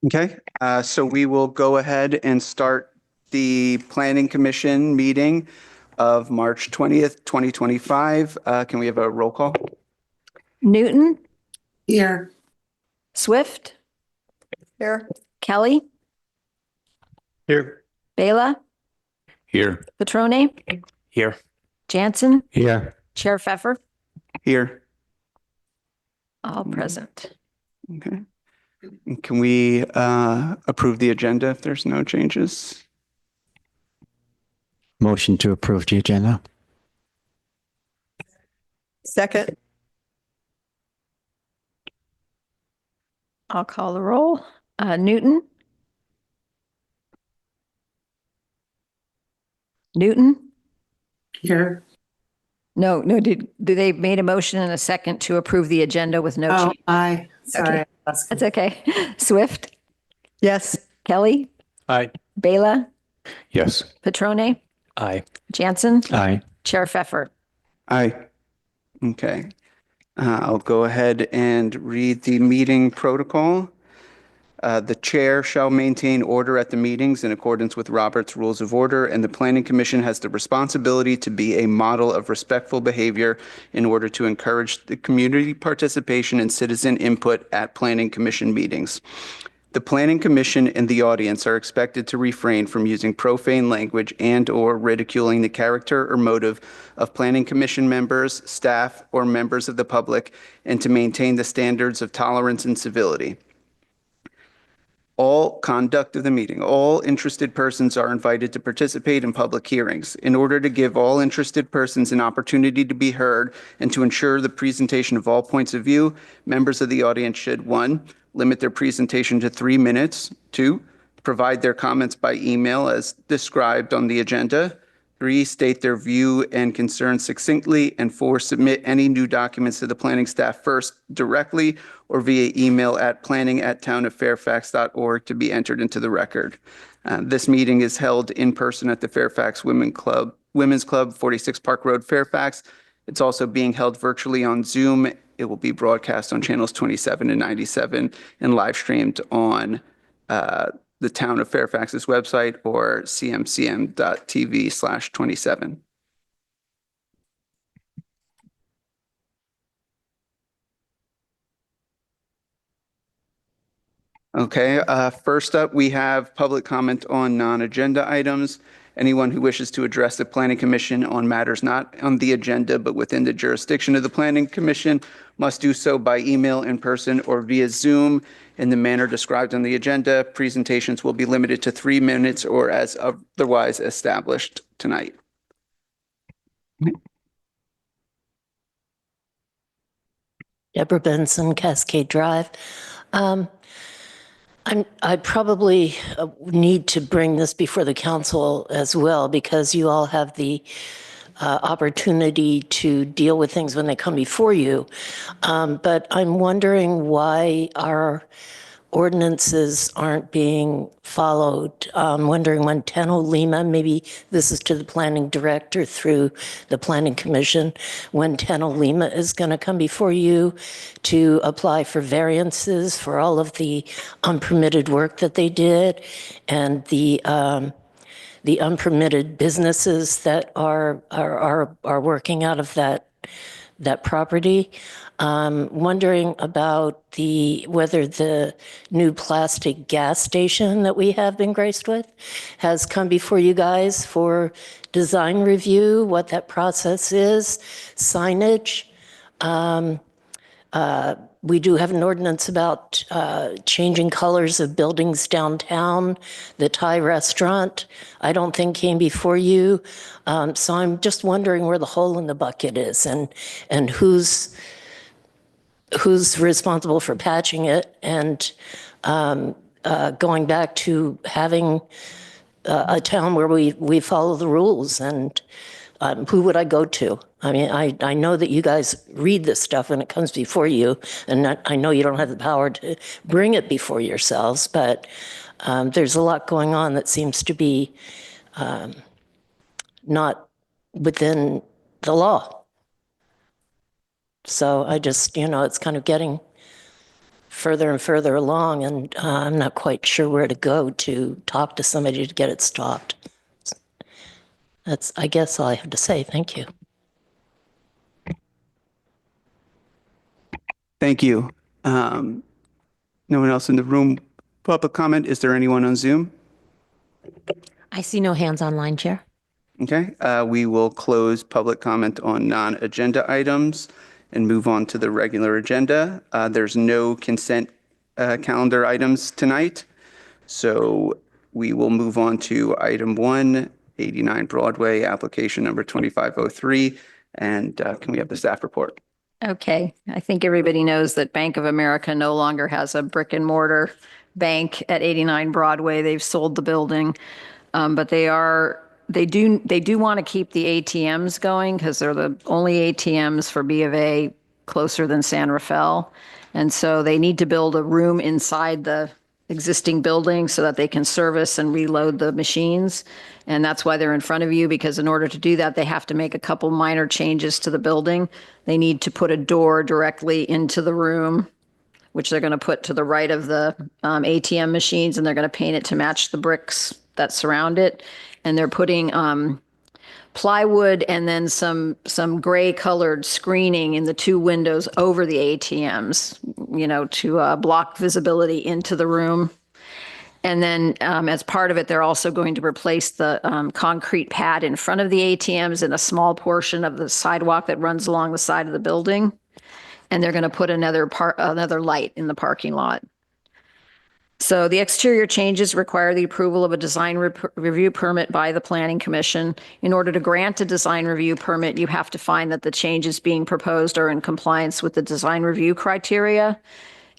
Okay, so we will go ahead and start the Planning Commission meeting of March 20th, 2025. Can we have a roll call? Newton, Here. Swift, Here. Kelly, Here. Bela, Here. Petrone, Here. Jansen, Here. Chair Pfeffer, Here. all present. Okay. Can we approve the agenda if there's no changes? Motion to approve the agenda. Second. I'll call the roll. Newton, Here. No, did they made a motion and a second to approve the agenda with no Oh, change? aye. Sorry. Okay. That's okay. Swift, Yes. Kelly, Aye. Bela, Yes. Petrone, Aye. Jansen, Aye. Chair Pfeffer. Aye. Okay. I'll go ahead and read the meeting protocol. The chair shall maintain order at the meetings in accordance with Robert's Rules of Order, and the Planning Commission has the responsibility to be a model of respectful behavior in order to encourage the community participation and citizen input at Planning Commission meetings. The Planning Commission and the audience are expected to refrain from using profane language and/or ridiculing the character or motive of Planning Commission members, staff, or members of the public, and to maintain the standards of tolerance and civility. All conduct of the meeting. All interested persons are invited to participate in public hearings. In order to give all interested persons an opportunity to be heard and to ensure the presentation of all points of view, members of the audience should, 1, limit their presentation to 3 minutes, 2, provide their comments by email as described on the agenda, 3, state their view and concern succinctly, and 4, submit any new documents to the planning staff first directly or via email at planning@townoffairfax.org to be entered into the record. This meeting is held in person at the Fairfax Women's Club, 46 Park Road, Fairfax. It's also being held virtually on Zoom. It will be broadcast on channels 27 and 97 and live streamed on the Town of Fairfax's website or cmcm.tv/27. Okay, first up, we have public comment on non-agenda items. Anyone who wishes to address the Planning Commission on matters not on the agenda but within the jurisdiction of the Planning Commission must do so by email, in person, or via Zoom in the manner described on the agenda. Presentations will be limited to 3 minutes or as otherwise established tonight. Deborah Benson, Cascade Drive. I probably need to bring this before the council as well, because you all have the opportunity to deal with things when they come before you. But I'm wondering why our ordinances aren't being followed. I'm wondering when Tenno Lima, maybe this is to the planning director through the planning commission, when Tenno Lima is going to come before you to apply for variances for all of the unpermitted work that they did and the unpermitted businesses that are working out of that property. Wondering about whether the new plastic gas station that we have been graced with has come before you guys for design review, what that process is, signage. We do have an ordinance about changing colors of buildings downtown. The Thai restaurant, I don't think came before you. So I'm just wondering where the hole in the bucket is and who's responsible for patching it, and going back to having a town where we follow the rules. And who would I go to? I mean, I know that you guys read this stuff when it comes before you, and I know you don't have the power to bring it before yourselves, but there's a lot going on that seems to be not within the law. So I just, it's kind of getting further and further along, and I'm not quite sure where to go to talk to somebody to get it stopped. That's, I guess, all I have to say. Thank you. Thank you. No one else in the room. Public comment. Is there anyone on Zoom? I see no hands online, Chair. Okay, we will close public comment on non-agenda items and move on to the regular agenda. There's no consent calendar items tonight. So we will move on to item 1, 89 Broadway, application number 2503. And can we have the staff report? Okay, I think everybody knows that Bank of America no longer has a brick and mortar bank at 89 Broadway. They've sold the building, but they do want to keep the ATMs going because they're the only ATMs for B of A closer than San Rafael. And so they need to build a room inside the existing building so that they can service and reload the machines. And that's why they're in front of you, because in order to do that, they have to make a couple minor changes to the building. They need to put a door directly into the room, which they're going to put to the right of the ATM machines, and they're going to paint it to match the bricks that surround it. And they're putting plywood and then some gray colored screening in the 2 windows over the ATMs, to block visibility into the room. And then as part of it, they're also going to replace the concrete pad in front of the ATMs and a small portion of the sidewalk that runs along the side of the building. And they're going to put another light in the parking lot. So the exterior changes require the approval of a design review permit by the Planning Commission. In order to grant a design review permit, you have to find that the changes being proposed are in compliance with the design review criteria.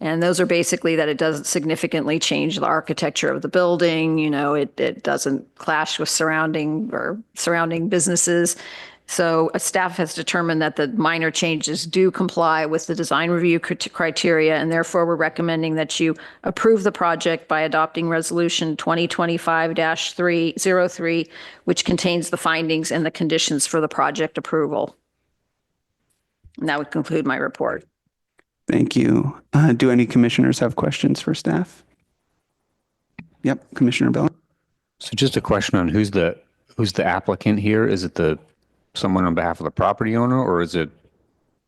And those are basically that it doesn't significantly change the architecture of the building, it doesn't clash with surrounding businesses. So staff has determined that the minor changes do comply with the design review criteria, and therefore we're recommending that you approve the project by adopting Resolution 2025-303, which contains the findings and the conditions for the project approval. And that would conclude my report. Thank you. Do any commissioners have questions for staff? Yep, Commissioner Bell. So just a question on who's the applicant here? Is it someone on behalf of the property owner, or is it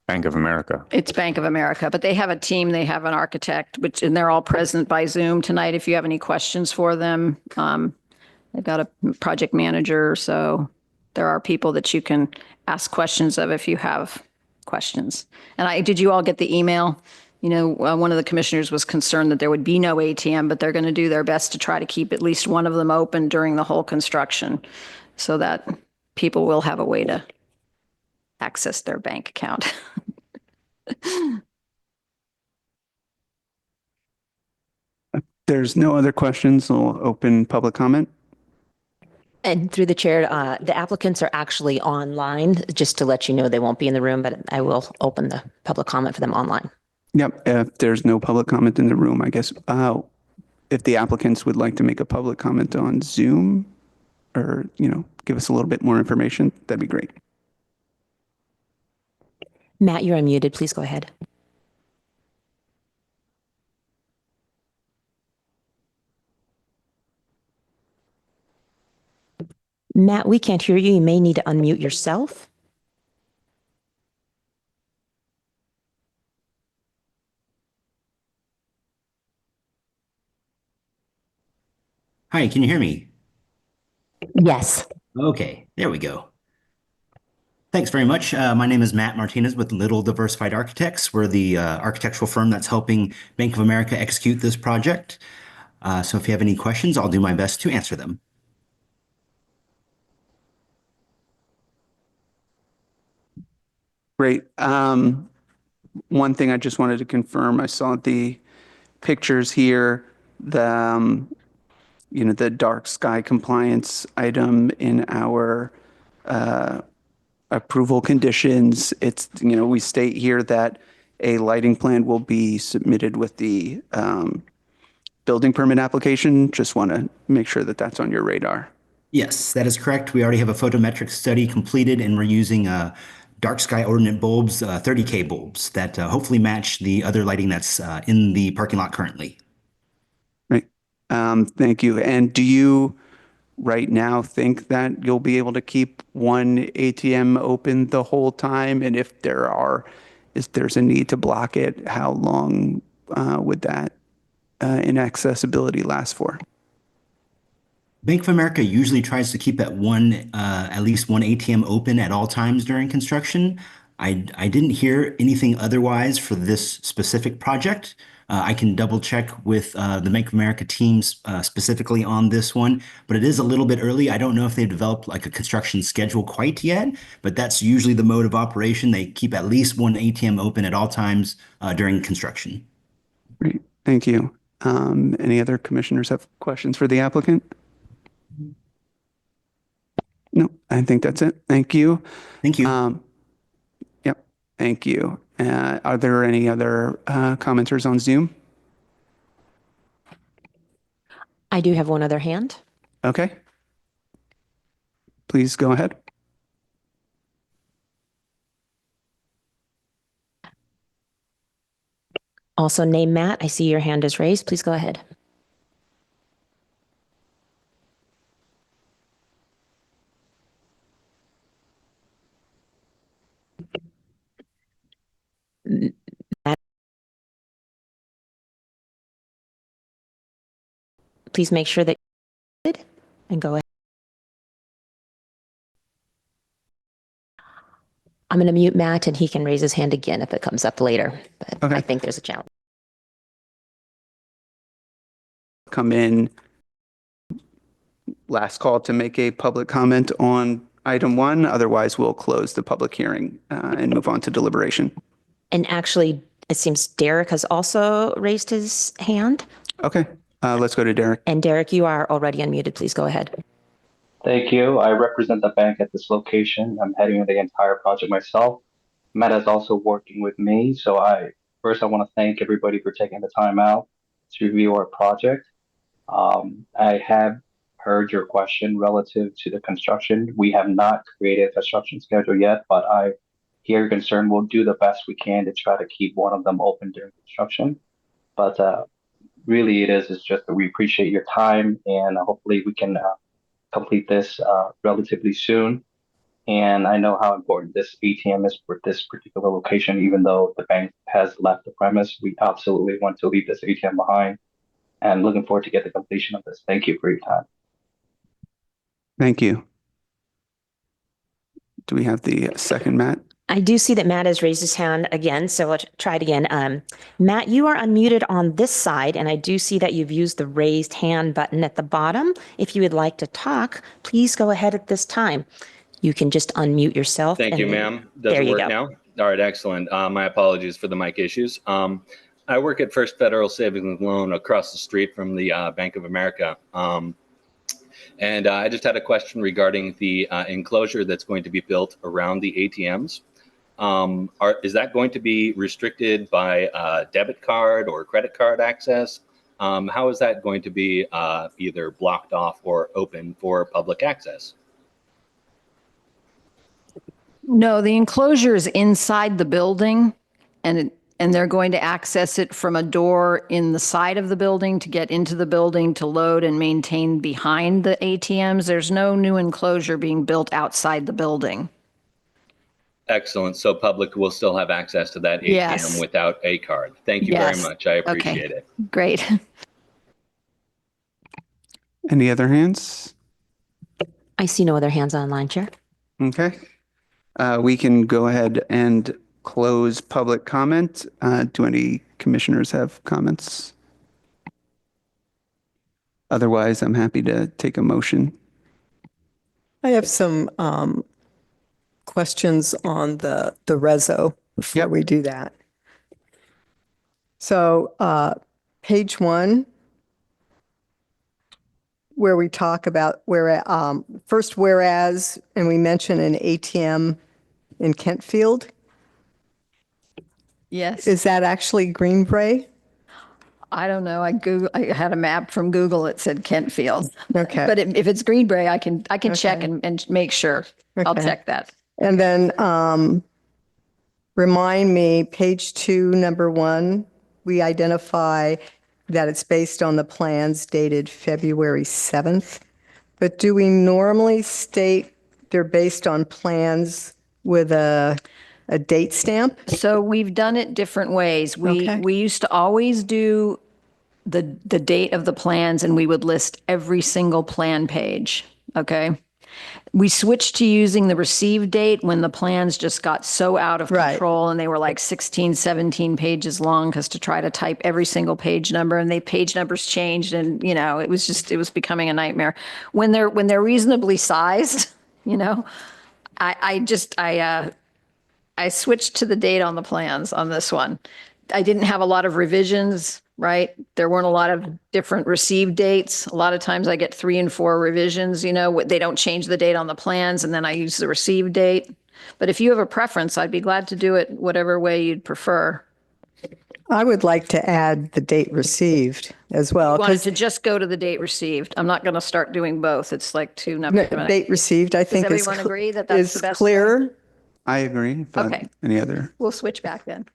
Bank of America? It's Bank of America, but they have a team, they have an architect, and they're all present by Zoom tonight. If you have any questions for them, they've got a project manager, so there are people that you can ask questions of if you have questions. And did you all get the email? One of the commissioners was concerned that there would be no ATM, but they're going to do their best to try to keep at least one of them open during the whole construction so that people will have a way to access their bank account. There's no other questions. We'll open public comment. And through the chair, the applicants are actually online, just to let you know they won't be in the room, but I will open the public comment for them online. Yep, if there's no public comment in the room, I guess, if the applicants would like to make a public comment on Zoom or, give us a little bit more information, that'd be great. Matt, you're unmuted. Please go ahead. Matt, we can't hear you. You may need to unmute yourself. Hi, can you hear me? Yes. Okay, there we go. Thanks very much. My name is Matt Martinez with Little Diversified Architects. We're the architectural firm that's helping Bank of America execute this project. So if you have any questions, I'll do my best to answer them. Great. One thing I just wanted to confirm, I saw the pictures here, the dark sky compliance item in our approval conditions. It's, we state here that a lighting plan will be submitted with the building permit application. Just want to make sure that that's on your radar. Yes, that is correct. We already have a photometric study completed, and we're using dark sky ordinate bulbs, 30K bulbs that hopefully match the other lighting that's in the parking lot currently. Right. Thank you. And do you right now think that you'll be able to keep one ATM open the whole time? And if there's a need to block it, how long would that inaccessibility last for? Bank of America usually tries to keep at least one ATM open at all times during construction. I didn't hear anything otherwise for this specific project. I can double check with the Bank of America teams specifically on this one, but it is a little bit early. I don't know if they've developed like a construction schedule quite yet, but that's usually the mode of operation. They keep at least one ATM open at all times during construction. Great. Thank you. Any other commissioners have questions for the applicant? No, I think that's it. Thank you. Thank you. Yep. Thank you. Are there any other commenters on Zoom? I do have one other hand. Okay. Please go ahead. Also name Matt. I see your hand is raised. Please go ahead. Please make sure that and go ahead. I'm going to mute Matt and he can raise his hand again if it comes up later. But Okay. I think there's a challenge. Come in. Last call to make a public comment on item 1. Otherwise, we'll close the public hearing and move on to deliberation. And actually, it seems Derek has also raised his hand. Okay. Let's go to Derek. And Derek, you are already unmuted. Please go ahead. Thank you. I represent the bank at this location. I'm heading the entire project myself. Matt is also working with me. So I want to thank everybody for taking the time out to review our project. I have heard your question relative to the construction. We have not created a construction schedule yet, but I hear your concern. We'll do the best we can to try to keep one of them open during construction. But really it's just that we appreciate your time, and hopefully we can complete this relatively soon. And I know how important this ATM is for this particular location. Even though the bank has left the premise, we absolutely want to leave this ATM behind, and looking forward to get the completion of this. Thank you for your time. Thank you. Do we have the second, Matt? I do see that Matt has raised his hand again, so let's try it again. Matt, you are unmuted on this side, and I do see that you've used the raised hand button at the bottom. If you would like to talk, please go ahead at this time. You can just unmute yourself. Thank you, ma'am. Does there it you work go. now? All right, excellent. My apologies for the mic issues. I work at First Federal Savings and Loan across the street from the Bank of America. And I just had a question regarding the enclosure that's going to be built around the ATMs. Is that going to be restricted by debit card or credit card access? How is that going to be either blocked off or open for public access? No, the enclosure is inside the building, and they're going to access it from a door in the side of the building to get into the building to load and maintain behind the ATMs. There's no new enclosure being built outside the building. Excellent. So public will still have access to that ATM Yes. without a card. Thank you very Yes. much. I appreciate it. Great. Any other hands? I see no other hands online, Chair. Okay. We can go ahead and close public comment. Do any commissioners have comments? Otherwise, I'm happy to take a motion. I have some questions on the reso before Yep. we do that. So page 1, where we talk about first whereas, and we mention an ATM in Kentfield. Yes. Is that actually Greenbrae? I don't know. I had a map from Google. It said Kentfield. Okay. But if it's Greenbrae, I can check Okay. and make sure. I'll Okay. check that. And then remind me, page 2, number 1, we identify that it's based on the plans dated February 7th. But do we normally state they're based on plans with a date stamp? So we've done it different ways. Okay. We used to always do the date of the plans, and we would list every single plan page, okay? We switched to using the received date when the plans just got so out of Right. control and they were like 16, 17 pages long, because to try to type every single page number, and page numbers changed, and it was becoming a nightmare. When they're reasonably sized, I switched to the date on the plans on this one. I didn't have a lot of revisions, right? There weren't a lot of different received dates. A lot of times I get 3 and 4 revisions, they don't change the date on the plans, and then I use the received date. But if you have a preference, I'd be glad to do it whatever way you'd prefer. I would like to add the date received as well. I wanted 'Cause to just go to the date received. I'm not going to start doing both. It's like too numbers. date received, I think is everyone agree that that's the is best way? clearer. I agree. But Okay. Any other? We'll switch back then.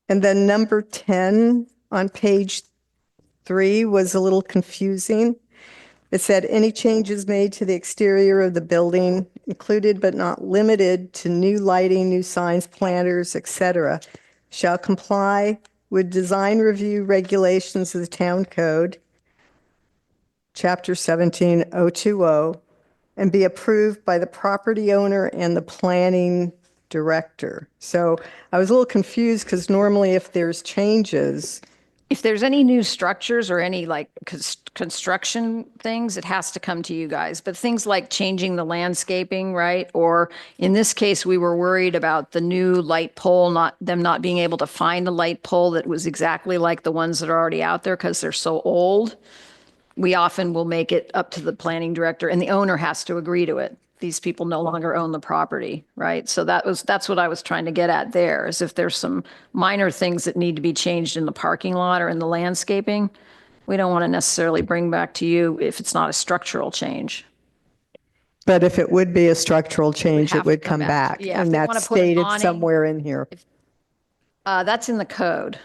And then number 10 on page 3 was a little confusing. It said, any changes made to the exterior of the building, included but not limited to new lighting, new signs, planters, etc., shall comply with design review regulations of the town code, chapter 17020, and be approved by the property owner and the planning director. So I was a little confused because normally if there's changes, If there's any new structures or any like construction things, it has to come to you guys. But things like changing the landscaping, right? Or in this case, we were worried about the new light pole, not being able to find a light pole that was exactly like the ones that are already out there because they're so old. We often will make it up to the planning director, and the owner has to agree to it. These people no longer own the property, right? So that's what I was trying to get at there, is if there's some minor things that need to be changed in the parking lot or in the landscaping, we don't want to necessarily bring back to you if it's not a structural change. but if it would be a structural change, have it to would come come back. back. Yeah, if And they that's wanna put an stated awning- somewhere in here. That's in the code.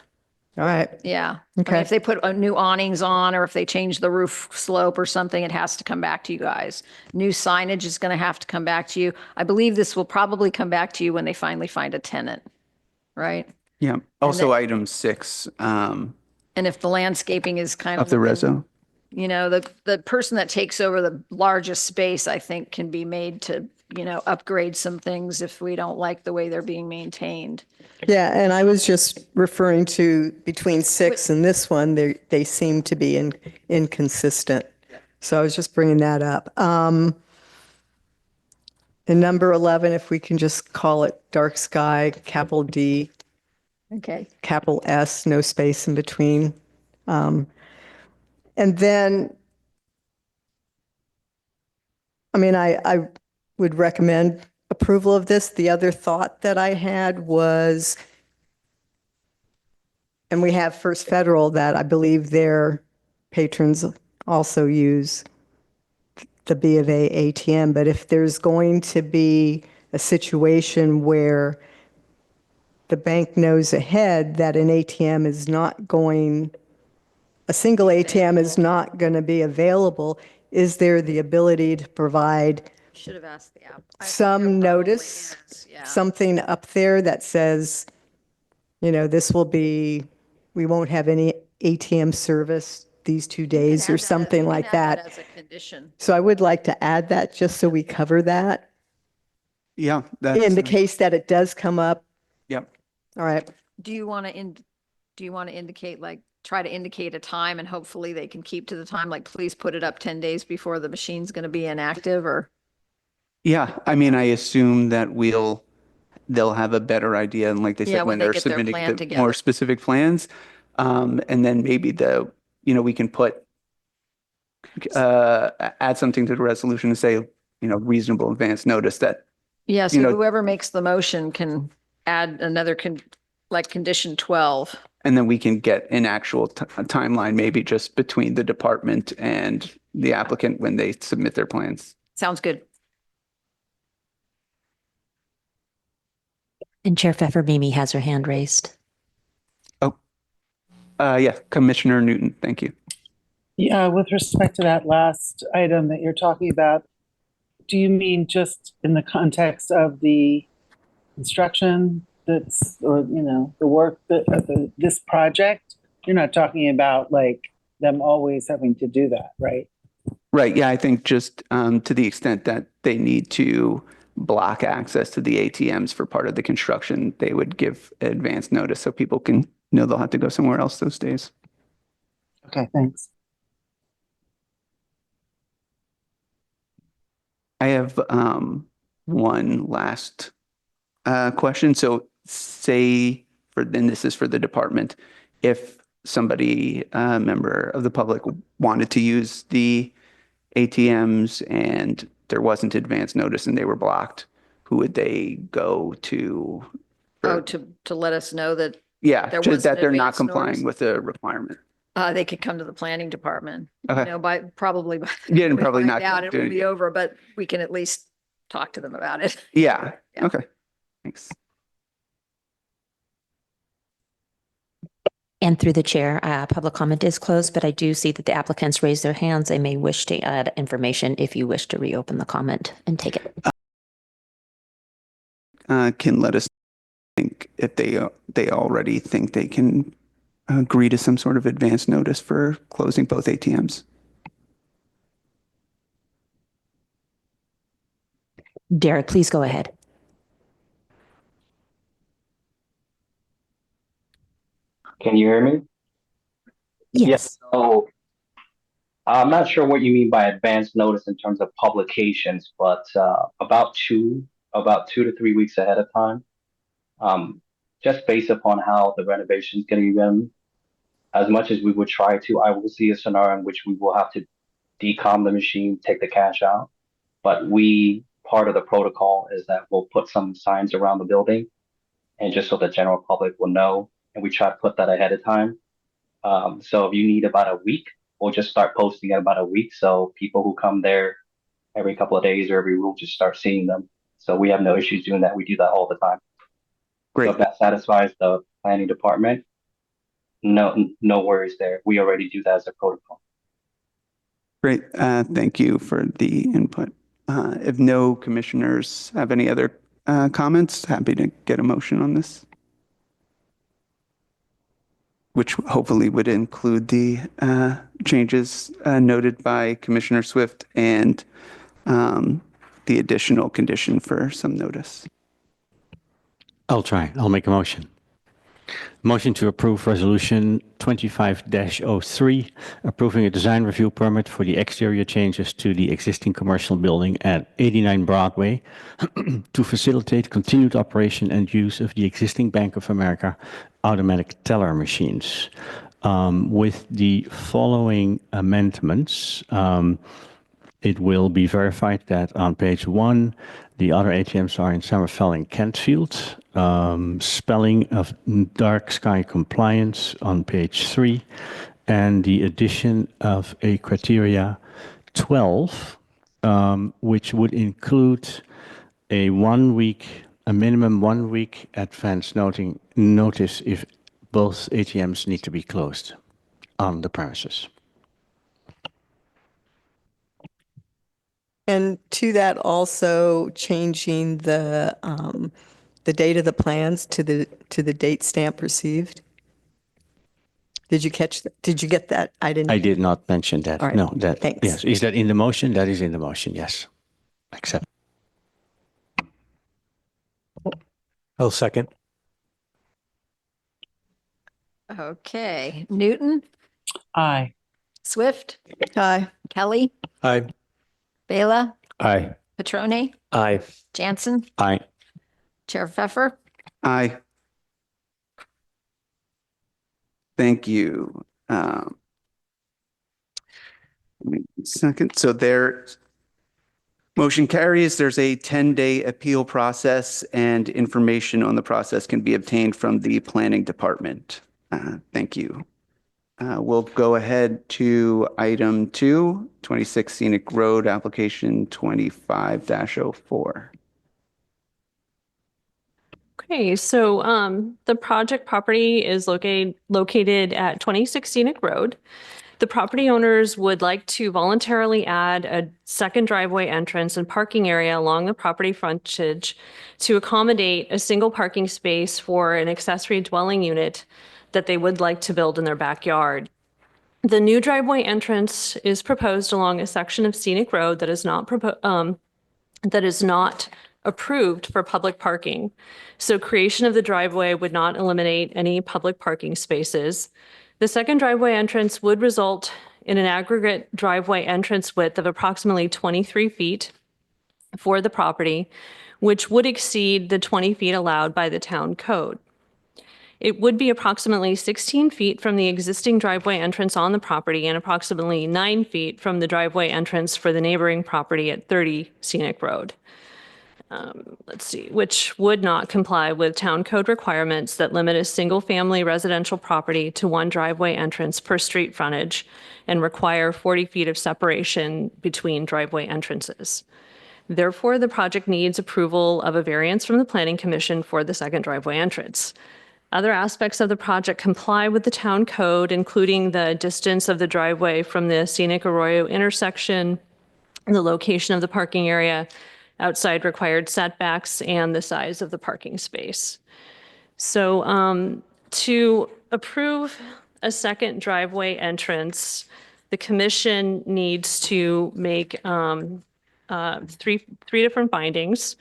All right. Yeah. I Okay. mean, if they put new awnings on, or if they change the roof slope or something, it has to come back to you guys. New signage is going to have to come back to you. I believe this will probably come back to you when they finally find a tenant, right? Yeah. Also, item 6 And if the landscaping is kind of the reso. the person that takes over the largest space, I think, can be made to, upgrade some things if we don't like the way they're being maintained. Yeah, and I was just referring to between 6 and this one, they seem to be inconsistent. So I was just bringing that up. And number 11, if we can just call it dark sky, capital D, Okay. capital S, no space in between. And then, I mean, I would recommend approval of this. The other thought that I had was, and we have First Federal that I believe their patrons also use the B of A ATM, but if there's going to be a situation where the bank knows ahead that an ATM is not going, a single ATM is not going to be available, is there the ability to provide Should have asked the app. some notice, Yeah. something up there that says, this will be, we won't have any ATM service these 2 days or something like that. As a condition. So I would like to add that just so we cover that Yeah. That's, in the case that it does come up. Yep. All right. Do you want to indicate, like, try to indicate a time, and hopefully they can keep to the time, like, please put it up 10 days before the machine's going to be inactive, or? Yeah. I mean, I assume that they'll have a better idea. And like they Yeah, said, when when they they're get their submitting plan the together. more specific plans. And then maybe we can add something to the resolution to say, reasonable advance notice that, Yeah, so whoever makes the motion can add another like condition 12. And then we can get an actual timeline, maybe just between the department and the applicant when they submit their plans. Sounds good. And Chair Pfeffer Mimi has her hand raised. Yeah, Commissioner Newton, thank you. Yeah, with respect to that last item that you're talking about, do you mean just in the context of the construction that's, or, you know, the work that, this project? You're not talking about like them always having to do that, right? Right, yeah, I think just to the extent that they need to block access to the ATMs for part of the construction, they would give advance notice so people can know they'll have to go somewhere else those days. Okay, thanks. I have one last question. So say and this is for the department, if somebody, a member of the public wanted to use the ATMs and there wasn't advance notice and they were blocked, who would they go to? Oh, to let us know that Yeah, there just was that an they're not advance complying notice? with the requirement. They could come to the planning department. Okay. You know, probably by the Yeah, and we probably find not out, it will doing- be over, but we can at least talk to them about it. Yeah, Yeah. okay, thanks. And through the chair, public comment is closed, but I do see that the applicants raise their hands. They may wish to add information if you wish to reopen the comment and take it. Can let us think if they already think they can agree to some sort of advance notice for closing both ATMs. Derek, please go ahead. Can you hear me? Yes. So I'm not sure what you mean by advance notice in terms of publications, but about 2 to 3 weeks ahead of time, just based upon how the renovation is going to be done. As much as we would try to, I will see a scenario in which we will have to decom the machine, take the cash out. But part of the protocol is that we'll put some signs around the building, and just so the general public will know, and we try to put that ahead of time. So if you need about a week, we'll just start posting at about a week. So people who come there every couple of days or every week will just start seeing them. So we have no issues doing that. We do that all the time. Great. So if that satisfies the planning department, no worries there. We already do that as a protocol. Great. Thank you for the input. If no commissioners have any other comments, happy to get a motion on this. Which hopefully would include the changes noted by Commissioner Swift and the additional condition for some notice. I'll try. I'll make a motion. Motion to approve Resolution 25-03, approving a design review permit for the exterior changes to the existing commercial building at 89 Broadway to facilitate continued operation and use of the existing Bank of America automatic teller machines. With the following amendments, it will be verified that on page 1, the other ATMs are in Somerville and Kentfield. Spelling of dark sky compliance on page 3, and the addition of a criteria 12, which would include a minimum 1 week advance notice if both ATMs need to be closed on the premises. And to that also changing the date of the plans to the date stamp received. Did you get that? I did not mention that. All right. No, Thanks. yes. Is that in the motion? That is in the motion. Yes. Accept. I'll second. Okay. Newton, Aye. Swift, Aye. Kelly, Aye. Bela, Aye. Petrone, Aye. Jansen, Aye. Chair Pfeffer. Aye. Thank you. Second, so motion carries. There's a 10-day appeal process and information on the process can be obtained from the planning department. Thank you. We'll go ahead to item 2, 26 Scenic Road, application 25-04. Okay, so the project property is located at 26 Scenic Road. The property owners would like to voluntarily add a second driveway entrance and parking area along the property frontage to accommodate a single parking space for an accessory dwelling unit that they would like to build in their backyard. The new driveway entrance is proposed along a section of scenic road that is not approved for public parking. So creation of the driveway would not eliminate any public parking spaces. The second driveway entrance would result in an aggregate driveway entrance width of approximately 23 feet for the property, which would exceed the 20 feet allowed by the town code. It would be approximately 16 feet from the existing driveway entrance on the property and approximately 9 feet from the driveway entrance for the neighboring property at 30 Scenic Road. Which would not comply with town code requirements that limit a single-family residential property to one driveway entrance per street frontage and require 40 feet of separation between driveway entrances. Therefore, the project needs approval of a variance from the Planning Commission for the second driveway entrance. Other aspects of the project comply with the town code, including the distance of the driveway from the scenic Arroyo intersection, the location of the parking area, outside required setbacks, and the size of the parking space. So to approve a second driveway entrance, the commission needs to make three different findings.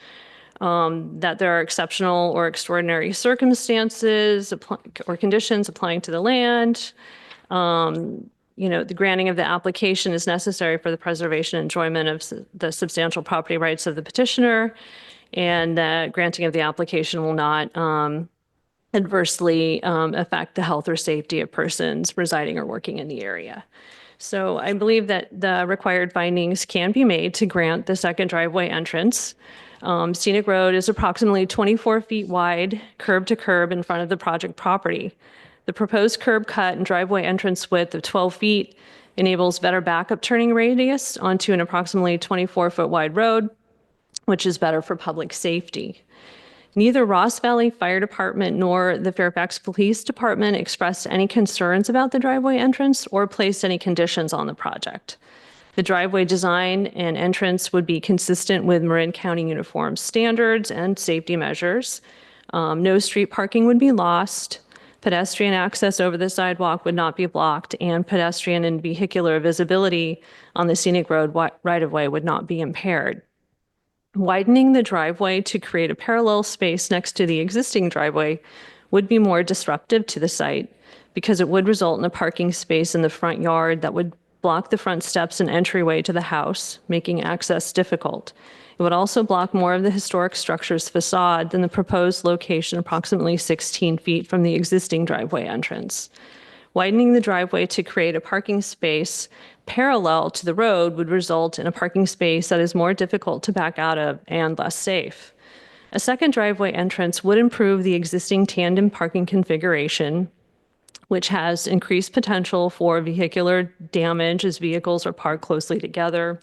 That there are exceptional or extraordinary circumstances or conditions applying to the land. The granting of the application is necessary for the preservation and enjoyment of the substantial property rights of the petitioner, and the granting of the application will not adversely affect the health or safety of persons residing or working in the area. So I believe that the required findings can be made to grant the second driveway entrance. Scenic Road is approximately 24 feet wide, curb to curb in front of the project property. The proposed curb cut and driveway entrance width of 12 feet enables better backup turning radius onto an approximately 24-foot wide road, which is better for public safety. Neither Ross Valley Fire Department nor the Fairfax Police Department expressed any concerns about the driveway entrance or placed any conditions on the project. The driveway design and entrance would be consistent with Marin County uniform standards and safety measures. No street parking would be lost. Pedestrian access over the sidewalk would not be blocked, and pedestrian and vehicular visibility on the scenic road right-of-way would not be impaired. Widening the driveway to create a parallel space next to the existing driveway would be more disruptive to the site because it would result in a parking space in the front yard that would block the front steps and entryway to the house, making access difficult. It would also block more of the historic structure's facade than the proposed location approximately 16 feet from the existing driveway entrance. Widening the driveway to create a parking space parallel to the road would result in a parking space that is more difficult to back out of and less safe. A second driveway entrance would improve the existing tandem parking configuration, which has increased potential for vehicular damage as vehicles are parked closely together.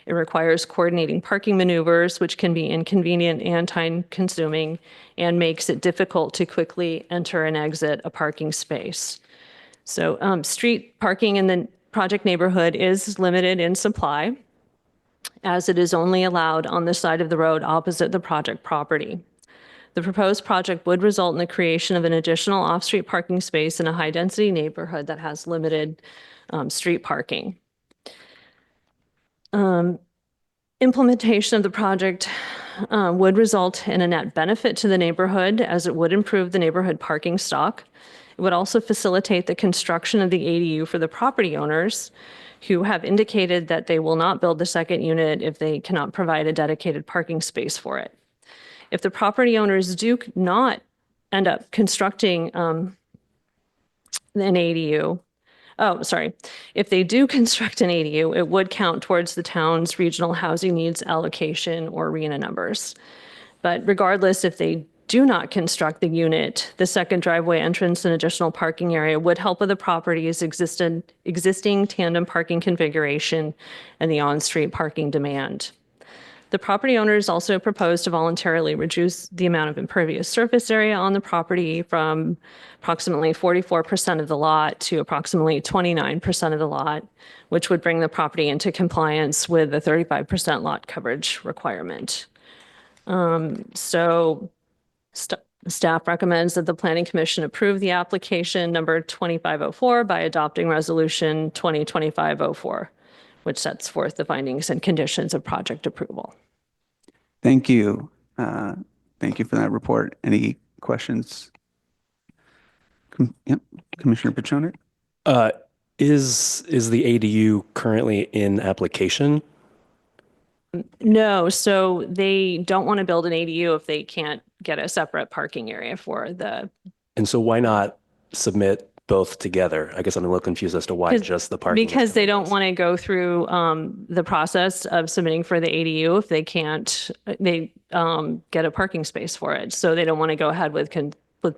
It requires coordinating parking maneuvers, which can be inconvenient and time-consuming, and makes it difficult to quickly enter and exit a parking space. So street parking in the project neighborhood is limited in supply, as it is only allowed on the side of the road opposite the project property. The proposed project would result in the creation of an additional off-street parking space in a high-density neighborhood that has limited street parking. Implementation of the project would result in a net benefit to the neighborhood, as it would improve the neighborhood parking stock. It would also facilitate the construction of the ADU for the property owners, who have indicated that they will not build the second unit if they cannot provide a dedicated parking space for it. If the property owners do not end up constructing an ADU, if they do construct an ADU, it would count towards the town's regional housing needs allocation or RHNA numbers. But regardless, if they do not construct the unit, the second driveway entrance and additional parking area would help with the property's existing tandem parking configuration and the on-street parking demand. The property owners also proposed to voluntarily reduce the amount of impervious surface area on the property from approximately 44% of the lot to approximately 29% of the lot, which would bring the property into compliance with the 35% lot coverage requirement. Staff recommends that the Planning Commission approve the application number 2504 by adopting Resolution 2025-04, which sets forth the findings and conditions of project approval. Thank you. Thank you for that report. Any questions? Yep, Commissioner Pechonet? Is the ADU currently in application? No, so they don't want to build an ADU if they can't get a separate parking area for the. And so why not submit both together? I guess I'm a little confused as to why just the parking. Because they don't want to go through the process of submitting for the ADU if they can't, get a parking space for it. So they don't want to go ahead with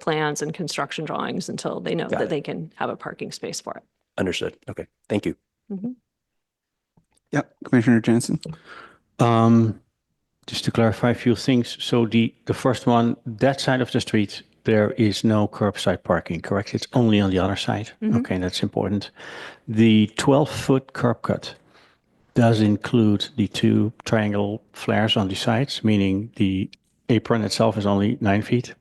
plans and construction drawings until they know that they can have a parking space for it. Understood. Okay, thank you. Yep, Commissioner Jensen? Just to clarify a few things. So the first one, that side of the street, there is no curbside parking, correct? It's only on the other side. Okay, that's important. The 12-foot curb cut does include the two triangle flares on the sides, meaning the apron itself is only 9 feet.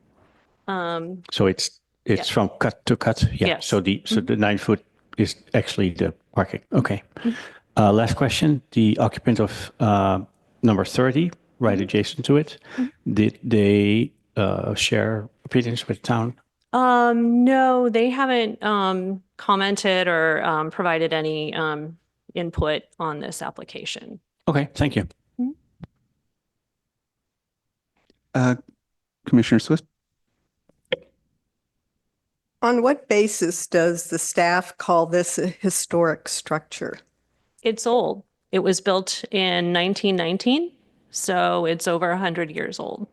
So it's from cut to cut. Yeah. Yes. So the 9 foot is actually the parking. Okay. Last question. The occupant of number 30, right adjacent to it, did they share opinions with the town? No, they haven't commented or provided any input on this application. Okay, thank you. Commissioner Swift? On what basis does the staff call this a historic structure? It's old. It was built in 1919, so it's over 100 years old.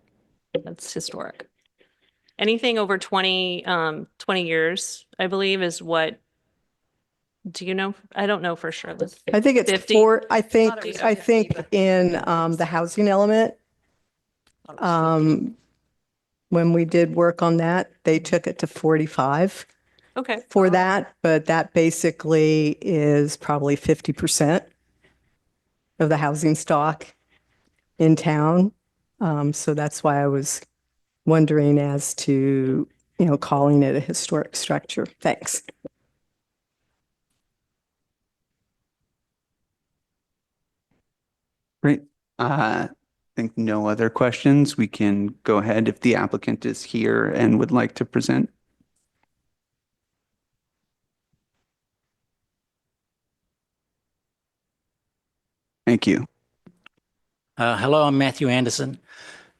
That's historic. Anything over 20 years, I believe, is what. Do you know? I don't know for sure. I think it's 50? I think in the housing element, when we did work on that, they took it to 45 Okay. for that, but that basically is probably 50% of the housing stock in town. So that's why I was wondering as to, calling it a historic structure. Thanks. Great. I think no other questions. We can go ahead if the applicant is here and would like to present. Thank you. Hello, I'm Matthew Anderson.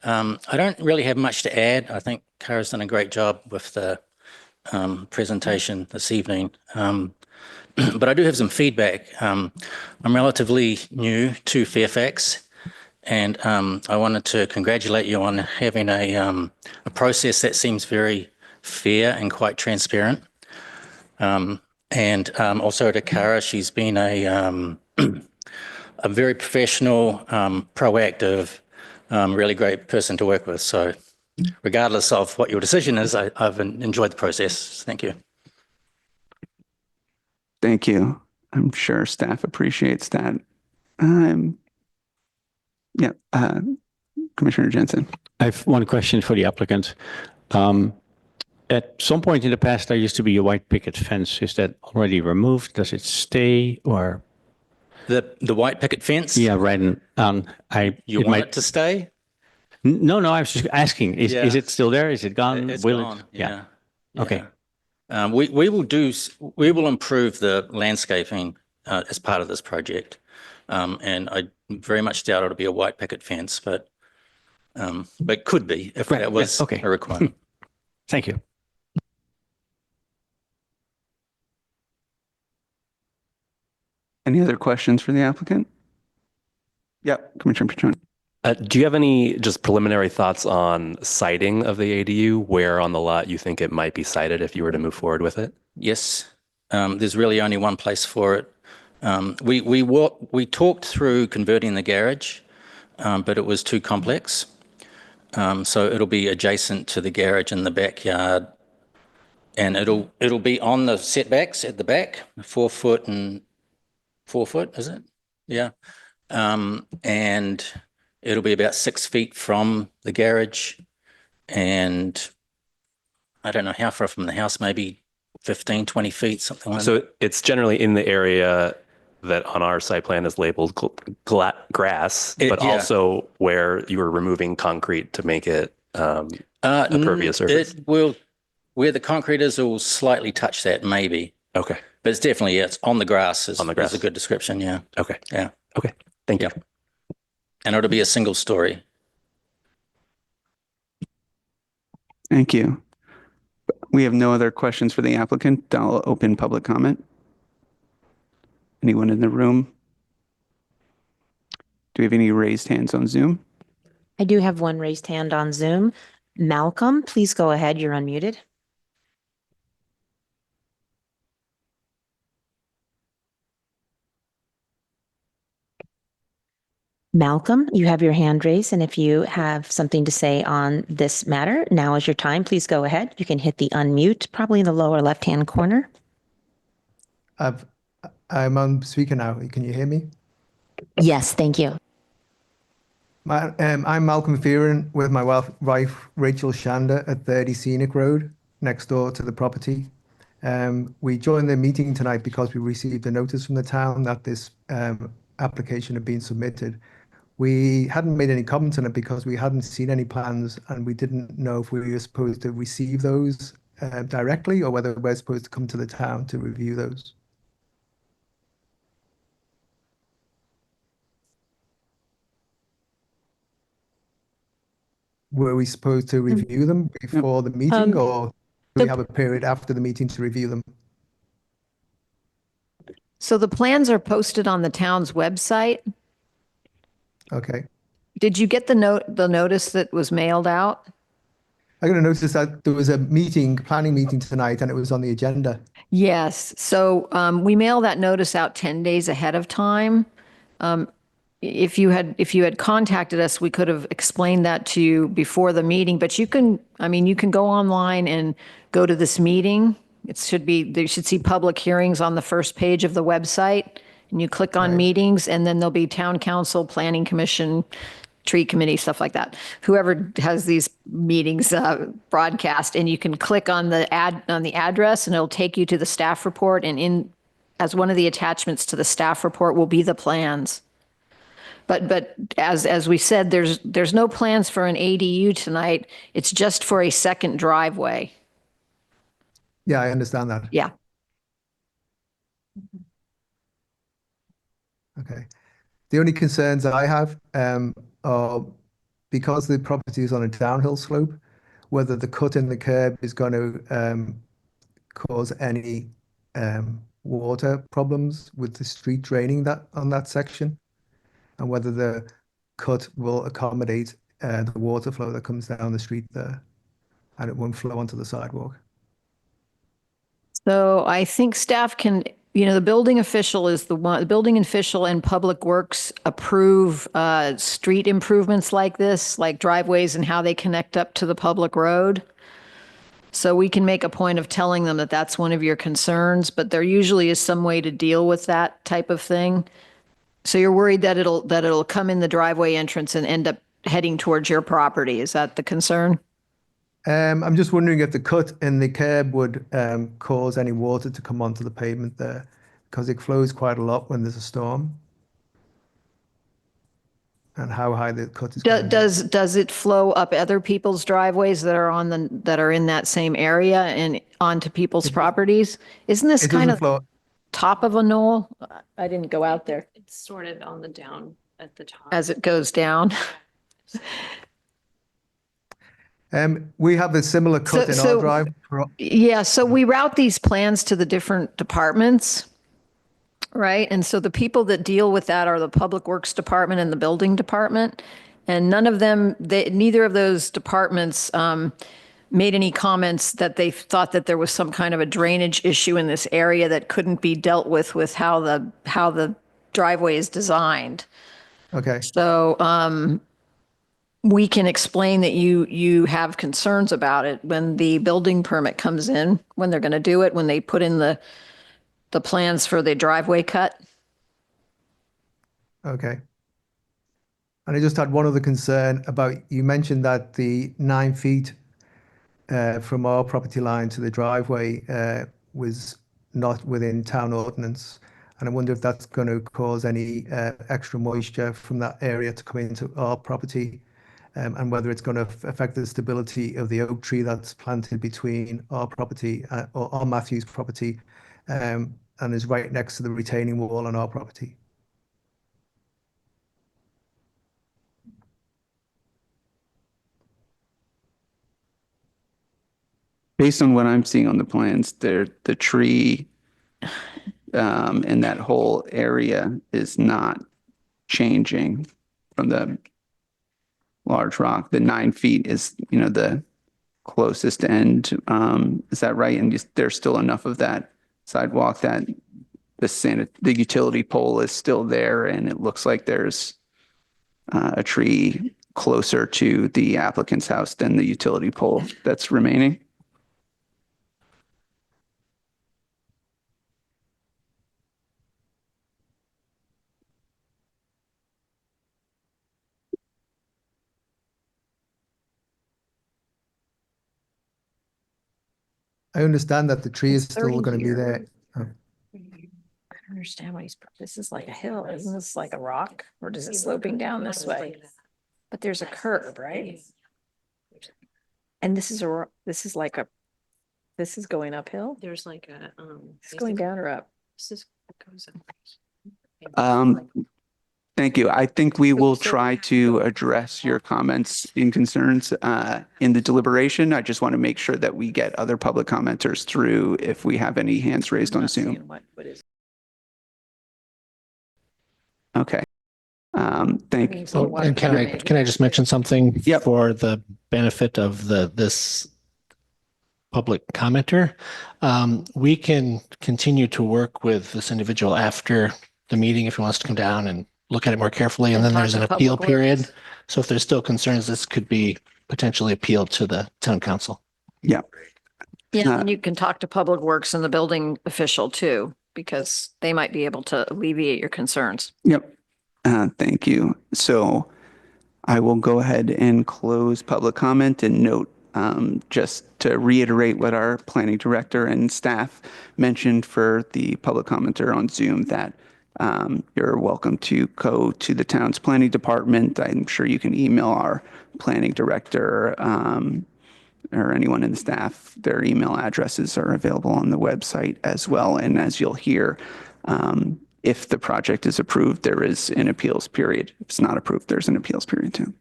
I don't really have much to add. I think Kara's done a great job with the presentation this evening. But I do have some feedback. I'm relatively new to Fairfax, and I wanted to congratulate you on having a process that seems very fair and quite transparent. And also to Kara, she's been a very professional, proactive, really great person to work with. So regardless of what your decision is, I've enjoyed the process. Thank you. Thank you. I'm sure staff appreciates that. Commissioner Jensen. I have one question for the applicant. At some point in the past, there used to be a white picket fence. Is that already removed? Does it stay or? The white picket fence? Yeah, right. You want it to stay? No, I was just asking. Is it still there? Is it gone? It's Will gone. it? Yeah. Okay. We will improve the landscaping as part of this project. And I very much doubt it'll be a white picket fence, but could be if that was a requirement. Thank you. Any other questions for the applicant? Yep, Commissioner Petrone. Do you have any just preliminary thoughts on siting of the ADU? Where on the lot you think it might be sited if you were to move forward with it? Yes, there's really only one place for it. We talked through converting the garage, but it was too complex. So it'll be adjacent to the garage in the backyard, and it'll be on the setbacks at the back, 4 foot and 4 foot, is it? Yeah. And it'll be about 6 feet from the garage, and I don't know how far from the house, maybe 15, 20 feet, something like that. So it's generally in the area that on our site plan is labeled grass, but yeah. also where you were removing concrete to make it a pervious surface. It will, where the concrete is, it will slightly touch that, maybe. Okay. But it's definitely, it's on the grass is, On the grass. is a good description, yeah. Okay. Yeah. Okay. Thank you. And it'll be a single story. Thank you. We have no other questions for the applicant. I'll open public comment. Anyone in the room? Do we have any raised hands on Zoom? I do have one raised hand on Zoom. Malcolm, please go ahead. You're unmuted. Malcolm, you have your hand raised, and if you have something to say on this matter, now is your time. Please go ahead. You can hit the unmute, probably in the lower left-hand corner. I'm on speaker now. Can you hear me? Yes, thank you. I'm Malcolm Fearon with my wife, Rachel Shander, at 30 Scenic Road, next door to the property. We joined the meeting tonight because we received a notice from the town that this application had been submitted. We hadn't made any comments on it because we hadn't seen any plans, and we didn't know if we were supposed to receive those directly or whether we're supposed to come to the town to review those. Were we supposed to review them before the meeting, or do we have a period after the meeting to review them? So the plans are posted on the town's website. Okay. Did you get the notice that was mailed out? I got a notice that there was a planning meeting tonight, and it was on the agenda. Yes. So we mail that notice out 10 days ahead of time. If you had contacted us, we could have explained that to you before the meeting, but you can go online and go to this meeting. They should see public hearings on the first page of the website, and you click on meetings, and then there'll be town council, planning commission, tree committee, stuff like that. Whoever has these meetings broadcast, and you can click on the address, and it'll take you to the staff report, and as one of the attachments to the staff report will be the plans. But as we said, there's no plans for an ADU tonight. It's just for a second driveway. Yeah, I understand that. Yeah. Okay. The only concerns I have are because the property is on a downhill slope, whether the cut in the curb is going to cause any water problems with the street draining on that section, and whether the cut will accommodate the water flow that comes down the street there, and it won't flow onto the sidewalk. So I think staff can, the building official is the building official and Public Works approve street improvements like this, like driveways and how they connect up to the public road. So we can make a point of telling them that that's one of your concerns, but there usually is some way to deal with that type of thing. So you're worried that it'll come in the driveway entrance and end up heading towards your property. Is that the concern? I'm just wondering if the cut in the curb would cause any water to come onto the pavement there, because it flows quite a lot when there's a storm. And how high the cut is. Does it flow up other people's driveways that are in that same area and onto people's properties? Isn't this kind of top of a knoll? I didn't go out there. It's sorted on the down at the top. As it goes down. We have a similar cut in our drive. Yeah, so we route these plans to the different departments, right? And so the people that deal with that are the Public Works Department and the Building Department. And neither of those departments made any comments that they thought that there was some kind of a drainage issue in this area that couldn't be dealt with how the driveway is designed. Okay. So we can explain that you have concerns about it when the building permit comes in, when they're going to do it, when they put in the plans for the driveway cut. Okay. And I just had one other concern about, you mentioned that the 9 feet from our property line to the driveway was not within town ordinance. And I wonder if that's going to cause any extra moisture from that area to come into our property, and whether it's going to affect the stability of the oak tree that's planted between our property or our Matthew's property, and is right next to the retaining wall on our property. Based on what I'm seeing on the plans, the tree in that whole area is not changing from the large rock. The 9 feet is, the closest end. Is that right? And there's still enough of that sidewalk that the utility pole is still there, and it looks like there's a tree closer to the applicant's house than the utility pole that's remaining. I understand that the tree is It's still 30 going to be here. there. Oh. I don't understand why this is like a hill. Isn't this like a rock, or is it sloping down this way? But there's a curve, right? And this is going uphill? There's like a, It's going down or up? this is, goes up. Thank you. I think we will try to address your comments and concerns in the deliberation. I just want to make sure that we get other public commenters through if we have any hands raised on Zoom. Okay. Thank you. So And can I just mention something Yep. for the benefit of this public commenter? We can continue to work with this individual after the meeting if he wants to come down and look at it more carefully. And then talk there's an to appeal Public period. Works. So if there's still concerns, this could be potentially appealed to the town council. Yeah. Yeah, and you can talk to Public Works and the building official too, because they might be able to alleviate your concerns. Yep. Thank you. So I will go ahead and close public comment and note, just to reiterate what our planning director and staff mentioned for the public commenter on Zoom, that you're welcome to go to the town's planning department. I'm sure you can email our planning director or anyone in the staff. Their email addresses are available on the website as well. And as you'll hear, if the project is approved, there is an appeals period. If it's not approved, there's an appeals period too.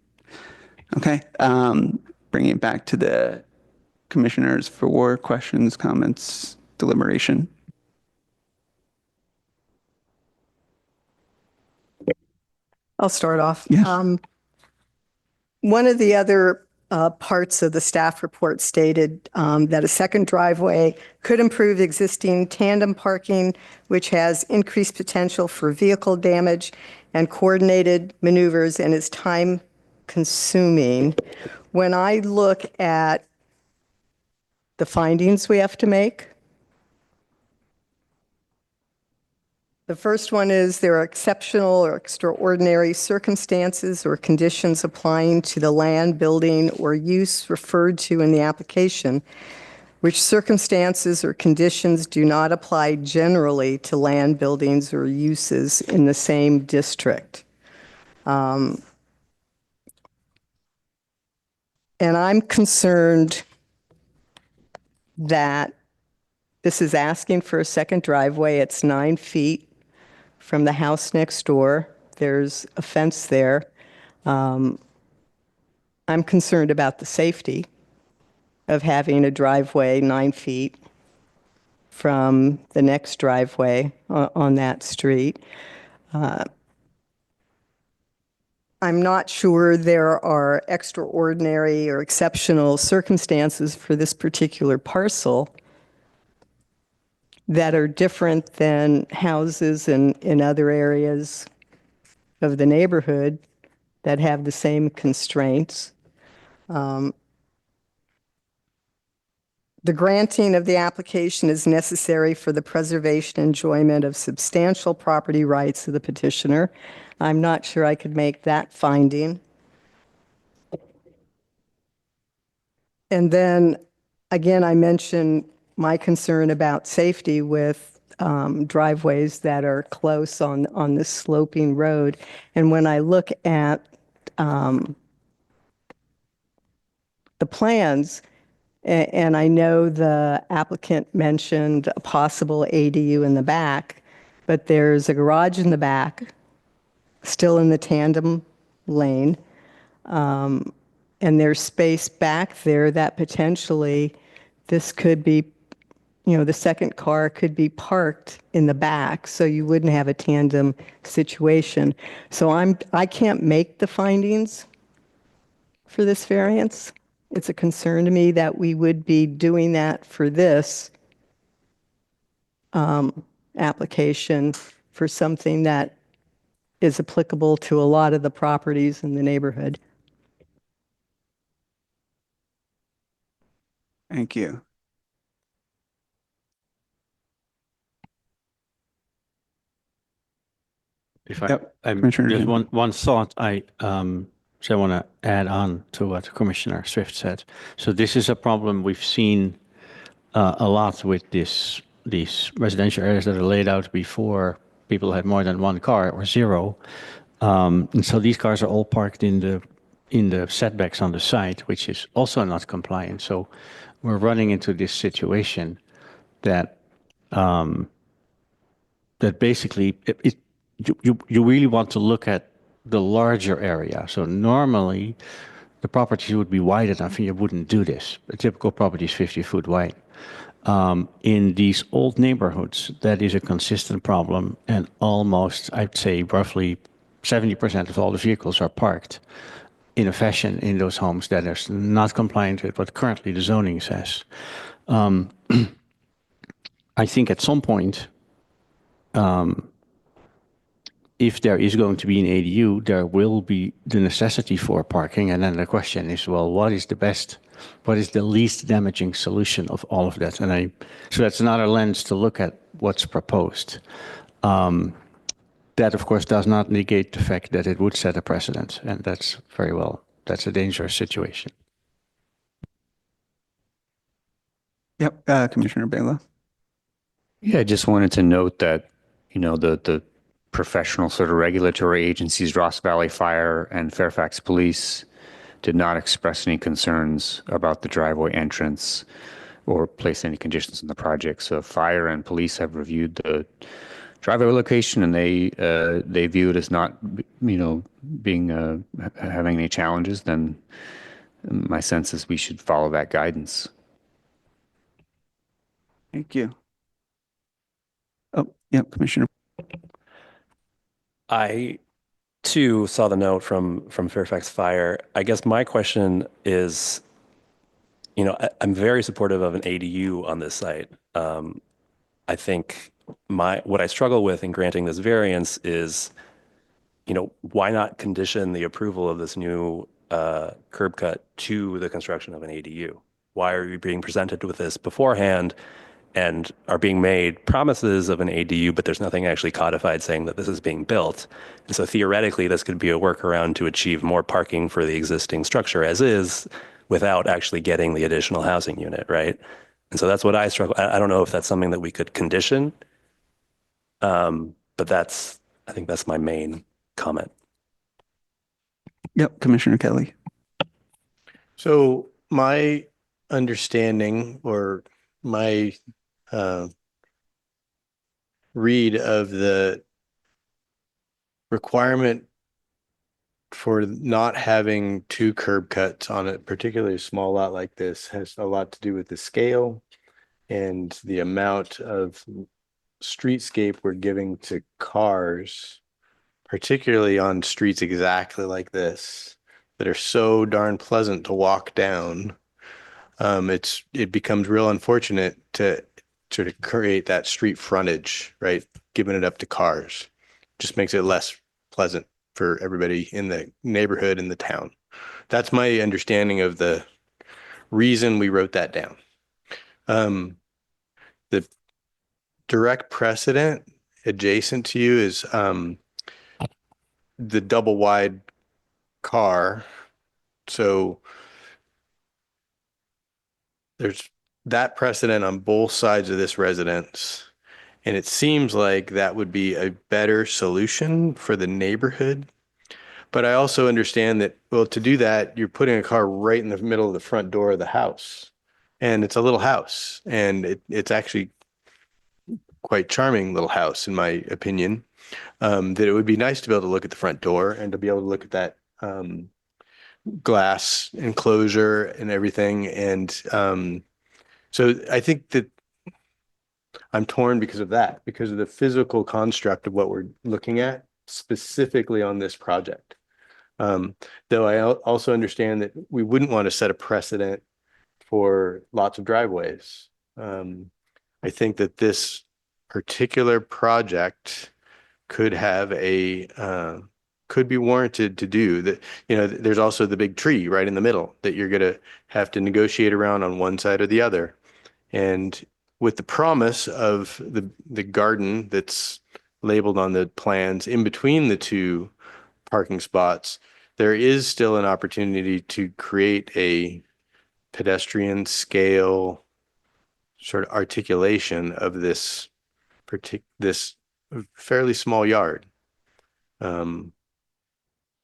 Okay. Bringing it back to the commissioners for questions, comments, deliberation. I'll start off. Yeah. One of the other parts of the staff report stated that a second driveway could improve existing tandem parking, which has increased potential for vehicle damage and coordinated maneuvers and is time consuming. When I look at the findings we have to make, the first one is there are exceptional or extraordinary circumstances or conditions applying to the land, building, or use referred to in the application, which circumstances or conditions do not apply generally to land, buildings, or uses in the same district. And I'm concerned that this is asking for a second driveway. It's 9 feet from the house next door. There's a fence there. I'm concerned about the safety of having a driveway 9 feet from the next driveway on that street. I'm not sure there are extraordinary or exceptional circumstances for this particular parcel that are different than houses in other areas of the neighborhood that have the same constraints. The granting of the application is necessary for the preservation and enjoyment of substantial property rights of the petitioner. I'm not sure I could make that finding. And then, again, I mentioned my concern about safety with driveways that are close on this sloping road. And when I look at the plans, and I know the applicant mentioned a possible ADU in the back, but there's a garage in the back, still in the tandem lane, and there's space back there that potentially this could be, the second car could be parked in the back, so you wouldn't have a tandem situation. So I can't make the findings for this variance. It's a concern to me that we would be doing that for this application for something that is applicable to a lot of the properties in the neighborhood. Thank you. If I, Yep, I'm Commissioner just Jim. one thought I want to add on to what Commissioner Swift said. So this is a problem we've seen a lot with these residential areas that are laid out before people had more than one car or zero. And so these cars are all parked in the setbacks on the site, which is also not compliant. So we're running into this situation that that basically you really want to look at the larger area. So normally the properties would be wide enough and you wouldn't do this. A typical property is 50 foot wide. In these old neighborhoods, that is a consistent problem, and almost, I'd say, roughly 70% of all the vehicles are parked in a fashion in those homes that is not compliant with what currently the zoning says. I think at some point, if there is going to be an ADU, there will be the necessity for parking. And then the question is, well, what is the least damaging solution of all of that? And so that's another lens to look at what's proposed. That, of course, does not negate the fact that it would set a precedent. And that's a dangerous situation. Yep, Commissioner Bela. Yeah, I just wanted to note that, the professional sort of regulatory agencies, Ross Valley Fire and Fairfax Police, did not express any concerns about the driveway entrance or place any conditions on the project. So fire and police have reviewed the driveway location, and they view it as not, being having any challenges. Then my sense is we should follow that guidance. Thank you. Oh, yep, Commissioner. I too saw the note from Fairfax Fire. I guess my question is, I'm very supportive of an ADU on this site. I think what I struggle with in granting this variance is, why not condition the approval of this new curb cut to the construction of an ADU? Why are you being presented with this beforehand and are being made promises of an ADU, but there's nothing actually codified saying that this is being built? And so theoretically, this could be a workaround to achieve more parking for the existing structure as is without actually getting the additional housing unit, right? And so that's what I struggle. I don't know if that's something that we could condition, but I think that's my main comment. Yep, Commissioner Kelly. So my understanding or my read of the requirement for not having two curb cuts on a particularly small lot like this has a lot to do with the scale and the amount of streetscape we're giving to cars particularly on streets exactly like this that are so darn pleasant to walk down, it becomes real unfortunate to sort of create that street frontage, right? Giving it up to cars just makes it less pleasant for everybody in the neighborhood and the town. That's my understanding of the reason we wrote that down. The direct precedent adjacent to you is the double wide car. So there's that precedent on both sides of this residence. And it seems like that would be a better solution for the neighborhood. But I also understand that, well, to do that, you're putting a car right in the middle of the front door of the house. And it's a little house. And it's actually quite charming little house, in my opinion. That it would be nice to be able to look at the front door and to be able to look at that glass enclosure and everything. And so I think that I'm torn because of that, because of the physical construct of what we're looking at specifically on this project. Though I also understand that we wouldn't want to set a precedent for lots of driveways. I think that this particular project could have could be warranted to do that. You know, there's also the big tree right in the middle that you're going to have to negotiate around on one side or the other. And with the promise of the garden that's labeled on the plans in between the two parking spots, there is still an opportunity to create a pedestrian scale sort of articulation of this fairly small yard.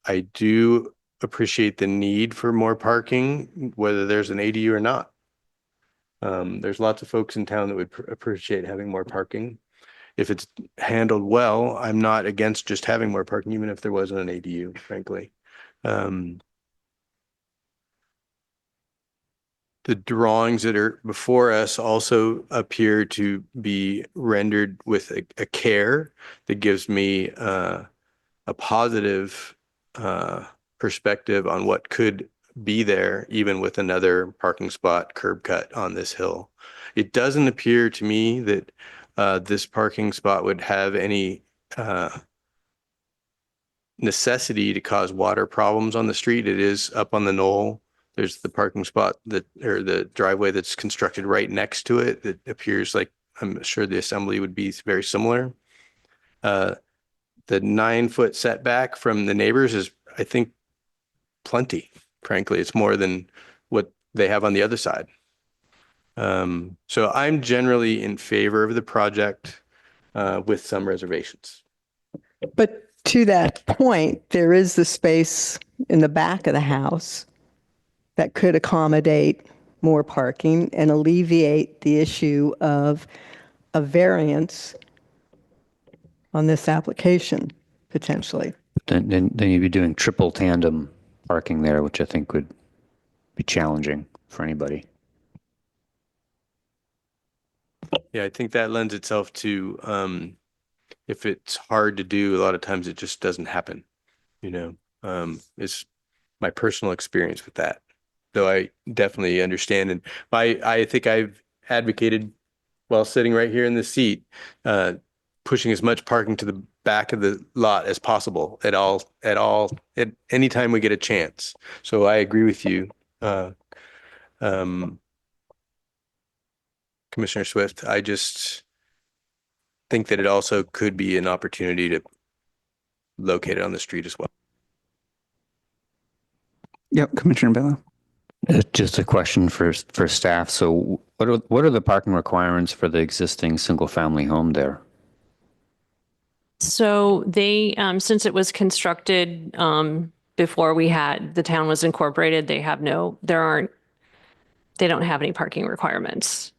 I do appreciate the need for more parking, whether there's an ADU or not. There's lots of folks in town that would appreciate having more parking. If it's handled well, I'm not against just having more parking, even if there wasn't an ADU, frankly. The drawings that are before us also appear to be rendered with a care that gives me a positive perspective on what could be there, even with another parking spot curb cut on this hill. It doesn't appear to me that this parking spot would have any necessity to cause water problems on the street. It is up on the knoll. There's the parking spot or the driveway that's constructed right next to it that appears like, I'm sure the assembly would be very similar. The 9-foot setback from the neighbors is, I think, plenty. Frankly, it's more than what they have on the other side. So I'm generally in favor of the project with some reservations. But to that point, there is the space in the back of the house that could accommodate more parking and alleviate the issue of a variance on this application, potentially. Then you'd be doing triple tandem parking there, which I think would be challenging for anybody. Yeah, I think that lends itself to, if it's hard to do, a lot of times it just doesn't happen, you know, it's my personal experience with that. Though I definitely understand. And I think I've advocated while sitting right here in the seat, pushing as much parking to the back of the lot as possible at any time we get a chance. So I agree with you, Commissioner Swift. I just think that it also could be an opportunity to locate it on the street as well. Yep, Commissioner Bella. Just a question for staff. So what are the parking requirements for the existing single family home there? So they, since it was constructed before the town was incorporated, they don't have any parking requirements.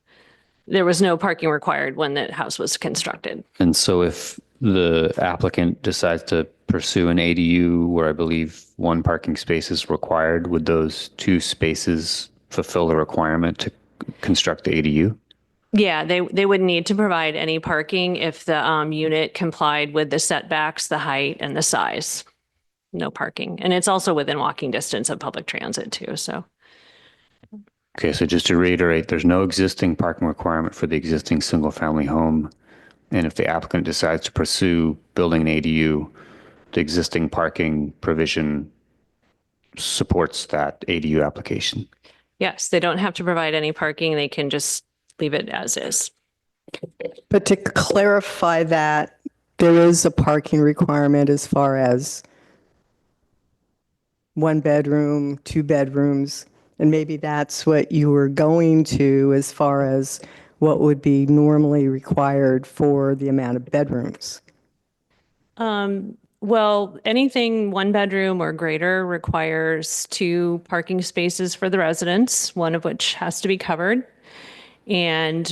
There was no parking required when the house was constructed. And so if the applicant decides to pursue an ADU where I believe one parking space is required, would those two spaces fulfill the requirement to construct the ADU? Yeah, they would need to provide any parking if the unit complied with the setbacks, the height, and the size. No parking. And it's also within walking distance of public transit too, so. Okay, so just to reiterate, there's no existing parking requirement for the existing single-family home. And if the applicant decides to pursue building an ADU, the existing parking provision supports that ADU application. Yes, they don't have to provide any parking. They can just leave it as is. But to clarify that, there is a parking requirement as far as 1 bedroom, 2 bedrooms, and maybe that's what you were going to as far as what would be normally required for the amount of bedrooms. Well, anything 1 bedroom or greater requires 2 parking spaces for the residents, one of which has to be covered. And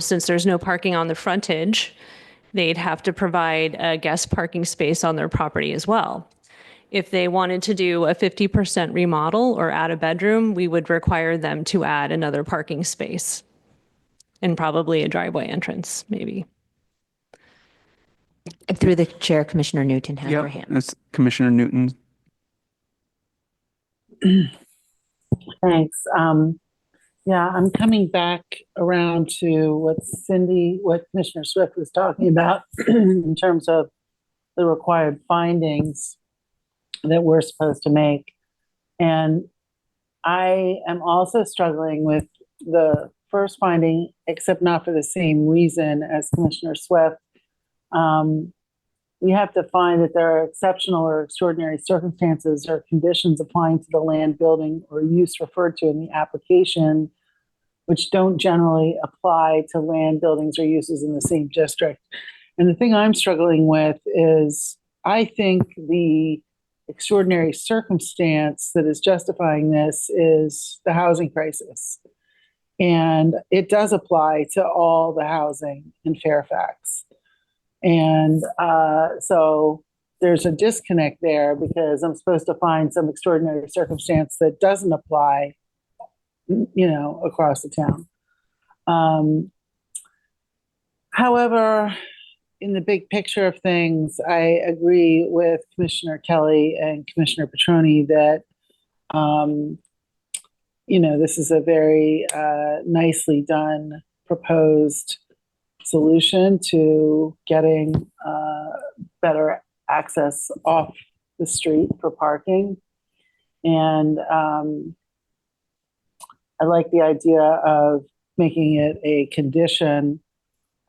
since there's no parking on the frontage, they'd have to provide a guest parking space on their property as well. If they wanted to do a 50% remodel or add a bedroom, we would require them to add another parking space and probably a driveway entrance, maybe. And through the chair, Commissioner Newton has her hand. That's Commissioner Newton. Thanks. Yeah, I'm coming back around to what Commissioner Swift was talking about in terms of the required findings that we're supposed to make. And I am also struggling with the first finding, except not for the same reason as Commissioner Swift. We have to find that there are exceptional or extraordinary circumstances or conditions applying to the land, building, or use referred to in the application, which don't generally apply to land, buildings, or uses in the same district. And the thing I'm struggling with is I think the extraordinary circumstance that is justifying this is the housing crisis. And it does apply to all the housing in Fairfax. And so there's a disconnect there because I'm supposed to find some extraordinary circumstance that doesn't apply, across the town. However, in the big picture of things, I agree with Commissioner Kelly and Commissioner Petroni that, this is a very nicely done proposed solution to getting better access off the street for parking. And I like the idea of making it a condition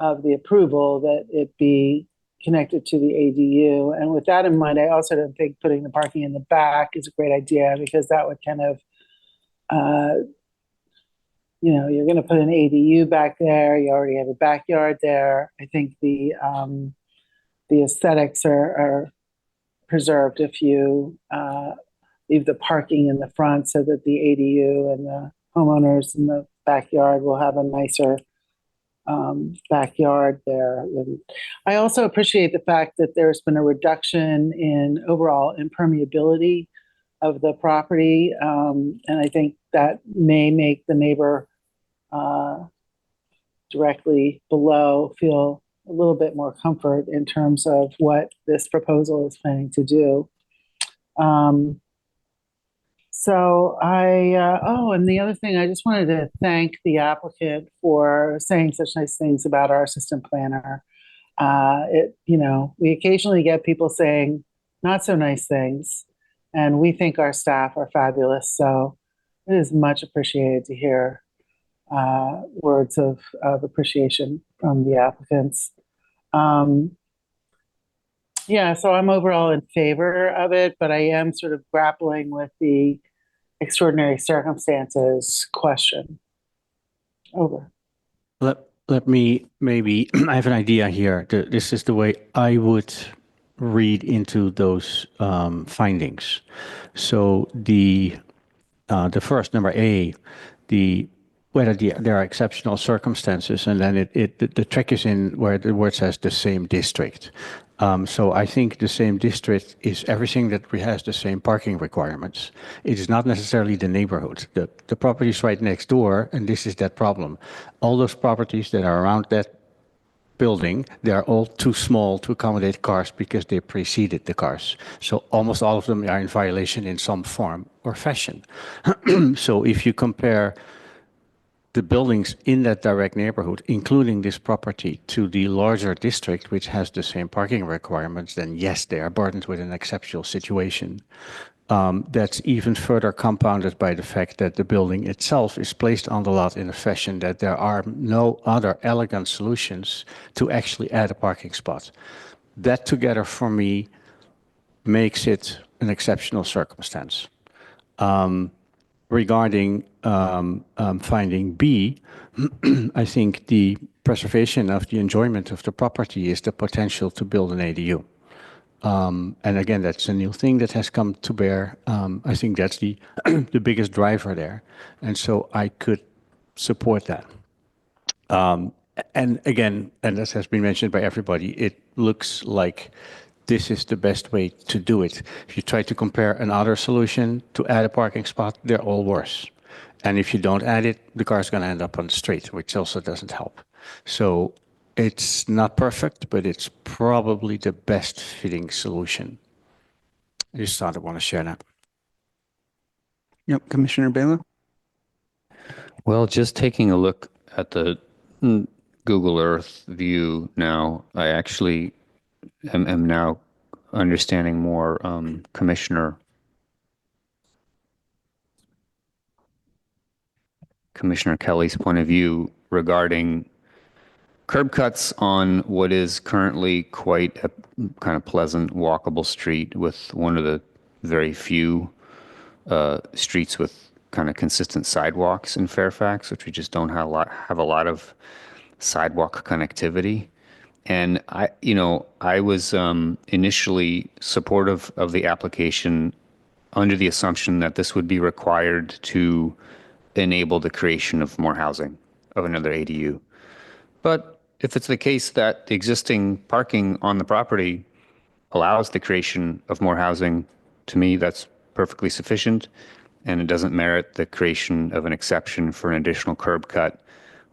of the approval that it be connected to the ADU. And with that in mind, I also don't think putting the parking in the back is a great idea because that would kind of, you're going to put an ADU back there. You already have a backyard there. I think the aesthetics are preserved if you leave the parking in the front so that the ADU and the homeowners in the backyard will have a nicer backyard there. And I also appreciate the fact that there's been a reduction in overall impermeability of the property. And I think that may make the neighbor directly below feel a little bit more comfort in terms of what this proposal is planning to do. And the other thing, I just wanted to thank the applicant for saying such nice things about our assistant planner. We occasionally get people saying not so nice things, and we think our staff are fabulous. So it is much appreciated to hear words of appreciation from the applicants. So I'm overall in favor of it, but I am sort of grappling with the extraordinary circumstances question. Over. Let me maybe, I have an idea here. This is the way I would read into those findings. So the first, number A, whether there are exceptional circumstances, and then the trick is in where the word says the same district. So I think the same district is everything that has the same parking requirements. It is not necessarily the neighborhood. The property is right next door, and this is that problem. All those properties that are around that building, they are all too small to accommodate cars because they preceded the cars. So almost all of them are in violation in some form or fashion. So if you compare the buildings in that direct neighborhood, including this property, to the larger district, which has the same parking requirements, then yes, they are burdened with an exceptional situation. That's even further compounded by the fact that the building itself is placed on the lot in a fashion that there are no other elegant solutions to actually add a parking spot. That together, for me, makes it an exceptional circumstance. Regarding finding B, I think the preservation of the enjoyment of the property is the potential to build an ADU. And again, that's a new thing that has come to bear. I think that's the the biggest driver there. And so I could support that. And again, and this has been mentioned by everybody, it looks like this is the best way to do it. If you try to compare another solution to add a parking spot, they're all worse. And if you don't add it, the car's going to end up on the street, which also doesn't help. So it's not perfect, but it's probably the best fitting solution. I just thought I want to share that. Yep, Commissioner Bela? Well, just taking a look at the Google Earth view now, I actually am now understanding more Commissioner Kelly's point of view regarding curb cuts on what is currently quite a kind of pleasant walkable street with one of the very few streets with kind of consistent sidewalks in Fairfax, which we just don't have a lot of sidewalk connectivity. And I was initially supportive of the application under the assumption that this would be required to enable the creation of more housing, of another ADU. But if it's the case that the existing parking on the property allows the creation of more housing, to me, that's perfectly sufficient, and it doesn't merit the creation of an exception for an additional curb cut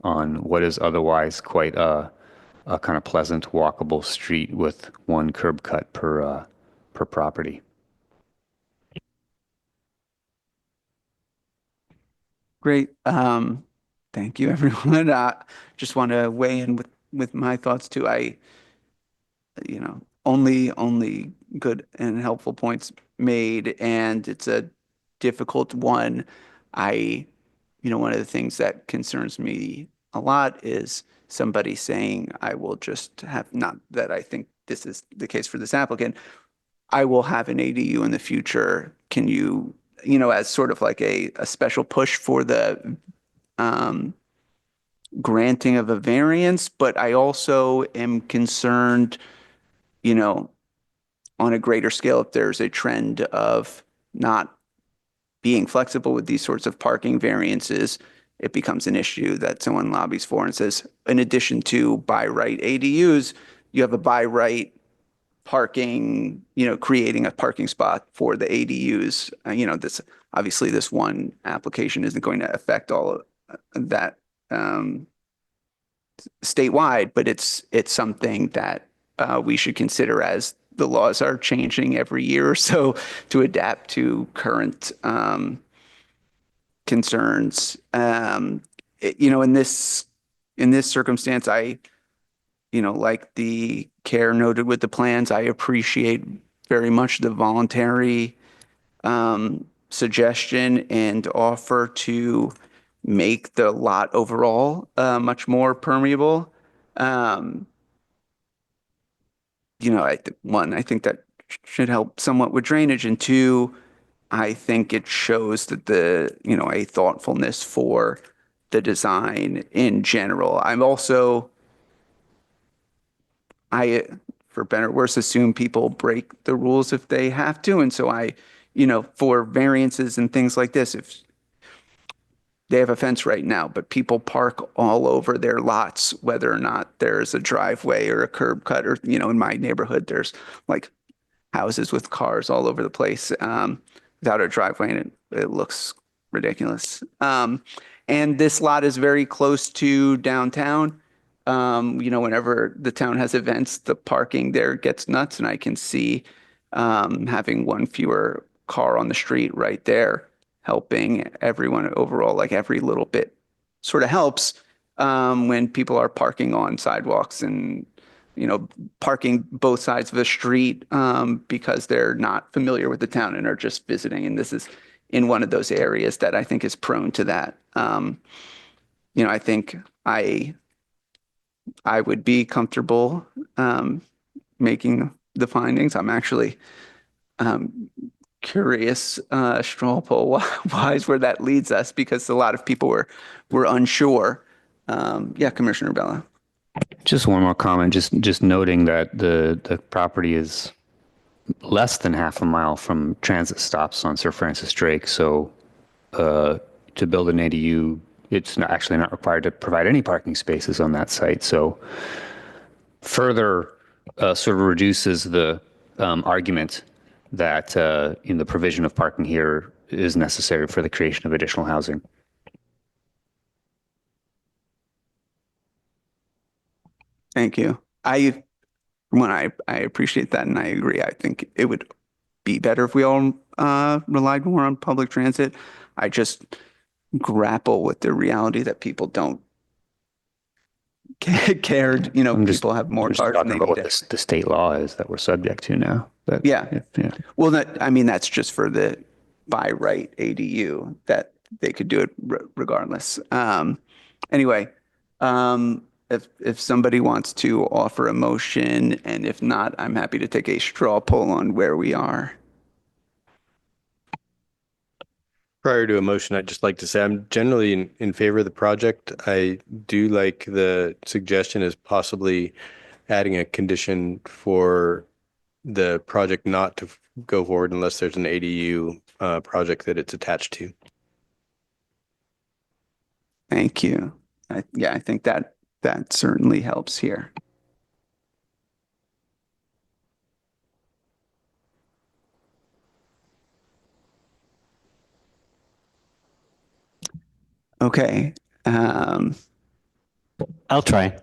on what is otherwise quite a kind of pleasant walkable street with one curb cut per property. Great. Thank you, everyone. Just want to weigh in with my thoughts too. Only good and helpful points made, and it's a difficult one. One of the things that concerns me a lot is somebody saying, I will just have, not that I think this is the case for this applicant, I will have an ADU in the future. Can you, as sort of like a special push for the granting of a variance, but I also am concerned, on a greater scale, if there's a trend of not being flexible with these sorts of parking variances, it becomes an issue that someone lobbies for and says, in addition to by right ADUs, you have a by right parking, creating a parking spot for the ADUs. This one application isn't going to affect all of that statewide, but it's something that we should consider as the laws are changing every year or so to adapt to current concerns. In this circumstance, I like the care noted with the plans, I appreciate very much the voluntary suggestion and offer to make the lot overall much more permeable. I think that should help somewhat with drainage, and two, I think it shows that a thoughtfulness for the design in general. For better or worse, assume people break the rules if they have to. And so for variances and things like this, they have a fence right now, but people park all over their lots, whether or not there's a driveway or a curb cut, or, in my neighborhood, there's like houses with cars all over the place, without a driveway, and it looks ridiculous. And this lot is very close to downtown. Whenever the town has events, the parking there gets nuts, and I can see having one fewer car on the street right there helping everyone overall. Like every little bit sort of helps when people are parking on sidewalks and parking both sides of the street because they're not familiar with the town and are just visiting. And this is in one of those areas that I think is prone to that. I think I would be comfortable making the findings. I'm actually curious, straw poll wise, where that leads us, because a lot of people were unsure. Yeah, Commissioner Bella. Just one more comment, just noting that the property is less than half a mile from transit stops on Sir Francis Drake. So to build an ADU, it's actually not required to provide any parking spaces on that site. So further sort of reduces the argument that the provision of parking here is necessary for the creation of additional housing. Thank you. I appreciate that, and I agree. I think it would be better if we all relied more on public transit. I just grapple with the reality that people don't care. People have more cars than they Talking about need. what the state law is that we're subject to now. But, Yeah. Well, that's just for the by right ADU, that they could do it regardless. Anyway, if somebody wants to offer a motion, and if not, I'm happy to take a straw poll on where we are. Prior to a motion, I'd just like to say I'm generally in favor of the project. I do like the suggestion as possibly adding a condition for the project not to go forward unless there's an ADU project that it's attached to. Thank you. I think that certainly helps here. Okay. I'll try.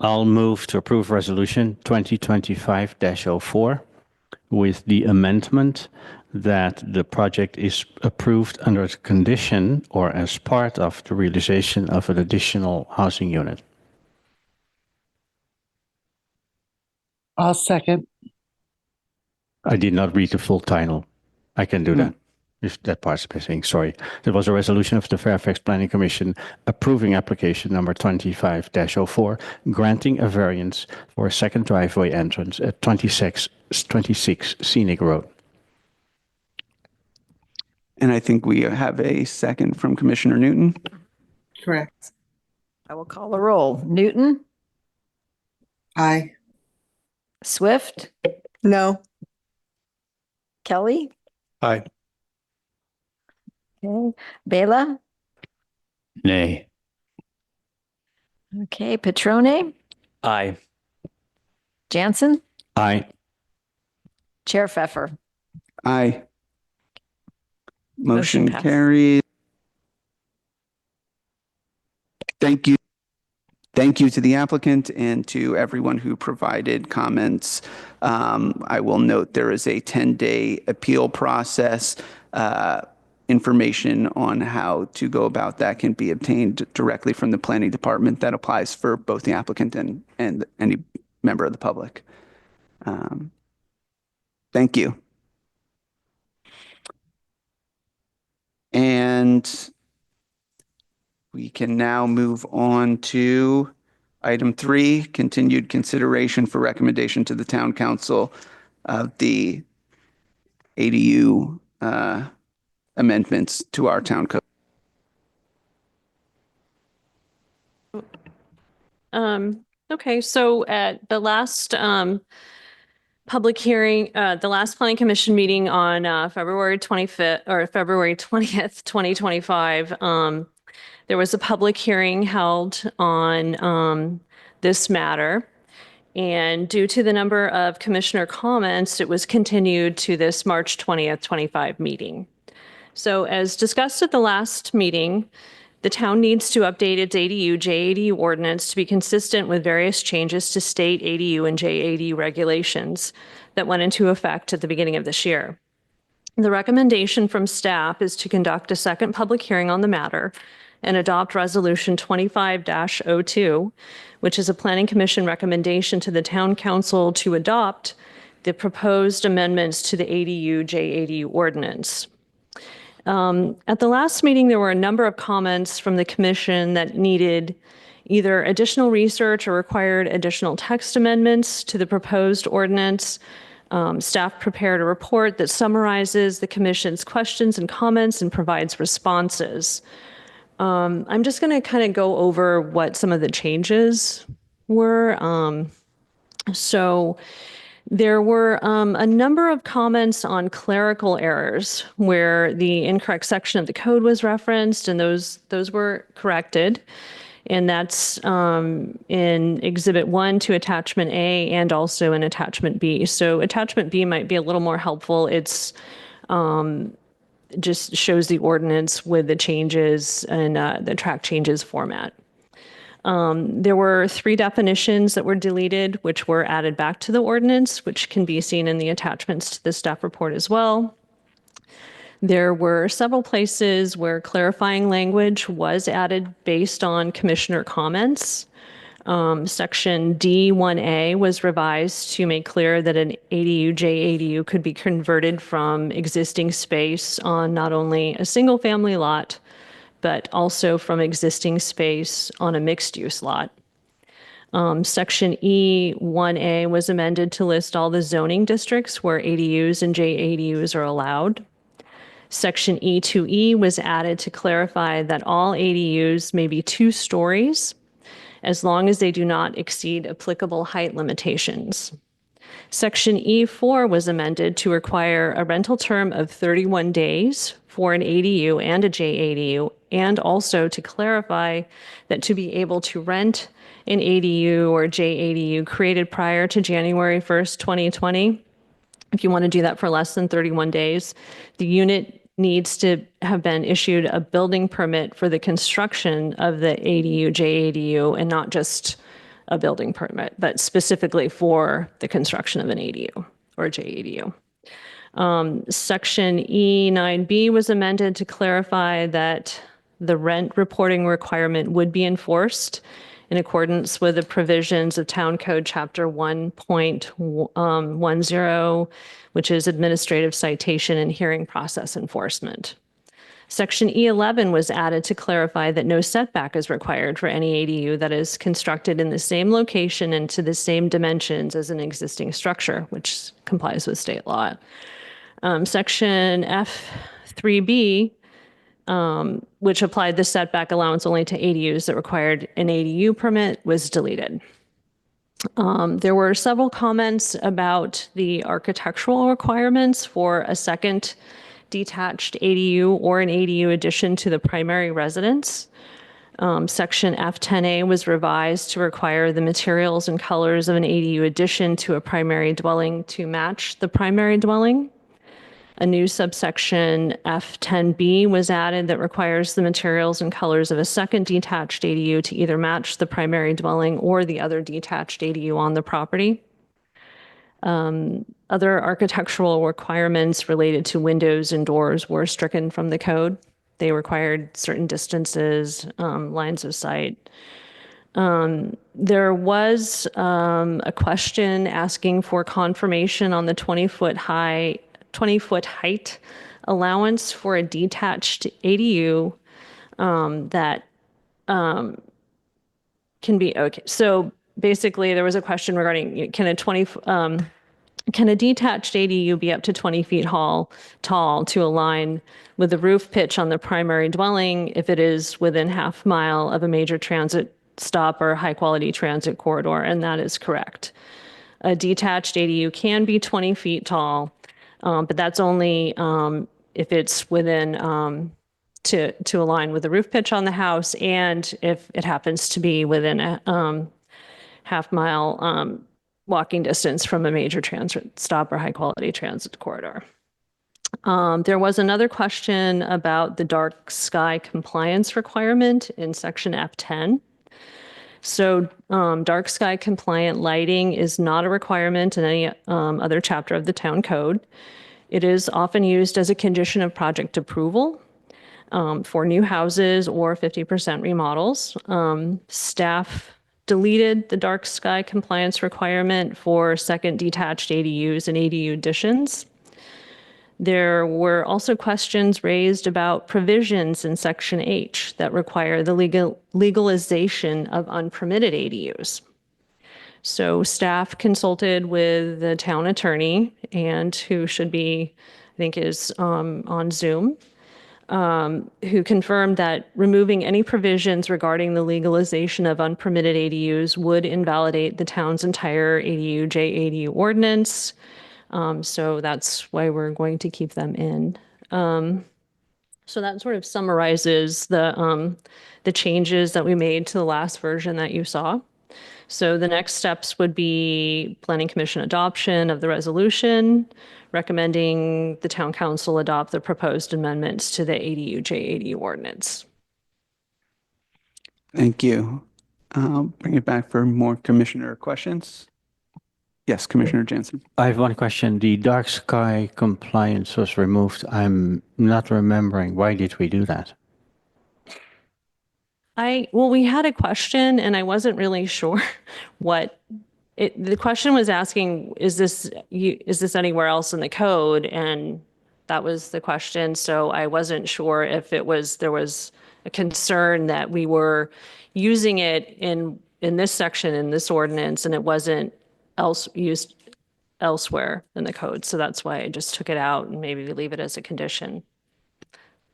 I'll move to approve resolution 2025-04 with the amendment that the project is approved under the condition or as part of the realization of an additional housing unit. I'll second. I did not read the full title. I can do that. If that part's missing, sorry. There was a resolution of the Fairfax Planning Commission approving application number 25-04, granting a variance for a second driveway entrance at 26 Scenic Road. And I think we have a second from Commissioner Newton. Correct. I will call the roll. Newton, Aye. Swift, No. Kelly, Aye. okay, Bela, Nay. okay, Petrone, Aye. Jansen, Aye. Chair Pfeffer. Aye. Motion Motion passed. carries. Thank you. Thank you to the applicant and to everyone who provided comments. I will note there is a 10-day appeal process. Information on how to go about that can be obtained directly from the planning department. That applies for both the applicant and any member of the public. Thank you. And we can now move on to item 3, continued consideration for recommendation to the town council of the ADU amendments to our town code. Okay, so at the last public hearing, the last planning commission meeting on February 25th or February 20th, 2025, there was a public hearing held on this matter. And due to the number of commissioner comments, it was continued to this March 20th, 25 meeting. So as discussed at the last meeting, the town needs to update its ADU, JADU ordinance to be consistent with various changes to state ADU and JADU regulations that went into effect at the beginning of this year. The recommendation from staff is to conduct a second public hearing on the matter and adopt Resolution 25-02, which is a Planning Commission recommendation to the Town Council to adopt the proposed amendments to the ADU, JADU ordinance. At the last meeting, there were a number of comments from the commission that needed either additional research or required additional text amendments to the proposed ordinance. Staff prepared a report that summarizes the commission's questions and comments and provides responses. I'm just going to kind of go over what some of the changes were. So there were a number of comments on clerical errors where the incorrect section of the code was referenced, and those were corrected. And that's in Exhibit 1 to Attachment A and also in Attachment B. So Attachment B might be a little more helpful. It's just shows the ordinance with the changes and the track changes format. There were 3 definitions that were deleted, which were added back to the ordinance, which can be seen in the attachments to the staff report as well. There were several places where clarifying language was added based on commissioner comments. Section D1A was revised to make clear that an ADU, JADU could be converted from existing space on not only a single family lot, but also from existing space on a mixed use lot. Section E1A was amended to list all the zoning districts where ADUs and JADUs are allowed. Section E2E was added to clarify that all ADUs may be 2 stories as long as they do not exceed applicable height limitations. Section E4 was amended to require a rental term of 31 days for an ADU and a JADU, and also to clarify that to be able to rent an ADU or JADU created prior to January 1st, 2020, if you want to do that for less than 31 days, the unit needs to have been issued a building permit for the construction of the ADU, JADU, and not just a building permit, but specifically for the construction of an ADU or JADU. Section E9B was amended to clarify that the rent reporting requirement would be enforced in accordance with the provisions of Town Code Chapter 1.10, which is Administrative Citation and Hearing Process Enforcement. Section E11 was added to clarify that no setback is required for any ADU that is constructed in the same location and to the same dimensions as an existing structure, which complies with state law. Section F3B, which applied the setback allowance only to ADUs that required an ADU permit, was deleted. There were several comments about the architectural requirements for a second detached ADU or an ADU addition to the primary residence. Section F10A was revised to require the materials and colors of an ADU addition to a primary dwelling to match the primary dwelling. A new subsection F10B was added that requires the materials and colors of a second detached ADU to either match the primary dwelling or the other detached ADU on the property. Other architectural requirements related to windows and doors were stricken from the code. They required certain distances, lines of sight. There was a question asking for confirmation on the 20-foot height allowance for a detached ADU that can be okay. So basically, there was a question regarding can a detached ADU be up to 20 feet tall to align with the roof pitch on the primary dwelling if it is within half mile of a major transit stop or high quality transit corridor? And that is correct. A detached ADU can be 20 feet tall, but that's only if it's within to align with the roof pitch on the house, and if it happens to be within a half-mile walking distance from a major transit stop or high-quality transit corridor. There was another question about the dark sky compliance requirement in section F10. So dark sky compliant lighting is not a requirement in any other chapter of the town code. It is often used as a condition of project approval for new houses or 50% remodels. Staff deleted the dark sky compliance requirement for second detached ADUs and ADU additions. There were also questions raised about provisions in Section H that require the legalization of unpermitted ADUs. So staff consulted with the town attorney, and who should be, I think is on Zoom, who confirmed that removing any provisions regarding the legalization of unpermitted ADUs would invalidate the town's entire ADU JADU ordinance. So that's why we're going to keep them in. So that sort of summarizes the changes that we made to the last version that you saw. So the next steps would be Planning Commission adoption of the resolution, recommending the town council adopt the proposed amendments to the ADU JADU ordinance. Thank you. I'll bring it back for more commissioner questions. Yes, Commissioner Jansen. I have one question. The dark sky compliance was removed. I'm not remembering. Why did we do that? Well, we had a question and I wasn't really sure what the question was asking, is this anywhere else in the code? And that was the question. So I wasn't sure if there was a concern that we were using it in this section, in this ordinance, and it wasn't used elsewhere in the code. So that's why I just took it out and maybe leave it as a condition.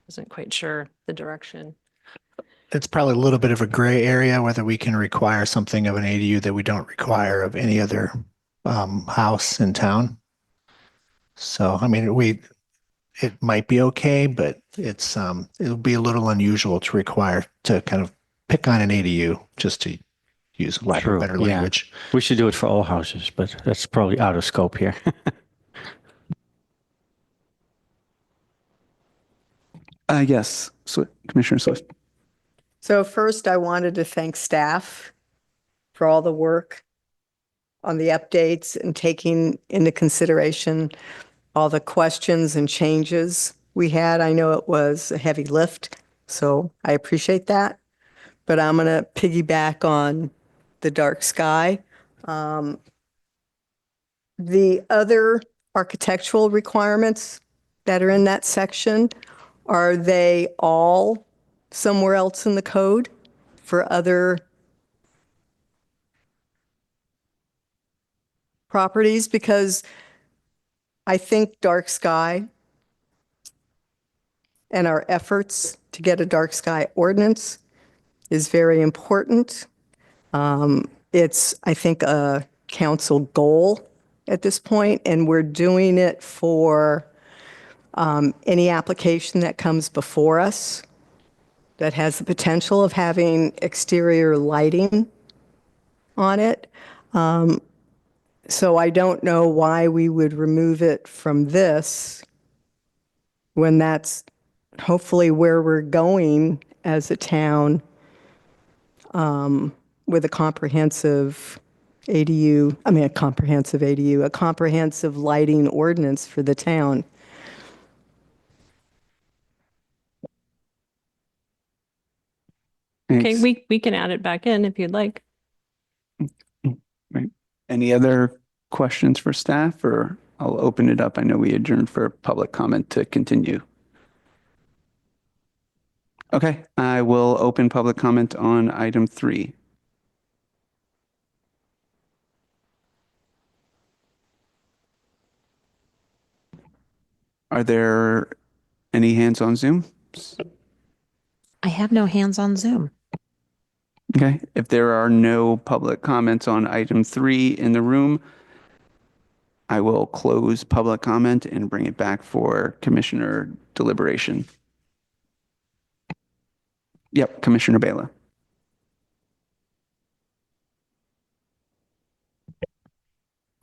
Wasn't quite sure the direction. It's probably a little bit of a gray area whether we can require something of an ADU that we don't require of any other house in town. So, I mean, it might be okay, but it'll be a little unusual to require to kind of pick on an ADU, just to use lack of better language. Yeah. We should do it for all houses, but that's probably out of scope here. Yes, Commissioner Swift. So first, I wanted to thank staff for all the work on the updates and taking into consideration all the questions and changes we had. I know it was a heavy lift, so I appreciate that. But I'm going to piggyback on the dark sky. The other architectural requirements that are in that section, are they all somewhere else in the code for other properties? Because I think dark sky and our efforts to get a dark sky ordinance is very important. It's, I think, a council goal at this point, and we're doing it for any application that comes before us that has the potential of having exterior lighting on it. So I don't know why we would remove it from this when that's hopefully where we're going as a town, with a comprehensive a comprehensive lighting ordinance for the town. Okay, Thanks. we can add it back in if you'd like. Right. Any other questions for staff, or I'll open it up. I know we adjourned for public comment to continue. Okay, I will open public comment on item 3. Are there any hands on Zoom? I have no hands on Zoom. Okay, if there are no public comments on item 3 in the room, I will close public comment and bring it back for commissioner deliberation. Yep, Commissioner Bela.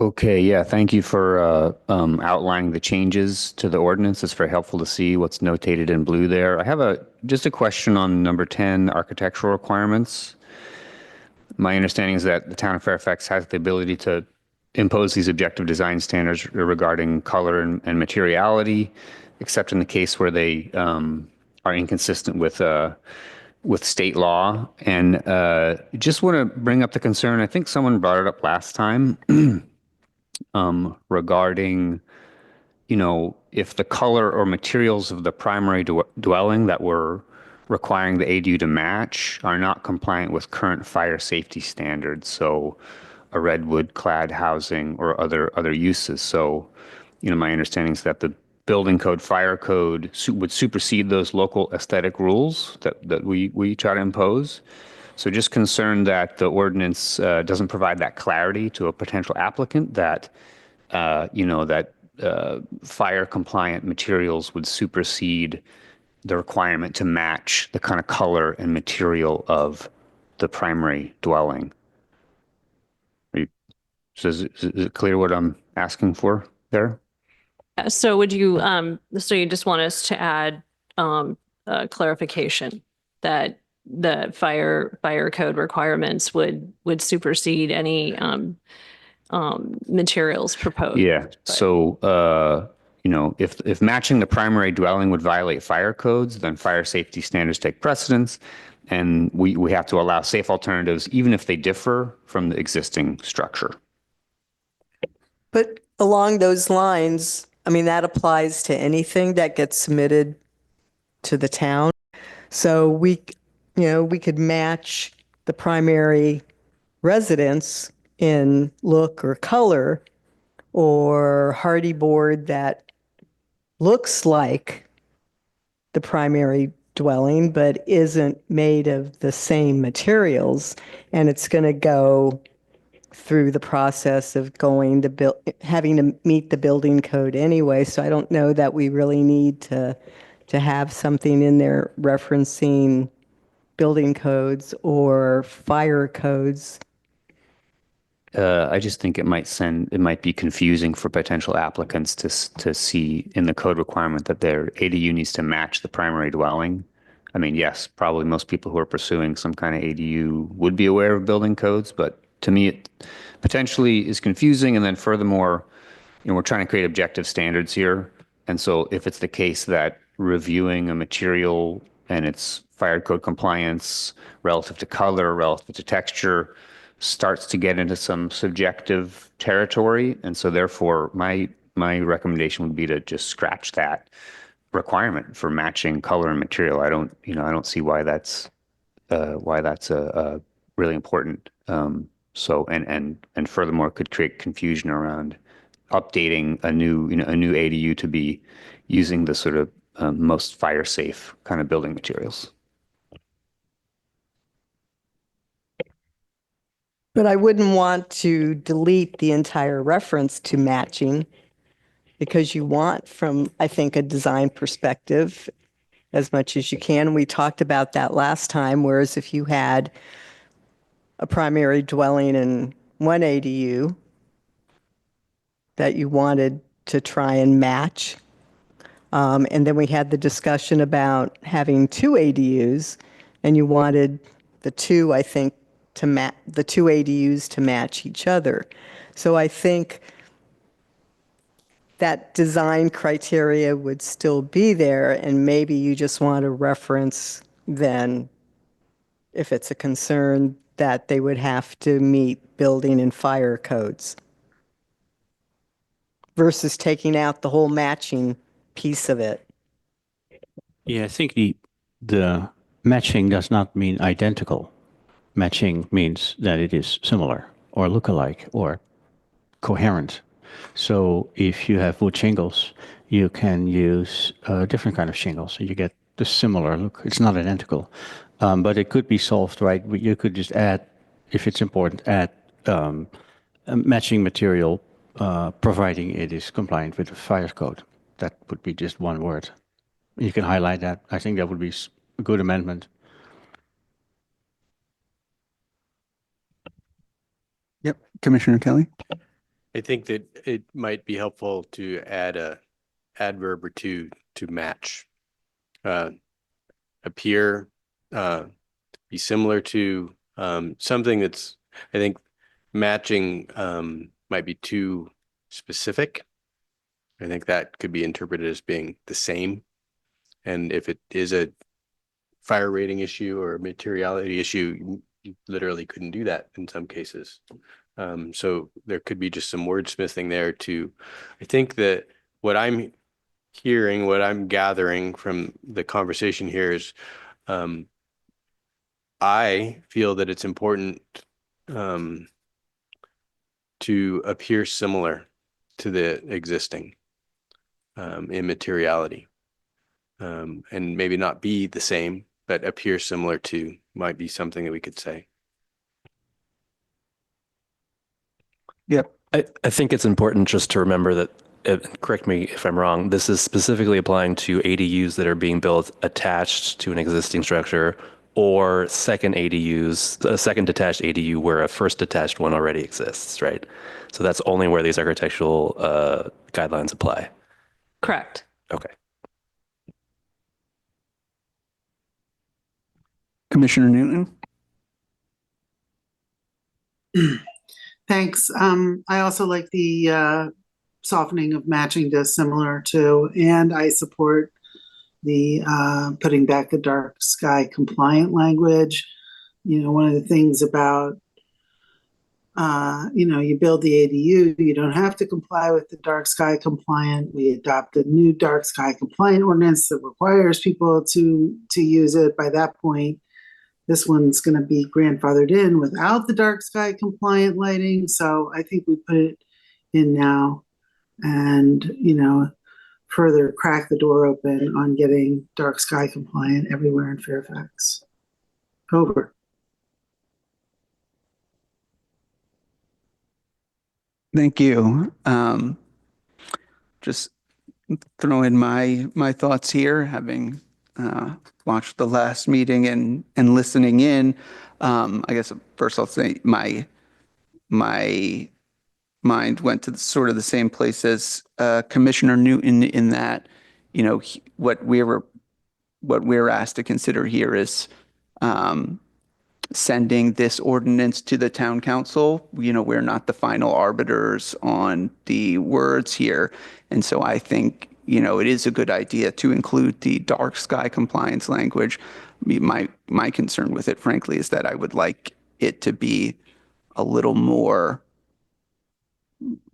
Okay, yeah, thank you for outlining the changes to the ordinance. It's very helpful to see what's notated in blue there. I have just a question on number 10, architectural requirements. My understanding is that the town of Fairfax has the ability to impose these objective design standards regarding color and materiality, except in the case where they are inconsistent with state law. And just want to bring up the concern. I think someone brought it up last time regarding, if the color or materials of the primary dwelling that we're requiring the ADU to match are not compliant with current fire safety standards. So a redwood clad housing or other uses. So, my understanding is that the building code, fire code would supersede those local aesthetic rules that we try to impose. So just concerned that the ordinance doesn't provide that clarity to a potential applicant that, fire compliant materials would supersede the requirement to match the kind of color and material of the primary dwelling. So is it clear what I'm asking for there? So would you, so you just want us to add clarification that the fire code requirements would supersede any materials proposed? Yeah. So, if matching the primary dwelling would violate fire codes, then fire safety standards take precedence, and we have to allow safe alternatives, even if they differ from the existing structure. But along those lines, I mean, that applies to anything that gets submitted to the town. So we could match the primary residence in look or color, or hardy board that looks like the primary dwelling but isn't made of the same materials, and it's going to go through the process of having to meet the building code anyway. So I don't know that we really need to have something in there referencing building codes or fire codes. I just think it might be confusing for potential applicants to see in the code requirement that their ADU needs to match the primary dwelling. I mean, yes, probably most people who are pursuing some kind of ADU would be aware of building codes, but to me, it potentially is confusing. And then furthermore, we're trying to create objective standards here. And so if it's the case that reviewing a material and its fire code compliance relative to color, relative to texture, starts to get into some subjective territory. And so therefore, my recommendation would be to just scratch that requirement for matching color and material. I don't see why that's a really important. So and furthermore, could create confusion around updating a new ADU to be using the sort of most fire safe kind of building materials. But I wouldn't want to delete the entire reference to matching, because you want, from, I think, a design perspective, as much as you can. We talked about that last time, whereas if you had a primary dwelling in one ADU that you wanted to try and match, and then we had the discussion about having two ADUs, and you wanted the two, I think, the two ADUs to match each other. So I think that design criteria would still be there, and maybe you just want to reference then, if it's a concern, that they would have to meet building and fire codes versus taking out the whole matching piece of it. Yeah, I think the matching does not mean identical. Matching means that it is similar or look-alike or coherent. So if you have wood shingles, you can use a different kind of shingles, so you get the similar look. It's not identical, but it could be solved, right? You could just add, if it's important, add a matching material providing it is compliant with the fire code. That would be just one word. You can highlight that. I think that would be a good amendment. Yep. Commissioner Kelly? I think that it might be helpful to add a adverb or two to match. Appear, be similar to, something that's, I think matching might be too specific. I think that could be interpreted as being the same. And if it is a fire rating issue or a materiality issue, you literally couldn't do that in some cases. So there could be just some wordsmithing there too. I think that what I'm hearing, what I'm gathering from the conversation here is, I feel that it's important to appear similar to the existing in materiality, and maybe not be the same, but appear similar to might be something that we could say. Yep. I think it's important just to remember that, correct me if I'm wrong, this is specifically applying to ADUs that are being built attached to an existing structure, or second ADUs, a second detached ADU where a first detached one already exists, right? So that's only where these architectural guidelines apply. Correct. Okay. Commissioner Newton? Thanks. I also like the softening of matching to similar to, and I support the putting back the dark sky compliant language. You know, one of the things about you build the ADU, you don't have to comply with the dark sky compliant. We adopt a new dark sky compliant ordinance that requires people to use it. By that point, this one's going to be grandfathered in without the dark sky compliant lighting. So I think we put it in now and, further crack the door open on getting dark sky compliant everywhere in Fairfax. Over. Thank you. Just throw in my thoughts here, having watched the last meeting and listening in. I guess first I'll say my mind went to sort of the same place as Commissioner Newton in that, what we're asked to consider here is sending this ordinance to the town council. We're not the final arbiters on the words here. And so I think, it is a good idea to include the dark sky compliance language. My concern with it, frankly, is that I would like it to be a little more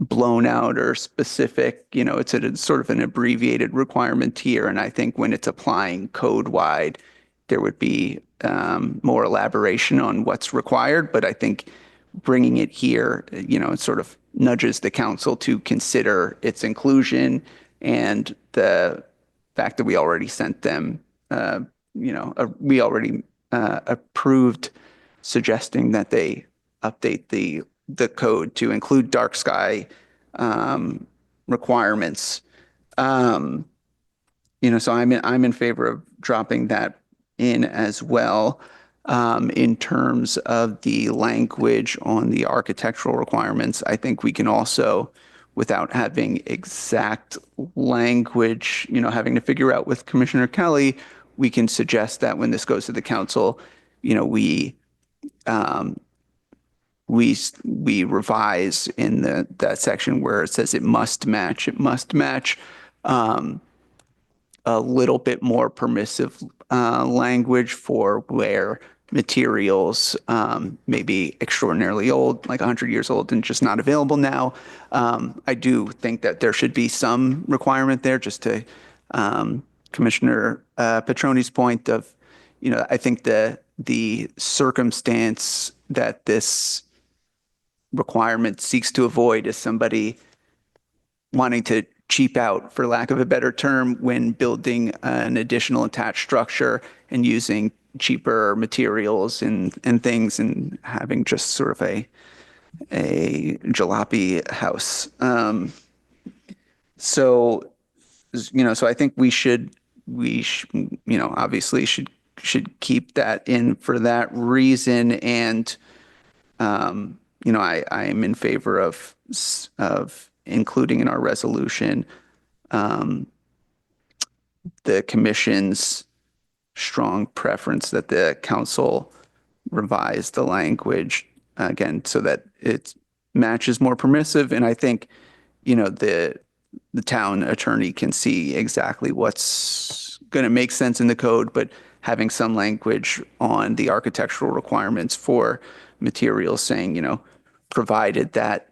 blown out or specific. It's a sort of an abbreviated requirement here. And I think when it's applying code wide, there would be more elaboration on what's required. But I think bringing it here, it sort of nudges the council to consider its inclusion, and the fact that we already sent them, we already approved suggesting that they update the code to include dark sky requirements. So I'm in favor of dropping that in as well. In terms of the language on the architectural requirements, I think we can also, without having exact language, having to figure out with Commissioner Kelly, we can suggest that when this goes to the council, we revise in that section where it says it must match a little bit more permissive language for where materials may be extraordinarily old, like 100 years old, and just not available now. I do think that there should be some requirement there, just to Commissioner Petroni's point of, I think the circumstance that this requirement seeks to avoid is somebody wanting to cheap out, for lack of a better term, when building an additional attached structure and using cheaper materials and things, and having just sort of a a jalopy house. So, so I think obviously should keep that in for that reason. And, I am in favor of including in our resolution, the commission's strong preference that the council revise the language again so that it matches more permissive. And I think, the town attorney can see exactly what's going to make sense in the code, but having some language on the architectural requirements for materials saying, provided that,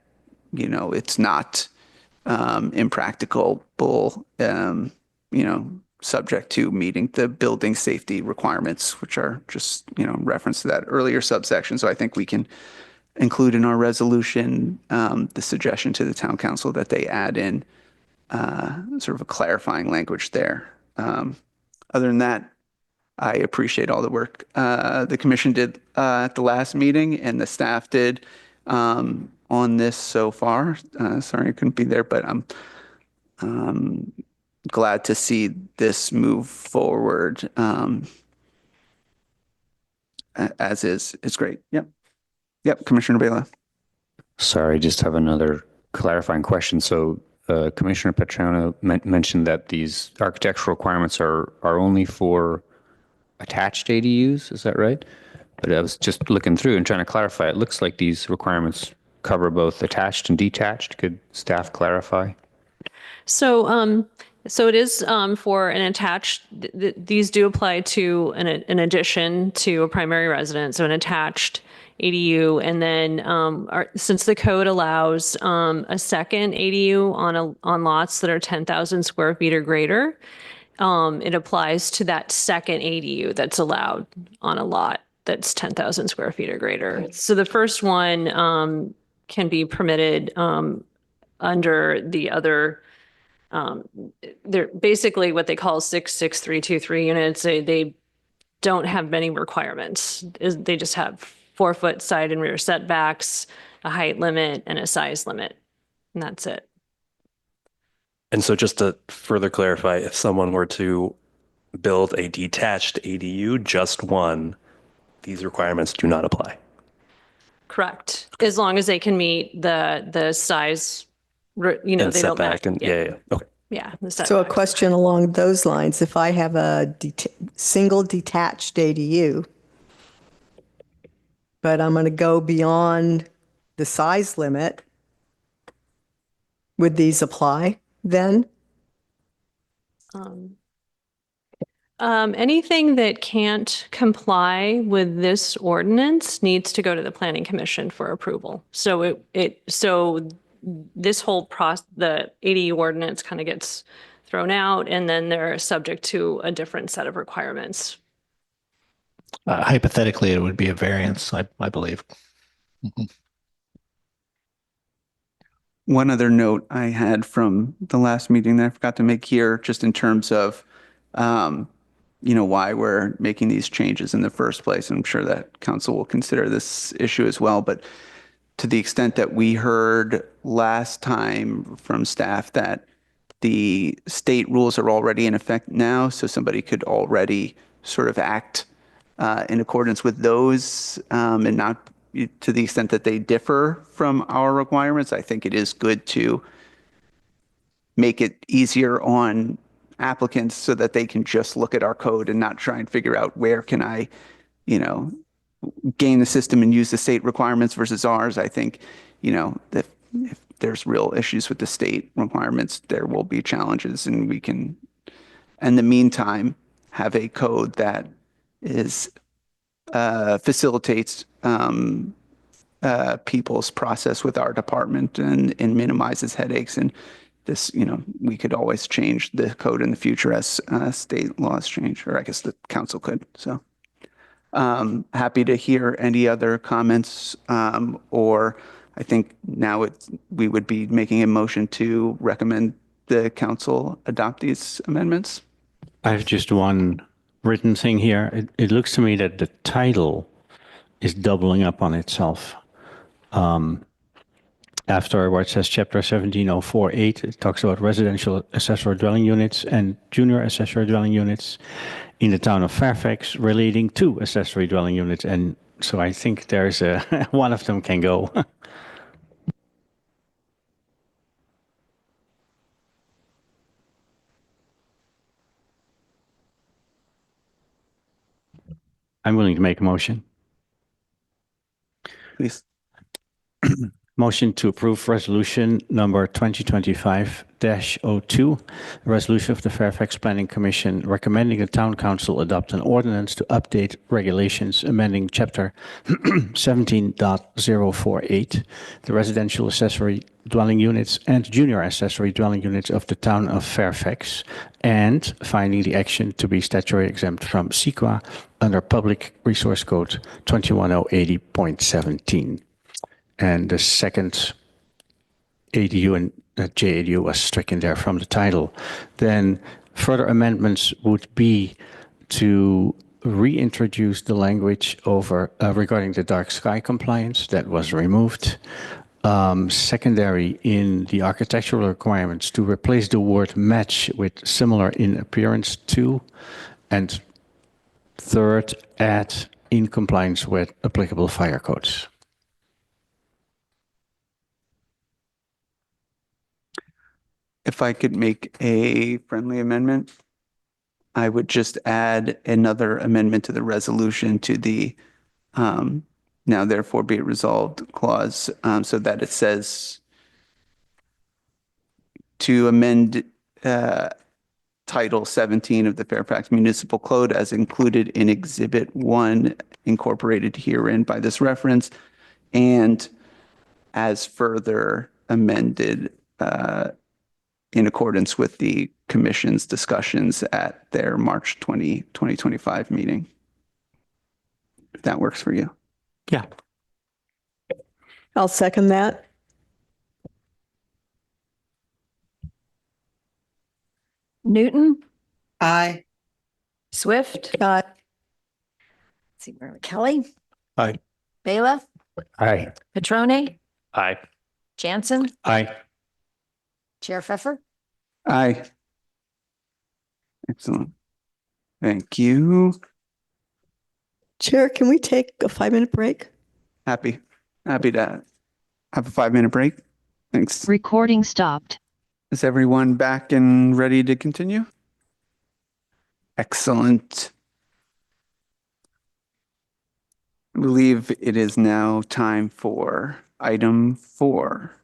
it's not impracticable, subject to meeting the building safety requirements, which are just, reference to that earlier subsection. So I think we can include in our resolution the suggestion to the town council that they add in sort of a clarifying language there. Other than that, I appreciate all the work the commission did at the last meeting and the staff did on this so far. Sorry I couldn't be there, but I'm glad to see this move forward as is. It's great. Yep, Commissioner Bela. Sorry, just have another clarifying question. So Commissioner Petrano mentioned that these architectural requirements are only for attached ADUs. Is that right? But I was just looking through and trying to clarify. It looks like these requirements cover both attached and detached. Could staff clarify? So, so it is for an attached. These do apply to an addition to a primary residence, so an attached ADU, and then since the code allows a second ADU on lots that are 10,000 square feet or greater, it applies to that second ADU that's allowed on a lot that's 10,000 square feet or greater. So the first one can be permitted under the other. They're basically what they call 66323 units. They don't have many requirements. They just have 4-foot side and rear setbacks, a height limit, and a size limit, and that's it. And so just to further clarify, if someone were to build a detached ADU, just one, these requirements do not apply. Correct. As long as they can meet the size, And they don't setback match. and yeah. Okay. Yeah. The So a setbacks. question along those lines, if I have a single detached ADU, but I'm going to go beyond the size limit, would these apply then? Anything that can't comply with this ordinance needs to go to the Planning Commission for approval. So so this whole process, the ADU ordinance kind of gets thrown out, and then they're subject to a different set of requirements. Hypothetically, it would be a variance, I believe. One other note I had from the last meeting that I forgot to make here, just in terms of, why we're making these changes in the first place. I'm sure that council will consider this issue as well, but to the extent that we heard last time from staff that the state rules are already in effect now, so somebody could already sort of act in accordance with those and not to the extent that they differ from our requirements. I think it is good to make it easier on applicants so that they can just look at our code and not try and figure out where can I, game the system and use the state requirements versus ours. I think, that if there's real issues with the state requirements, there will be challenges, and we can, in the meantime, have a code that is facilitates people's process with our department and minimizes headaches. And this, we could always change the code in the future as state laws change, or I guess the council could. So happy to hear any other comments, or I think now we would be making a motion to recommend the council adopt these amendments. I have just one written thing here. It looks to me that the title is doubling up on itself. after where it says Chapter 17048, it talks about residential accessory dwelling units and junior accessory dwelling units in the town of Fairfax relating to accessory dwelling units. And so I think there's a one of them can go. I'm willing to make a motion. Please. Motion to approve resolution number 2025-02, a resolution of the Fairfax Planning Commission recommending the Town Council adopt an ordinance to update regulations amending Chapter 17.048, the residential accessory dwelling units and junior accessory dwelling units of the town of Fairfax, and finding the action to be statutory exempt from CEQA under Public Resource Code 21080.17. And the second ADU and JADU was stricken there from the title. Then further amendments would be to reintroduce the language over regarding the dark sky compliance that was removed. Secondary in the architectural requirements to replace the word match with similar in appearance to. And third, add in compliance with applicable fire codes. If I could make a friendly amendment, I would just add another amendment to the resolution to the now therefore be it resolved clause, so that it says to amend Title 17 of the Fairfax Municipal Code as included in Exhibit 1 incorporated herein by this reference, and as further amended in accordance with the Commission's discussions at their March 2025 meeting. If that works for you. Yeah. I'll second that. Newton, Aye. Swift. Aye. Let's see, where are we? Kelly, Aye. Bela, Aye. Petrone, Aye. Jansen, Aye. Chair Pfeffer. Aye. Excellent. Thank you. Chair, can we take a 5-minute break? Happy to have a 5-minute break. Thanks. Recording stopped. Is everyone back and ready to continue? Excellent. I believe it is now time for item 4.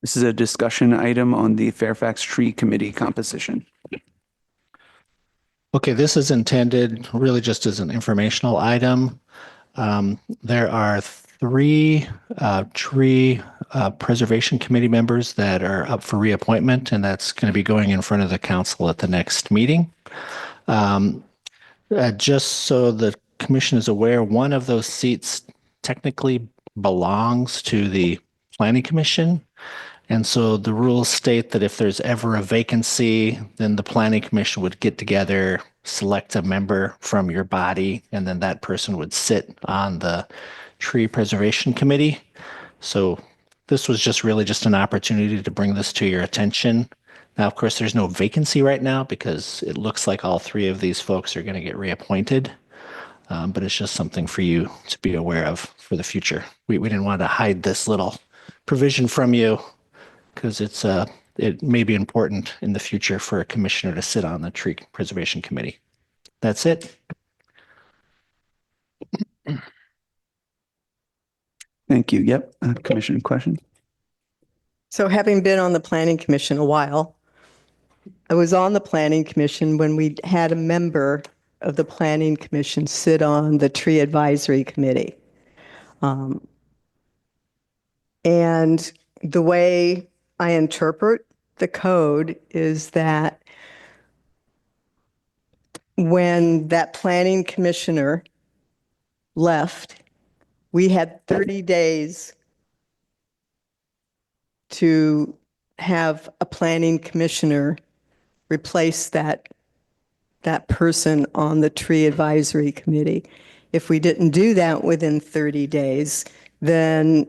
This is a discussion item on the Fairfax Tree Committee composition. Okay, this is intended really just as an informational item. There are 3 tree preservation committee members that are up for reappointment, and that's going to be going in front of the council at the next meeting. Just so the commission is aware, one of those seats technically belongs to the planning commission. And so the rules state that if there's ever a vacancy, then the planning commission would get together, select a member from your body, and then that person would sit on the tree preservation committee. So this was just really just an opportunity to bring this to your attention. Now, of course, there's no vacancy right now because it looks like all 3 of these folks are going to get reappointed. But it's just something for you to be aware of for the future. We didn't want to hide this little provision from you, because it may be important in the future for a commissioner to sit on the tree preservation committee. That's it. Thank you. Yep. Commissioner, question? So having been on the planning commission a while, I was on the planning commission when we had a member of the planning commission sit on the tree advisory committee. And the way I interpret the code is that when that planning commissioner left, we had 30 days to have a planning commissioner replace that that person on the tree advisory committee. If we didn't do that within 30 days, then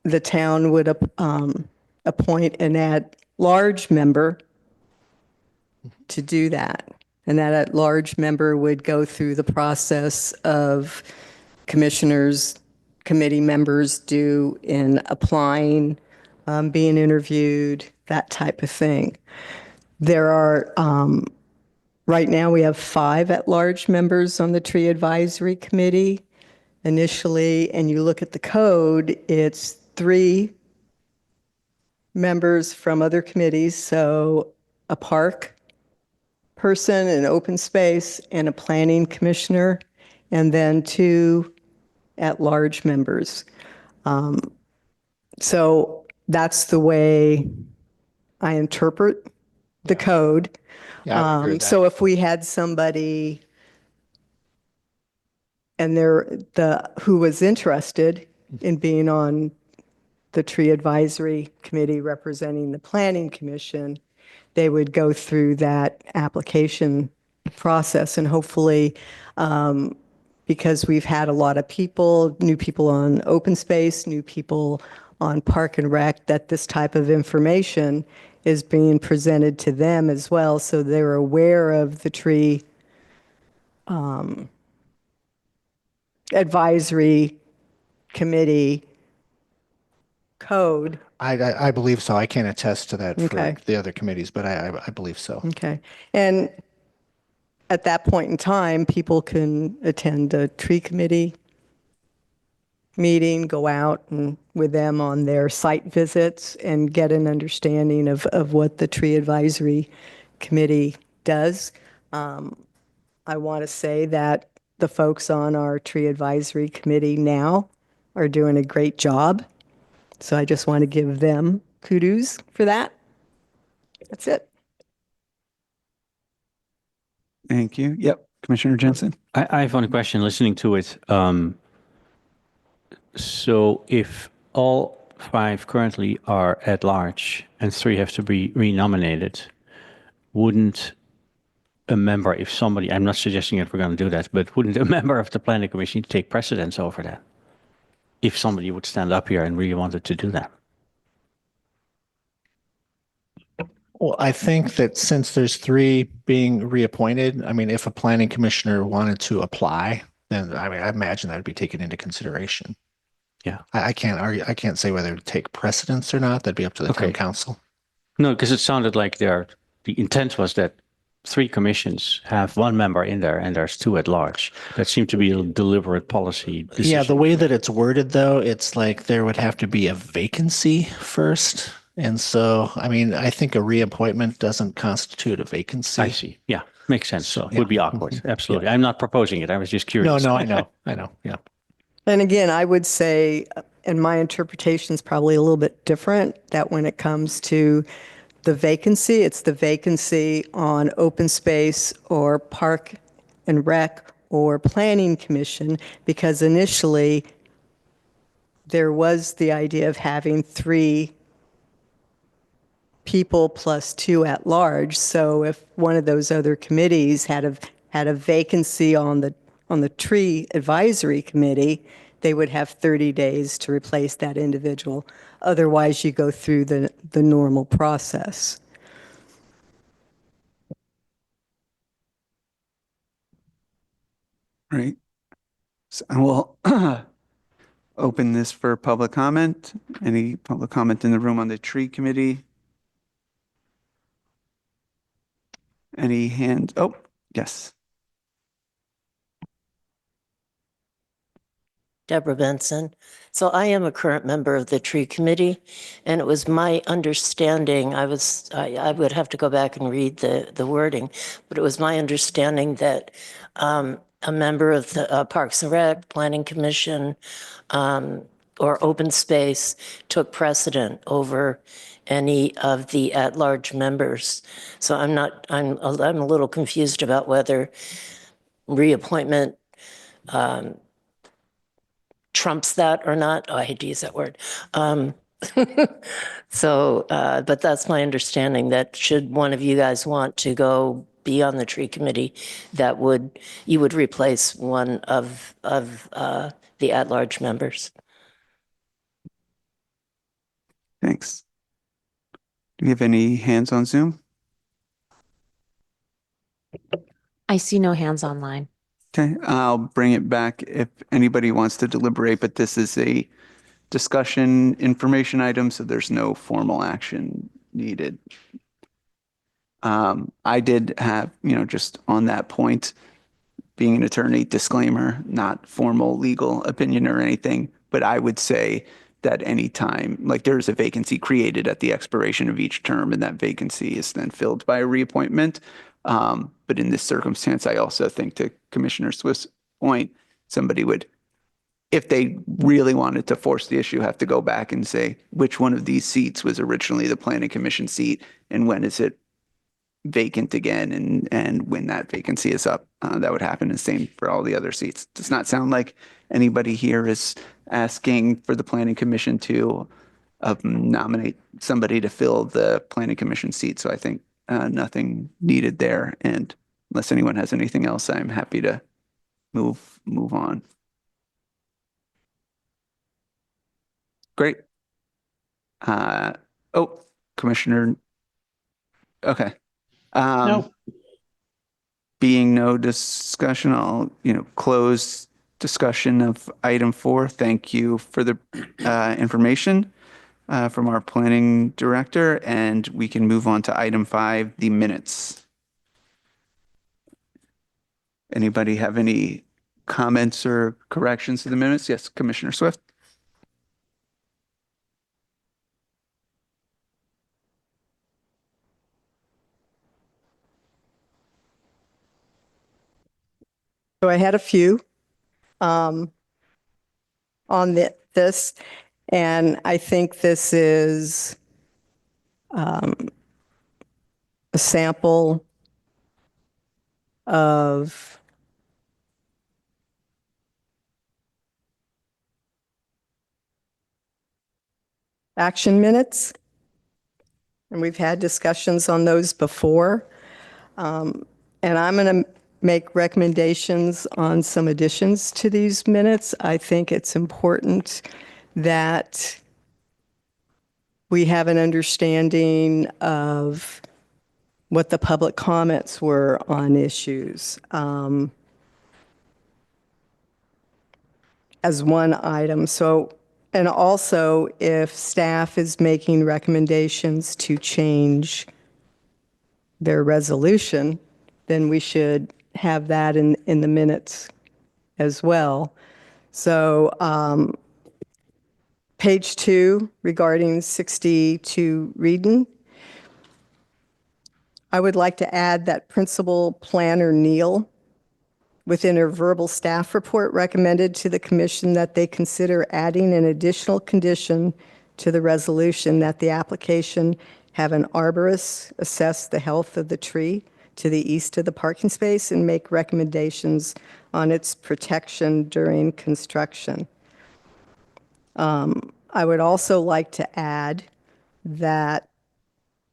the town would appoint an at-large member to do that. And that at-large member would go through the process of commissioners, committee members do in applying, being interviewed, that type of thing. There are, right now we have 5 at-large members on the tree advisory committee. Initially, and you look at the code, it's 3 members from other committees, so a park person, an open space, and a planning commissioner, and then 2 at-large members. So that's the way I interpret the code. Yeah, I would agree with that. So if we had somebody and who was interested in being on the tree advisory committee representing the planning commission, they would go through that application process, and hopefully, because we've had a lot of people, new people on open space, new people on park and rec, that this type of information is being presented to them as well, so they're aware of the tree advisory committee code. I believe so. I can't attest to that for Okay. the other committees, but I believe so. Okay. And at that point in time, people can attend a tree committee meeting, go out and with them on their site visits and get an understanding of what the tree advisory committee does. I want to say that the folks on our tree advisory committee now are doing a great job. So I just want to give them kudos for that. That's it. Thank you. Yep, Commissioner Jensen. I have one question listening to it. So if all 5 currently are at large and 3 have to be renominated, wouldn't a member, if somebody, I'm not suggesting that we're going to do that, but wouldn't a member of the planning commission take precedence over that? If somebody would stand up here and really wanted to do that? Well, I think that since there's 3 being reappointed, I mean, if a planning commissioner wanted to apply, then I mean, I imagine that would be taken into consideration. Yeah. I can't argue, I can't say whether to take precedence or not. That'd be up to the town Okay. council. No, because it sounded like the intent was that 3 commissions have 1 member in there and there's 2 at large. That seemed to be a deliberate policy decision. Yeah, the way that it's worded though, it's like there would have to be a vacancy first. And so, I mean, I think a reappointment doesn't constitute a vacancy. I see. Yeah, makes sense. So, Would be awkward. Absolutely. I'm not proposing it. I was just curious. No, I know. Yeah. And again, I would say, and my interpretation is probably a little bit different, that when it comes to the vacancy, it's the vacancy on open space or park and rec or planning commission, because initially there was the idea of having 3 people plus 2 at large. So if one of those other committees had a vacancy on the tree advisory committee, they would have 30 days to replace that individual. Otherwise, you go through the normal process. Right. So we'll open this for public comment. Any public comment in the room on the tree committee? Any hand? Oh, yes. Deborah Benson. So I am a current member of the tree committee, and it was my understanding, I would have to go back and read the wording, but it was my understanding that a member of the Parks and Rec, Planning Commission, or Open Space took precedent over any of the at-large members. So I'm a little confused about whether reappointment trumps that or not. Oh, I hate to use that word. So, but that's my understanding that should one of you guys want to go be on the tree committee, you would replace one of the at-large members. Thanks. Do you have any hands on Zoom? I see no hands online. Okay, I'll bring it back if anybody wants to deliberate, but this is a discussion information item, so there's no formal action needed. I did have, just on that point, being an attorney, disclaimer, not formal legal opinion or anything, but I would say that anytime, like there's a vacancy created at the expiration of each term, and that vacancy is then filled by a reappointment. But in this circumstance, I also think, to Commissioner Swift's point, somebody would, if they really wanted to force the issue, have to go back and say which one of these seats was originally the planning commission seat and when is it vacant again, and when that vacancy is up. That would happen. The same for all the other seats. Does not sound like anybody here is asking for the planning commission to nominate somebody to fill the planning commission seat. So I think nothing needed there. And unless anyone has anything else, I'm happy to move on. Great. Commissioner. Okay. No. Being no discussion, I'll, close discussion of item 4. Thank you for the information from our planning director, and we can move on to item 5, the minutes. Anybody have any comments or corrections to the minutes? Yes, Commissioner Swift. So I had a few on this, and I think this is a sample of action minutes. And we've had discussions on those before. And I'm going to make recommendations on some additions to these minutes. I think it's important that we have an understanding of what the public comments were on issues as one item. So, and also if staff is making recommendations to change their resolution, then we should have that in the minutes as well. So page 2 regarding 62 Reedon, I would like to add that Principal Planner Neal, within her verbal staff report, recommended to the commission that they consider adding an additional condition to the resolution that the application have an arborist assess the health of the tree to the east of the parking space and make recommendations on its protection during construction. I would also like to add that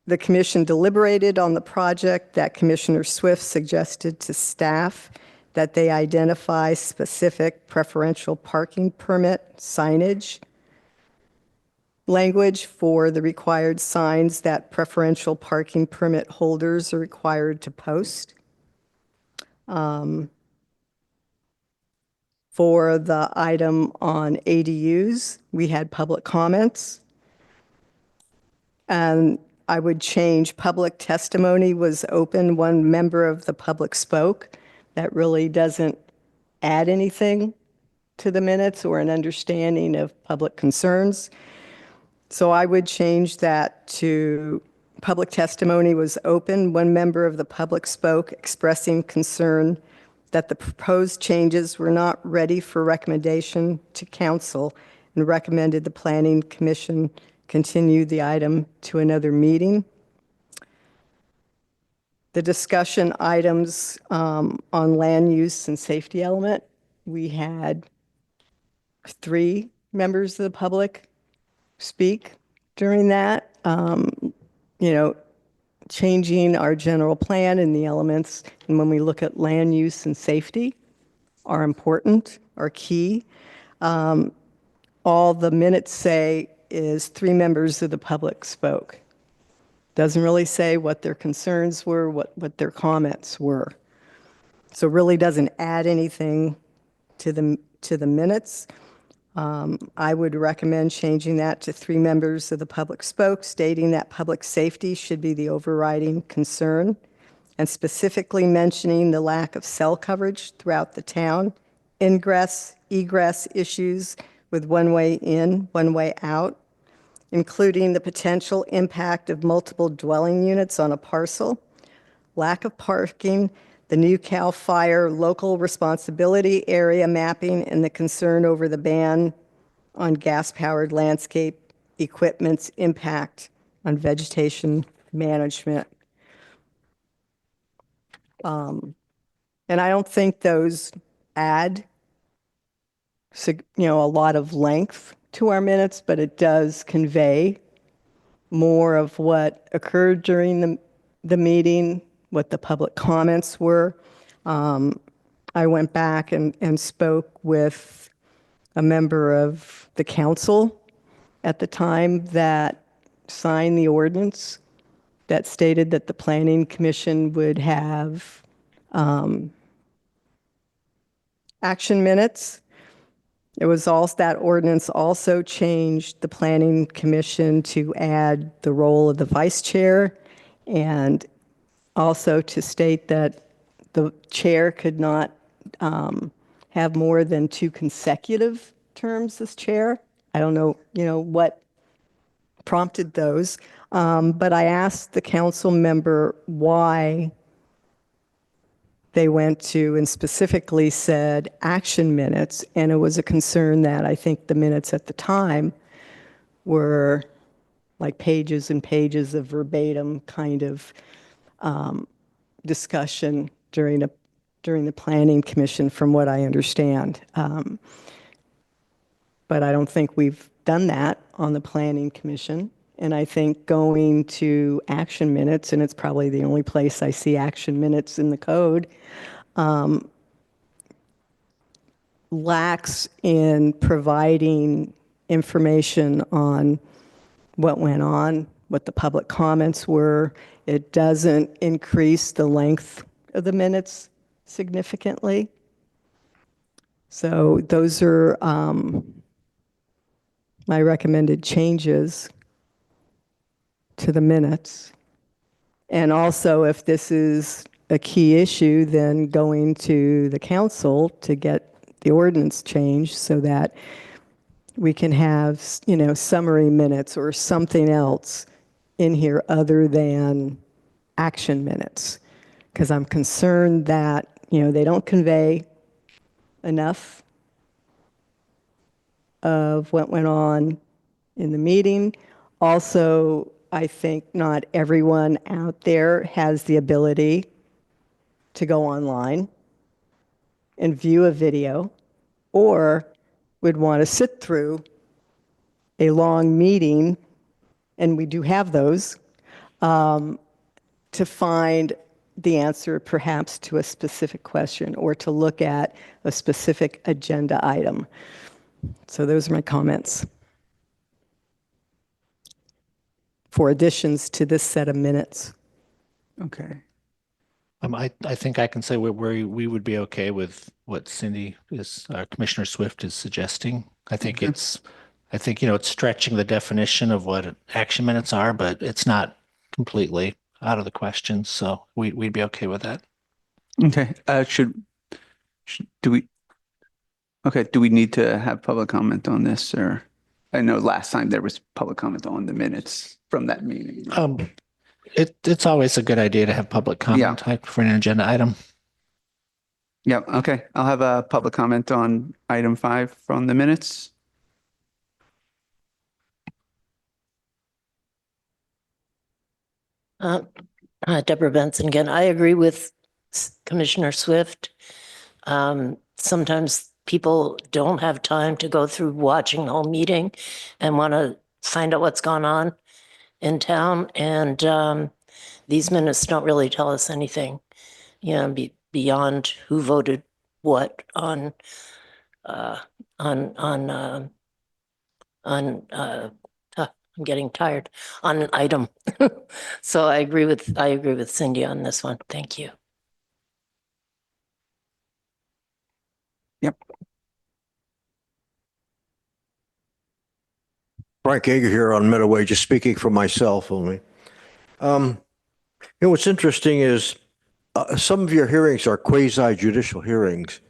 the commission deliberated on the project, that Commissioner Swift suggested to staff that they identify specific preferential parking permit signage language for the required signs that preferential parking permit holders are required to post. For the item on ADUs, we had public comments. And I would change public testimony was open, one member of the public spoke. That really doesn't add anything to the minutes or an understanding of public concerns. So I would change that to public testimony was open, one member of the public spoke expressing concern that the proposed changes were not ready for recommendation to council and recommended the Planning Commission continue the item to another meeting. The discussion items on land use and safety element, we had 3 members of the public speak. during that. You know, changing our general plan and the elements, and when we look at land use and safety, are important, are key. All the minutes say is 3 members of the public spoke. Doesn't really say what their concerns were, what their comments were. So really doesn't add anything to the minutes. I would recommend changing that to 3 members of the public spoke, stating that public safety should be the overriding concern, and specifically mentioning the lack of cell coverage throughout the town, ingress, egress issues with one-way in, one-way out, including the potential impact of multiple dwelling units on a parcel, lack of parking, the new CAL FIRE local responsibility area mapping, and the concern over the ban on gas-powered landscape equipment's impact on vegetation management. And I don't think those add, a lot of length to our minutes, but it does convey more of what occurred during the meeting, what the public comments were. I went back and spoke with a member of the council at the time that signed the ordinance that stated that the Planning Commission would have action minutes. It was also, that ordinance also changed the Planning Commission to add the role of the vice chair, and also to state that the chair could not have more than 2 consecutive terms as chair. I don't know, what prompted those, but I asked the council member why they went to and specifically said action minutes, and it was a concern that I think the minutes at the time were like pages and pages of verbatim kind of discussion during the Planning Commission, from what I understand. But I don't think we've done that on the Planning Commission. And I think going to action minutes, and it's probably the only place I see action minutes in the code, lacks in providing information on what went on, what the public comments were. It doesn't increase the length of the minutes significantly. So those are my recommended changes to the minutes. And also, if this is a key issue, then going to the council to get the ordinance changed so that we can have, summary minutes or something else in here other than action minutes. Because I'm concerned that, they don't convey enough of what went on in the meeting. Also, I think not everyone out there has the ability to go online and view a video, or would want to sit through a long meeting, and we do have those, to find the answer perhaps to a specific question or to look at a specific agenda item. So those are my comments for additions to this set of minutes. Okay. I think I can say we would be okay with what Cindy is, Commissioner Swift is suggesting. I think it's stretching the definition of what action minutes are, but it's not completely out of the question. So we'd be okay with that. Okay. Do we need to have public comment on this, or I know last time there was public comment on the minutes from that meeting. It's always a good idea to have public comment for an agenda item. Yeah. Okay. I'll have a public comment on item 5 from the minutes. Deborah Benson again. I agree with Commissioner Swift. Sometimes people don't have time to go through watching the whole meeting and want to find out what's gone on in town. And these minutes don't really tell us anything, beyond who voted what on uh, on on uh, I'm getting tired on an item. So I agree with Cindy on this one. Thank you. Yep. Frank Yeager here on Meadoway, just speaking for myself only. What's interesting is some of your hearings are quasi judicial hearings.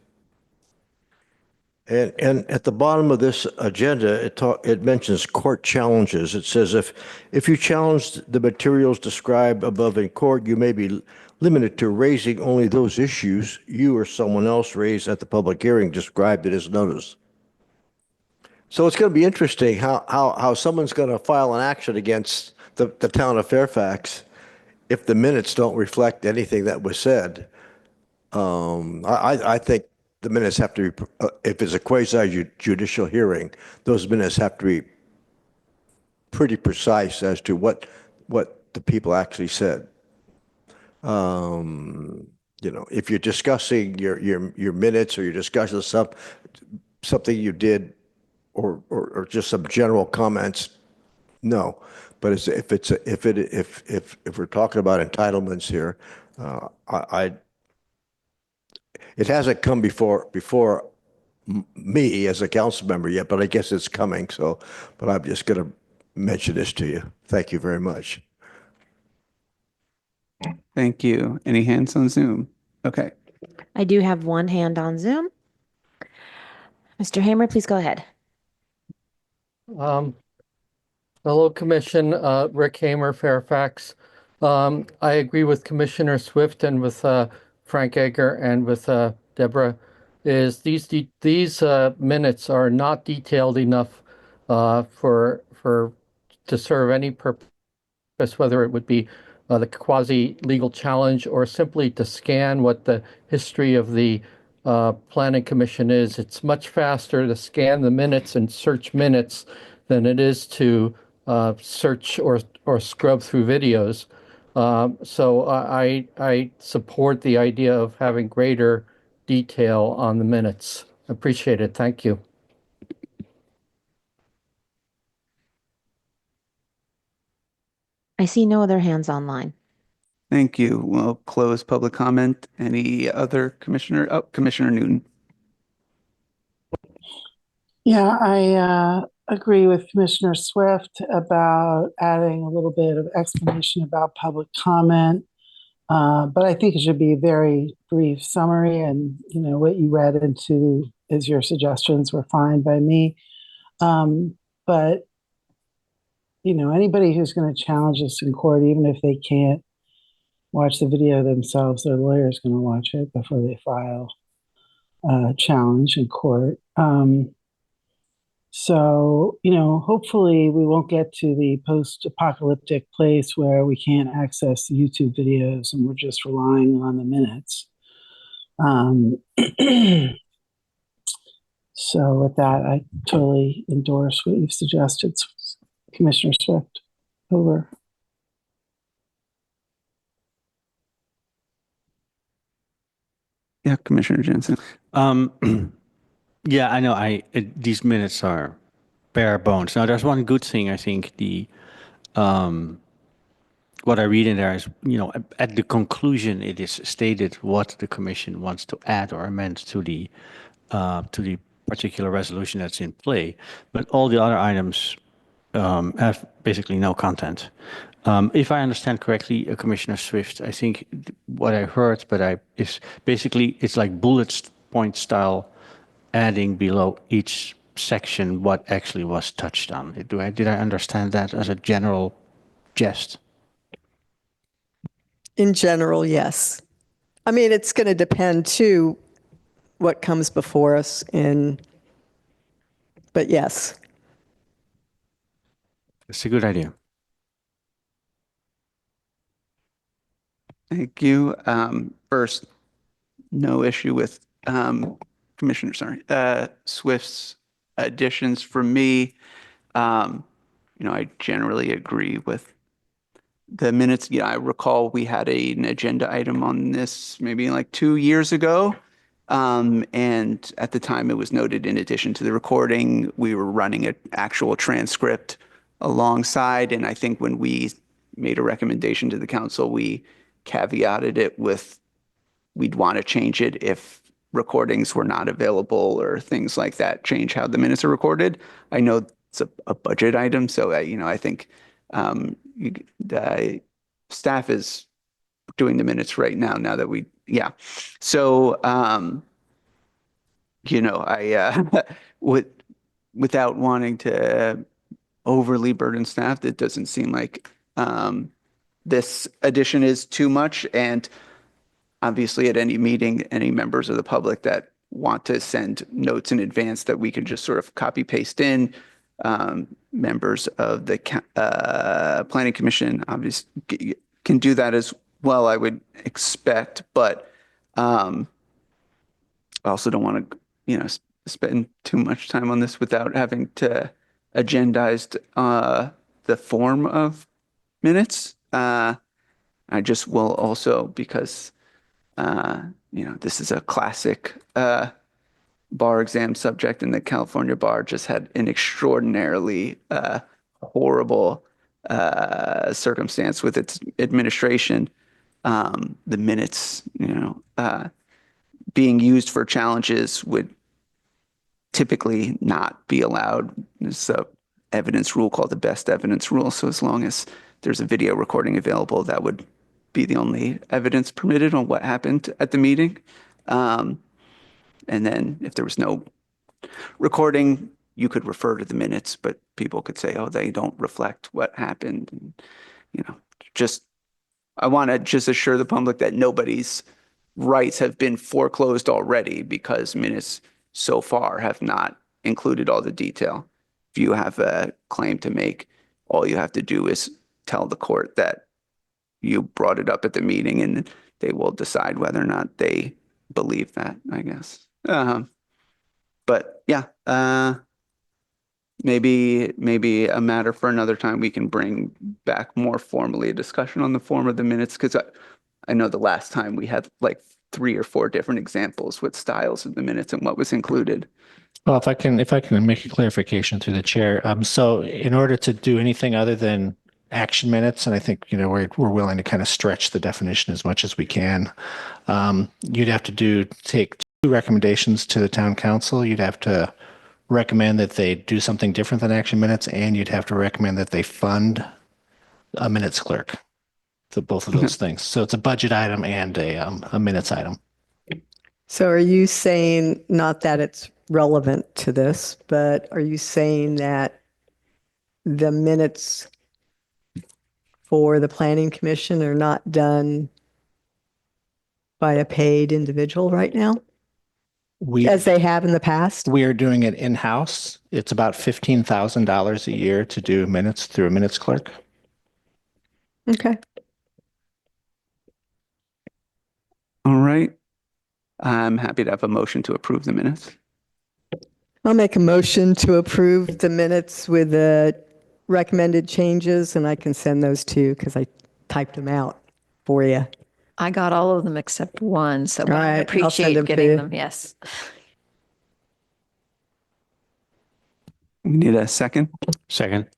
And at the bottom of this agenda, it mentions court challenges. It says if you challenge the materials described above in court, you may be limited to raising only those issues you or someone else raised at the public hearing described in his notice. So it's going to be interesting how someone's going to file an action against the town of Fairfax if the minutes don't reflect anything that was said. I think the minutes have to be, if it's a quasi-judicial hearing, those minutes have to be pretty precise as to what the people actually said. If you're discussing your minutes or you're discussing something you did or just some general comments, no. But if we're talking about entitlements here, it hasn't come before me as a council member yet, but I guess it's coming. But I'm just going to mention this to you. Thank you very much. Thank you. Any hands on Zoom? Okay. I do have one hand on Zoom. Mr. Hamer, please go ahead. Hello, Commission. Rick Hamer, Fairfax. I agree with Commissioner Swift and with Frank Yeager and with Deborah. Is these minutes are not detailed enough for to serve any purpose, whether it would be the quasi-legal challenge or simply to scan what the history of the Planning Commission is. It's much faster to scan the minutes and search minutes than it is to search or scrub through videos. So I support the idea of having greater detail on the minutes. Appreciate it. Thank you. I see no other hands online. Thank you. We'll close public comment. Any other commissioner? Oh, Commissioner Newton. Yeah, I agree with Commissioner Swift about adding a little bit of explanation about public comment. But I think it should be a very brief summary, and what you read into as your suggestions were fine by me. But anybody who's going to challenge us in court, even if they can't watch the video themselves, their lawyer is going to watch it before they file a challenge in court. So, hopefully we won't get to the post-apocalyptic place where we can't access the YouTube videos and we're just relying on the minutes. So with that, I totally endorse what you've suggested, Commissioner Swift. Over. Yeah, Commissioner Jensen. Yeah, I know. These minutes are bare bones. Now, there's one good thing. I think what I read in there is, at the conclusion, it is stated what the commission wants to add or amend to the particular resolution that's in play. But all the other items have basically no content. If I understand correctly, Commissioner Swift, I think what I heard, is basically it's like bullet point style, adding below each section what actually was touched on. Did I understand that as a general jest? In general, yes. I mean, it's going to depend too what comes before us but yes. It's a good idea. Thank you. First, no issue with Commissioner Swift's additions. For me, I generally agree with the minutes. Yeah, I recall we had an agenda item on this maybe like 2 years ago. And at the time it was noted in addition to the recording, we were running an actual transcript alongside. And I think when we made a recommendation to the council, we caveated it with we'd want to change it if recordings were not available or things like that, change how the minutes are recorded. I know it's a budget item, so I think the staff is doing the minutes right now. Now that yeah. So I without wanting to overly burden staff, it doesn't seem like this addition is too much. And obviously, at any meeting, any members of the public that want to send notes in advance that we can just sort of copy paste in. Members of the Planning Commission obviously can do that as well, I would expect, but I also don't want to, spend too much time on this without having to agendize the form of minutes. I just will also, because this is a classic bar exam subject, and the California bar just had an extraordinarily horrible circumstance with its administration. The minutes, being used for challenges would typically not be allowed. There's a evidence rule called the best evidence rule. So as long as there's a video recording available, that would be the only evidence permitted on what happened at the meeting. And then if there was no recording, you could refer to the minutes, but people could say, oh, they don't reflect what happened. And, I want to just assure the public that nobody's rights have been foreclosed already because minutes so far have not included all the detail. If you have a claim to make, all you have to do is tell the court that you brought it up at the meeting, and they will decide whether or not they believe that, I guess. But yeah, maybe a matter for another time. We can bring back more formally a discussion on the form of the minutes, because I know the last time we had like 3 or 4 different examples with styles of the minutes and what was included. Well, if I can make a clarification through the chair. So in order to do anything other than action minutes, and I think, we're willing to kind of stretch the definition as much as we can, you'd have to take 2 recommendations to the town council. You'd have to recommend that they do something different than action minutes, and you'd have to recommend that they fund a minutes clerk. So both of those things. So it's a budget item and a minutes item. So are you saying, not that it's relevant to this, but are you saying that the minutes for the Planning Commission are not done by a paid individual right now, as they have in the past? We are doing it in-house. It's about $15,000 a year to do minutes through a minutes clerk. Okay. All right. I'm happy to have a motion to approve the minutes. I'll make a motion to approve the minutes with the recommended changes, and I can send those to you because I typed them out for you. I got all of them except one, so All I right, I'll send appreciate them to getting you. them. Yes. We need a second. Second.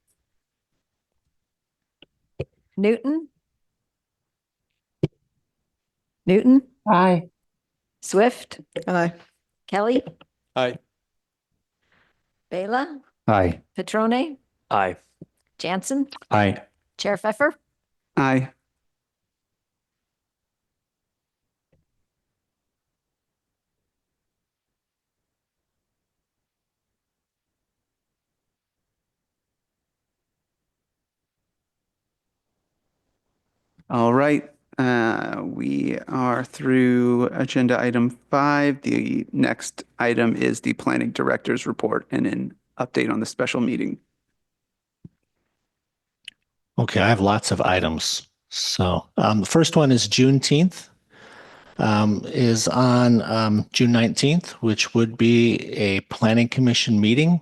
Newton? Newton? Aye. Swift? Aye. Kelly? Aye. Bela? Aye. Petrone? Aye. Jansen? Aye. Chair Pfeffer? Aye. All right. We are through agenda item 5. The next item is the planning director's report and an update on the special meeting. Okay, I have lots of items. So the first one is Juneteenth, is on June 19th, which would be a planning commission meeting.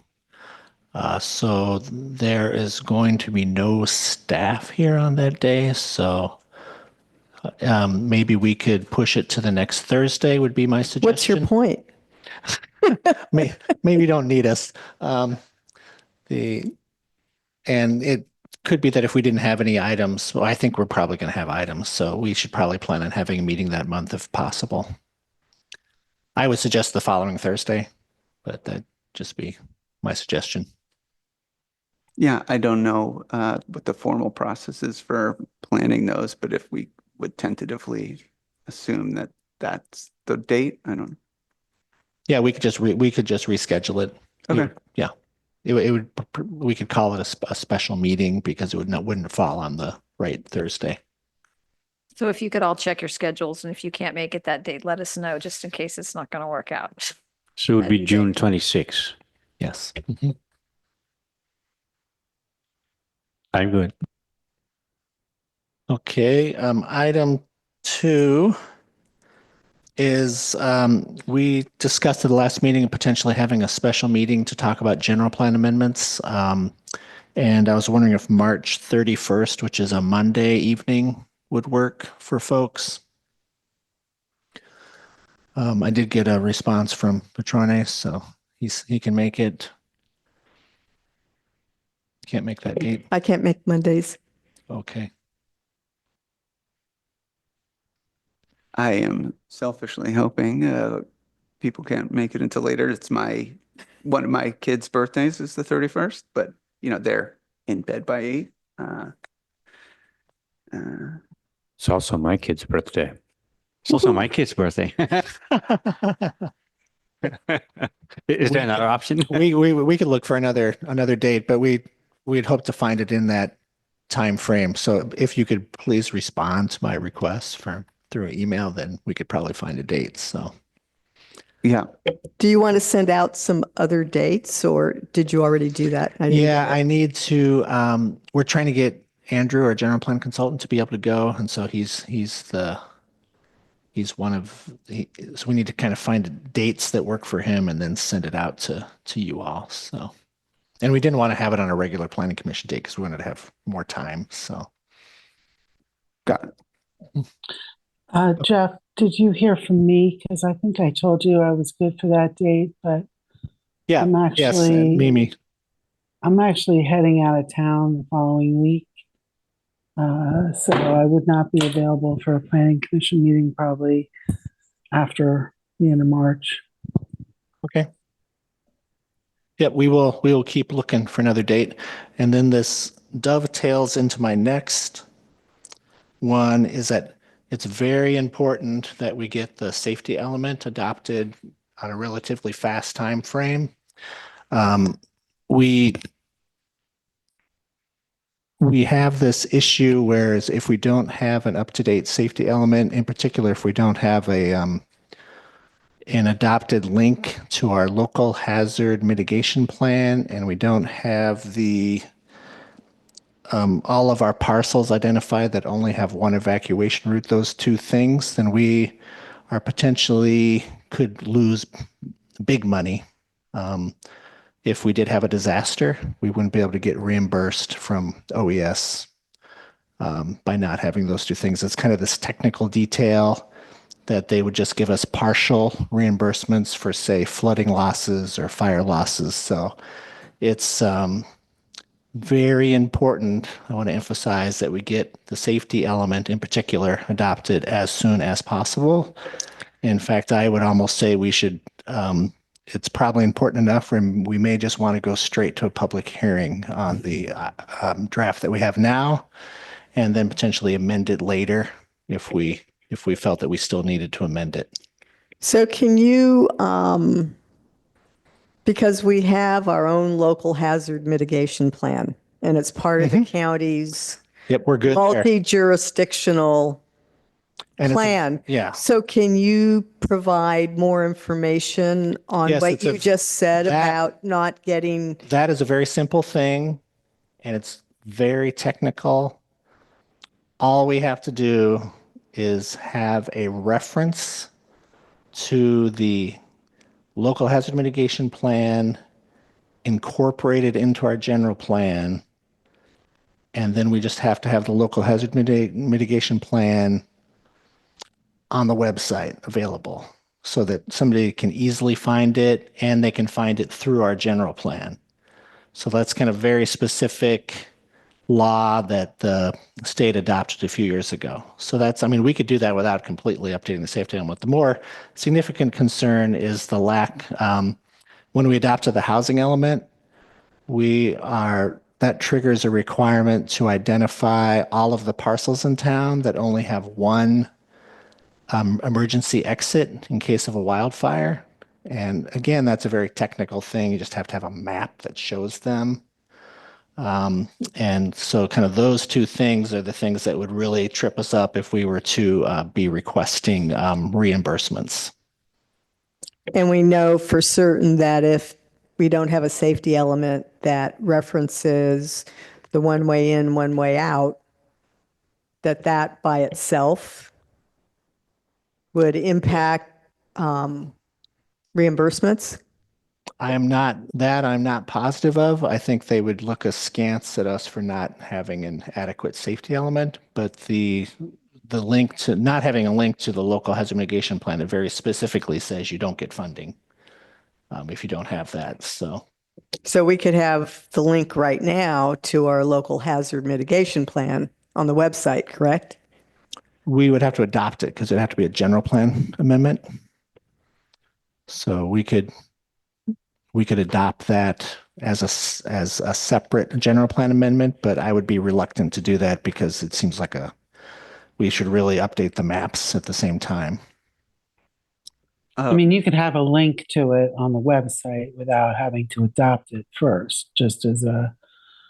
So there is going to be no staff here on that day. So maybe we could push it to the next Thursday would be my suggestion. What's your point? Maybe you don't need us. And it could be that if we didn't have any items, well, I think we're probably going to have items. So we should probably plan on having a meeting that month if possible. I would suggest the following Thursday, but that'd just be my suggestion. Yeah, I don't know what the formal process is for planning those, but if we would tentatively assume that that's the date, I don't. Yeah, we could just reschedule it. Okay. Yeah, it would. We could call it a special meeting because it wouldn't fall on the right Thursday. So if you could all check your schedules, and if you can't make it that date, let us know just in case it's not going to work out. So it would be That'd be June great. 26. Yes. I'm good. Okay. Item 2 is we discussed at the last meeting potentially having a special meeting to talk about general plan amendments. And I was wondering if March 31st, which is a Monday evening, would work for folks. I did get a response from Patrones, so he can make it. Can't make that date. I can't make Mondays. Okay. I am selfishly hoping people can't make it until later. It's one of my kids' birthdays is the 31st, but they're in bed by 8. It's also my kid's birthday. It's also my kid's birthday. Is there another option? We could look for another date, but we'd hope to find it in that time frame. So if you could please respond to my request through email, then we could probably find a date. So Yeah. Do you want to send out some other dates, or did you already do that? I need to. We're trying to get Andrew, our general plan consultant, to be able to go, and so he's one of. So we need to kind of find dates that work for him, and then send it out to you all. So, and we didn't want to have it on a regular planning commission date because we wanted to have more time. So, got it. Jeff, did you hear from me? Because I think I told you I was good for that date, but yeah, yes, Mimi. I'm actually heading out of town the following week. So I would not be available for a planning commission meeting probably after the end of March. Okay. Yeah, we will keep looking for another date. And then this dovetails into my next one is that it's very important that we get the safety element adopted on a relatively fast time frame. We have this issue whereas if we don't have an up-to-date safety element, in particular, if we don't have an adopted link to our local hazard mitigation plan, and we don't have all of our parcels identified that only have one evacuation route, those two things, then we are potentially could lose big money. If we did have a disaster, we wouldn't be able to get reimbursed from OES by not having those two things. It's kind of this technical detail that they would just give us partial reimbursements for, say, flooding losses or fire losses. So it's very important. I want to emphasize that we get the safety element in particular adopted as soon as possible. In fact, I would almost say we should, it's probably important enough where we may just want to go straight to a public hearing on the draft that we have now, and then potentially amend it later if we felt that we still needed to amend it. So can you, because we have our own local hazard mitigation plan, and it's part of the county's Yep, we're good there. multi-jurisdictional plan. Yeah. So can you provide more information on Yes, what you just said about not getting? That is a very simple thing, and it's very technical. All we have to do is have a reference to the local hazard mitigation plan incorporated into our general plan. And then we just have to have the local hazard mitigation plan on the website available so that somebody can easily find it and they can find it through our general plan. So that's kind of very specific law that the state adopted a few years ago. So that's, I mean, we could do that without completely updating the safety element. The more significant concern is the lack, when we adopted the housing element, that triggers a requirement to identify all of the parcels in town that only have one emergency exit in case of a wildfire. And again, that's a very technical thing. You just have to have a map that shows them. And so kind of those two things are the things that would really trip us up if we were to be requesting reimbursements. And we know for certain that if we don't have a safety element that references the one way in, one way out, that by itself would impact reimbursements. I'm not positive of. I think they would look askance at us for not having an adequate safety element, but the link to not having a link to the local hazard mitigation plan, it very specifically says you don't get funding if you don't have that. So we could have the link right now to our local hazard mitigation plan on the website, correct? We would have to adopt it because it'd have to be a general plan amendment. So we could adopt that as a separate general plan amendment, but I would be reluctant to do that because it seems like we should really update the maps at the same time. I mean, you could have a link to it on the website without having to adopt it first, just as a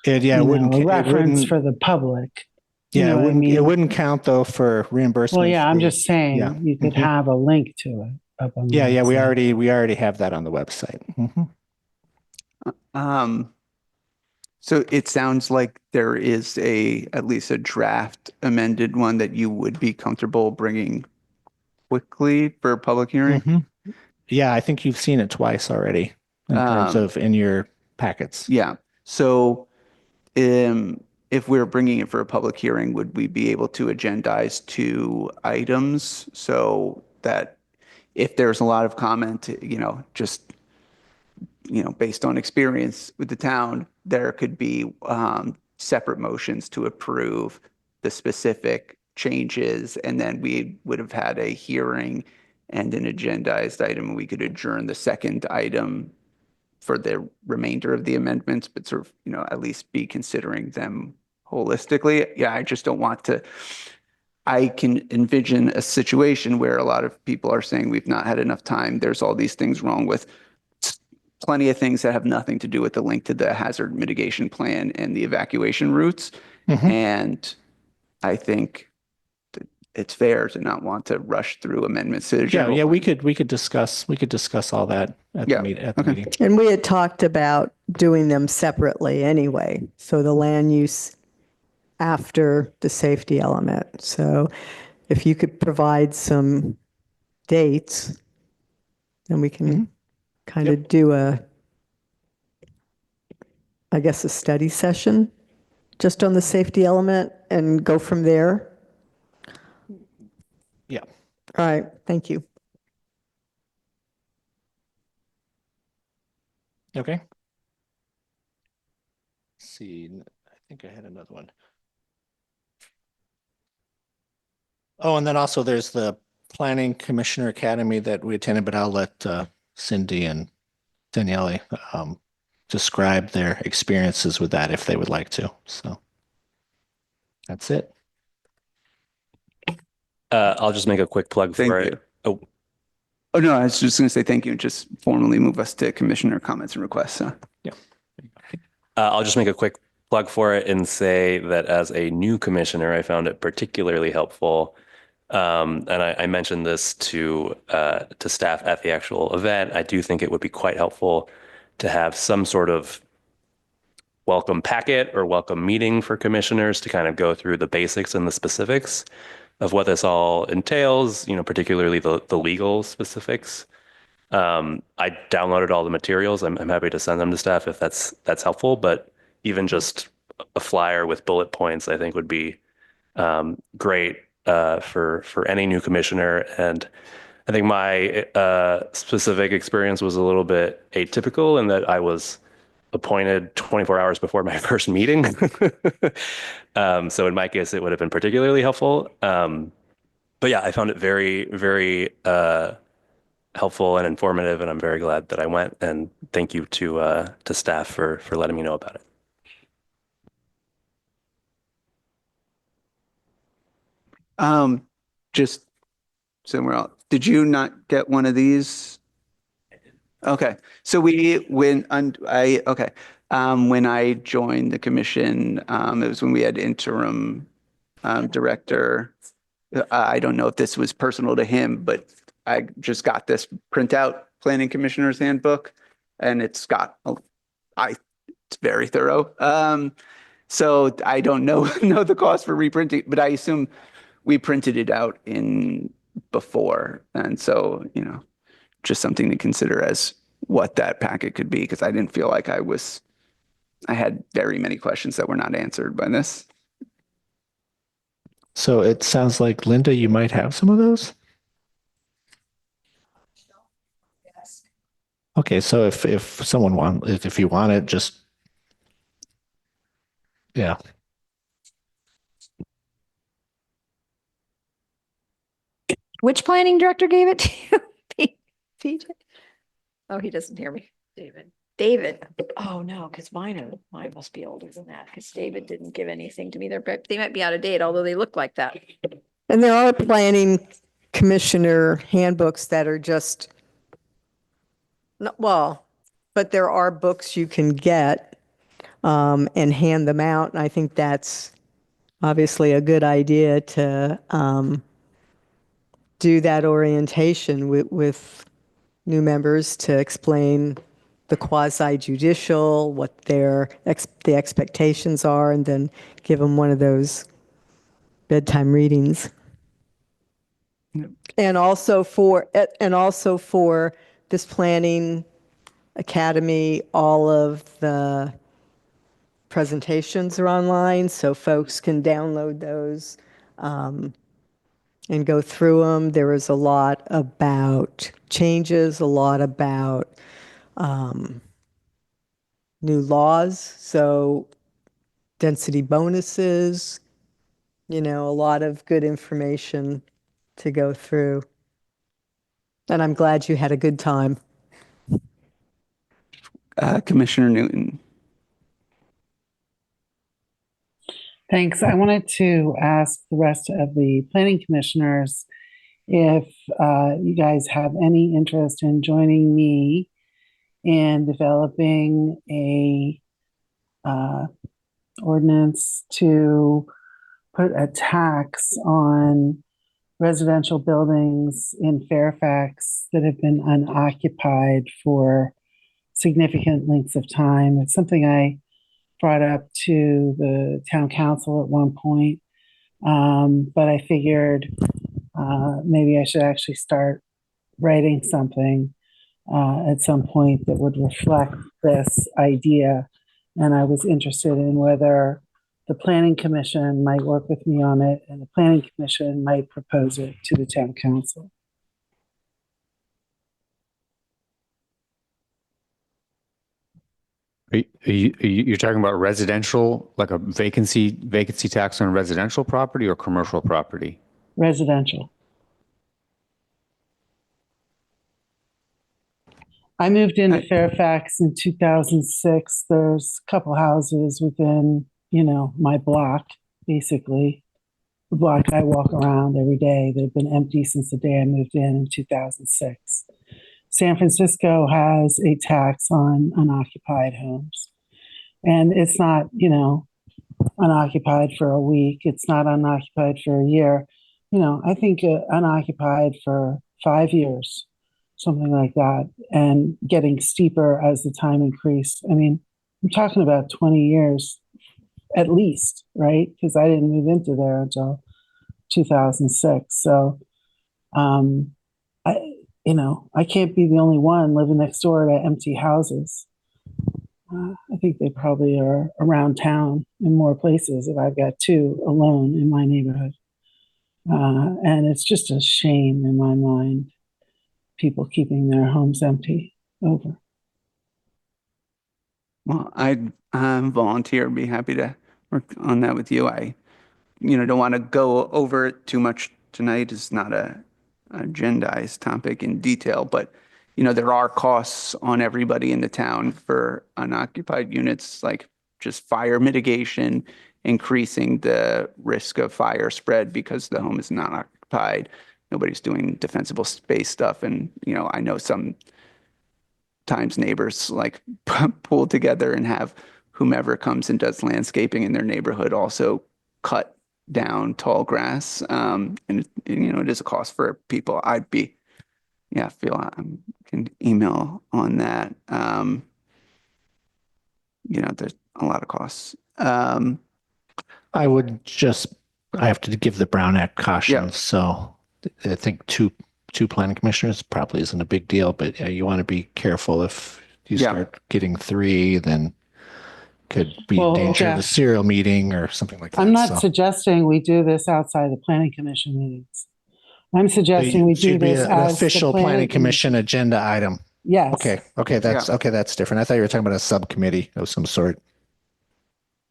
reference for the public. Yeah, it wouldn't count though for reimbursement. Well, yeah, I'm just saying you could have a link to it up on the website. Yeah, we already have that on the website. So it sounds like there is at least a draft amended one that you would be comfortable bringing quickly for public hearing. Yeah, I think you've seen it twice already in terms of in your packets. Yeah. So if we're bringing it for a public hearing, would we be able to agendize 2 items so that if there's a lot of comment, based on experience with the town, there could be separate motions to approve the specific changes, and then we would have had a hearing and an agendized item, and we could adjourn the second item for the remainder of the amendments, but sort of, at least be considering them holistically. Yeah, I just don't want to. I can envision a situation where a lot of people are saying we've not had enough time. There's all these things wrong with plenty of things that have nothing to do with the link to the hazard mitigation plan and the evacuation routes. And I think that it's fair to not want to rush through amendments to the general. Yeah, we could discuss all that at the meeting. And we had talked about doing them separately anyway. So the land use after the safety element. So if you could provide some dates, then we can kind of do a study session just on the safety element and go from there. Yeah. All right. Thank you. Okay. Let's see, I think I had another one. Oh, and then also there's the Planning Commissioner Academy that we attended, but I'll let Cindy and Daniele describe their experiences with that if they would like to. So that's it. I'll just make a quick plug for it. Oh no, I was just going to say thank you and just formally move us to commissioner comments and requests. Yeah. I'll just make a quick plug for it and say that as a new commissioner, I found it particularly helpful. And I mentioned this to staff at the actual event. I do think it would be quite helpful to have some sort of welcome packet or welcome meeting for commissioners to kind of go through the basics and the specifics of what this all entails, particularly the legal specifics. I downloaded all the materials. I'm happy to send them to staff if that's helpful. But even just a flyer with bullet points, I think would be great for any new commissioner. And I think my specific experience was a little bit atypical in that I was appointed 24 hours before my first meeting. So in my case, it would have been particularly helpful. But yeah, I found it very, very helpful and informative, and I'm very glad that I went. And thank you to staff for letting me know about it. Just somewhere else. Did you not get one of these? Okay, so when I joined the commission, it was when we had interim director. I don't know if this was personal to him, but I just got this printout, Planning Commissioner's Handbook, and it's very thorough. So I don't know the cost for reprinting, but I assume we printed it out in before, and so just something to consider as what that packet could be, because I didn't feel like I had very many questions that were not answered by this. So it sounds like, Linda, you might have some of those? Okay, so if if you want it, just, yeah. Which planning director gave it to you? PJ? Oh, he doesn't hear me. David. Oh, no, because mine must be older than that, because David didn't give anything to me. They might be out of date, although they look like that. And there are planning commissioner handbooks that are just, but there are books you can get and hand them out. And I think that's obviously a good idea to do that orientation with new members to explain the quasi-judicial, what the expectations are, and then give them one of those bedtime readings. Yep. And also for this planning academy, all of the presentations are online, so folks can download those and go through them. There is a lot about changes, a lot about new laws, so density bonuses, a lot of good information to go through. And I'm glad you had a good time. Commissioner Newton. Thanks. I wanted to ask the rest of the planning commissioners if you guys have any interest in joining me in developing a ordinance to put a tax on residential buildings in Fairfax that have been unoccupied for significant lengths of time. It's something I brought up to the town council at one point, but I figured maybe I should actually start writing something at some point that would reflect this idea. And I was interested in whether the planning commission might work with me on it and the planning commission might propose it to the town council. You're talking about residential, like a vacancy tax on residential property or commercial property? Residential. I moved into Fairfax in 2006. There's a couple houses within, my block, basically. The block I walk around every day that have been empty since the day I moved in 2006. San Francisco has a tax on unoccupied homes. And it's not, unoccupied for a week. It's not unoccupied for a year. I think unoccupied for 5 years, something like that, and getting steeper as the time increased. I mean, I'm talking about 20 years at least, right? Because I didn't move into there until 2006. So I can't be the only one living next door to empty houses. I think they probably are around town in more places if I've got two alone in my neighborhood. And it's just a shame in my mind, people keeping their homes empty over. Well, I'd volunteer, be happy to work on that with you. I, don't want to go over it too much tonight. It's not a agendized topic in detail, but, there are costs on everybody in the town for unoccupied units, like just fire mitigation, increasing the risk of fire spread because the home is not occupied. Nobody's doing defensible space stuff. And, I know sometimes neighbors like pool together and have whomever comes and does landscaping in their neighborhood also cut down tall grass. And it is a cost for people. I'd be, feel I can email on that. There's a lot of costs. I have to give the Brown Act caution. Yeah. So I think two planning commissioners probably isn't a big deal, but you want to be careful. If you start getting three, then could be danger of a Jeff, serial meeting or something like that. I'm not suggesting we do this outside the planning commission meetings. I'm suggesting we do should be this an as official the planning commission agenda item. Yes. Okay, that's different. I thought you were talking about a subcommittee of some sort.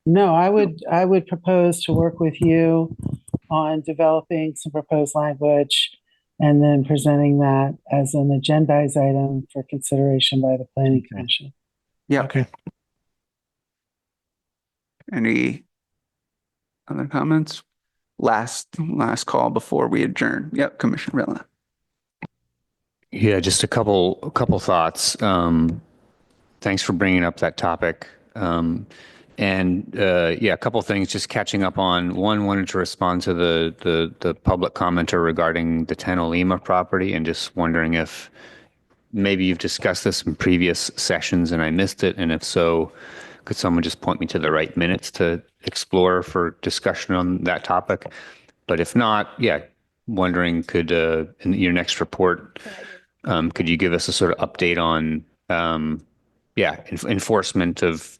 No, I would propose to work with you on developing some proposed language and then presenting that as an agendized item for consideration by the planning commission. Yeah. Okay. Any other comments? Last call before we adjourn. Yep, Commissioner Villa. Yeah, just a couple thoughts. Thanks for bringing up that topic. A couple things just catching up on. One, wanted to respond to the public commenter regarding the Tenolima property and just wondering if maybe you've discussed this in previous sessions and I missed it. And if so, could someone just point me to the right minutes to explore for discussion on that topic? But if not, wondering could in your next report, could you give us a sort of update on enforcement of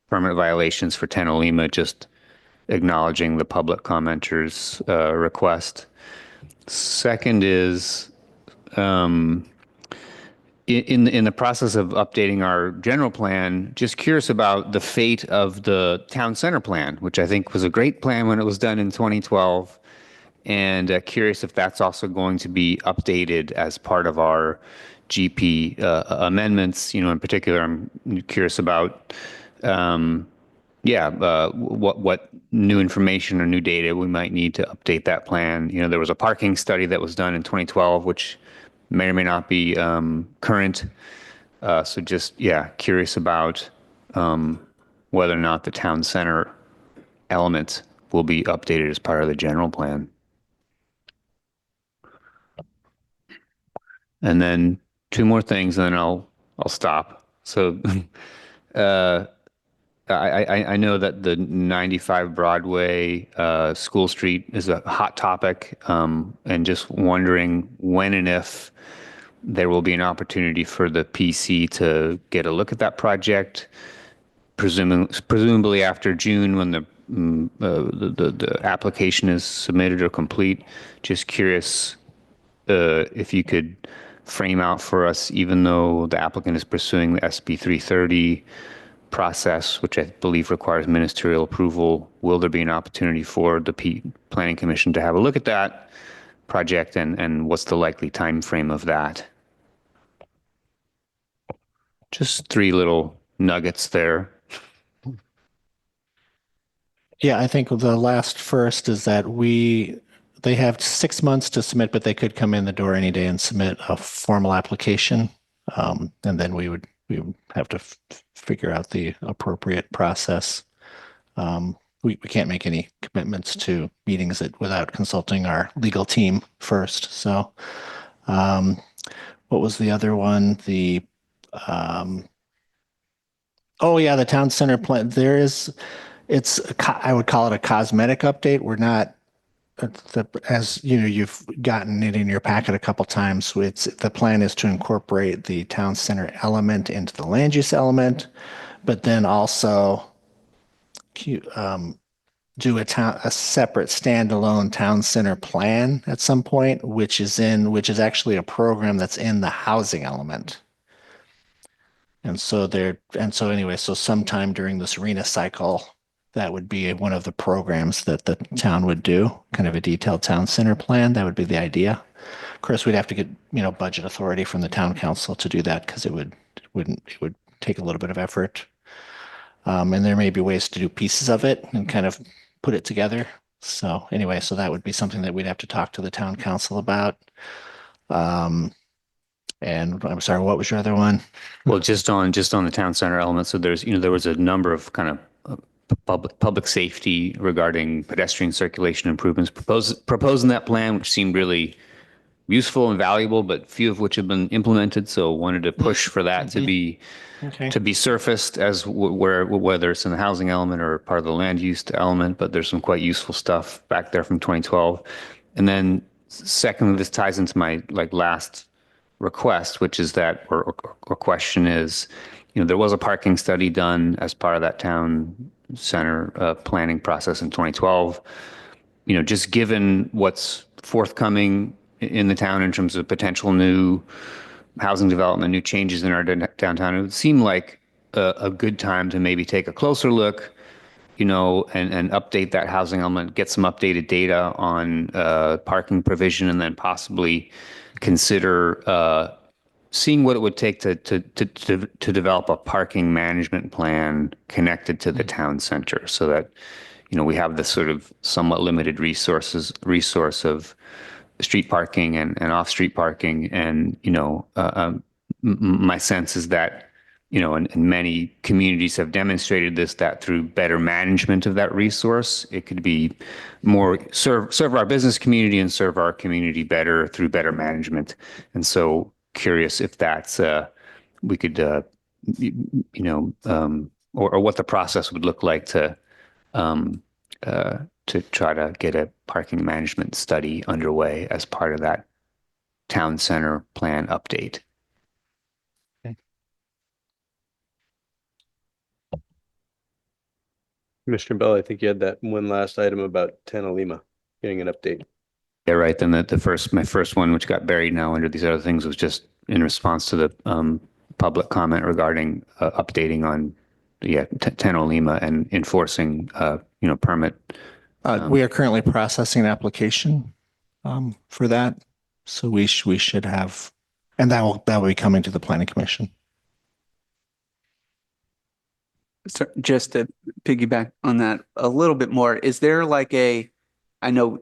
permit violations for Tenolima, just acknowledging the public commenter's request. Second is in the process of updating our general plan, just curious about the fate of the town center plan, which I think was a great plan when it was done in 2012. And curious if that's also going to be updated as part of our GP amendments. In particular, I'm curious about what new information or new data we might need to update that plan. There was a parking study that was done in 2012, which may or may not be current. So just, curious about whether or not the town center element will be updated as part of the general plan. And then two more things, and then I'll stop. So I know that the 95 Broadway School Street is a hot topic, and just wondering when and if there will be an opportunity for the PC to get a look at that project, presumably after June when the application is submitted or complete. Just curious if you could frame out for us, even though the applicant is pursuing the SB 330 process, which I believe requires ministerial approval, will there be an opportunity for the Planning Commission to have a look at that project, and what's the likely time frame of that? Just three little nuggets there. Yeah, I think the last first is that they have 6 months to submit, but they could come in the door any day and submit a formal application. And then we would have to figure out the appropriate process. We can't make any commitments to meetings without consulting our legal team first. So what was the other one? The town center plan. I would call it a cosmetic update. We're not as you know, you've gotten it in your packet a couple times. The plan is to incorporate the town center element into the land use element, but then also do a separate standalone town center plan at some point, which is actually a program that's in the housing element. So sometime during this arena cycle, that would be one of the programs that the town would do, kind of a detailed town center plan. That would be the idea. Of course, we'd have to get, budget authority from the town council to do that because it would take a little bit of effort. And there may be ways to do pieces of it and kind of put it together. So anyway, so that would be something that we'd have to talk to the town council about. And I'm sorry, what was your other one? Well, just on the town center element. So there was a number of kind of public safety regarding pedestrian circulation improvements proposed in that plan, which seemed really useful and valuable, but few of which have been implemented. So wanted to push for that to be surfaced as whether it's in the housing element or part of the land use element. But there's some quite useful stuff back there from 2012. And then secondly, this ties into my last request, which is that or question is, there was a parking study done as part of that town center planning process in 2012. Just given what's forthcoming in the town in terms of potential new housing development, new changes in our downtown, it would seem like a good time to maybe take a closer look, and update that housing element, get some updated data on parking provision, and then possibly consider seeing what it would take to develop a parking management plan connected to the town center, so that we have this sort of somewhat limited resource of street parking and off-street parking. And my sense is that and many communities have demonstrated this, that through better management of that resource, it could be more serve our business community and serve our community better through better management. And so curious if that's we could or what the process would look like to try to get a parking management study underway as part of that town center plan update. Commissioner Bell, I think you had that one last item about Tana Lima getting an update. Yeah, right. Then my first one, which got buried now under these other things, was just in response to the public comment regarding updating on Tana Lima and enforcing permit. We are currently processing an application for that, so we should have, and that will be coming to the planning commission. So just to piggyback on that a little bit more, is there I know,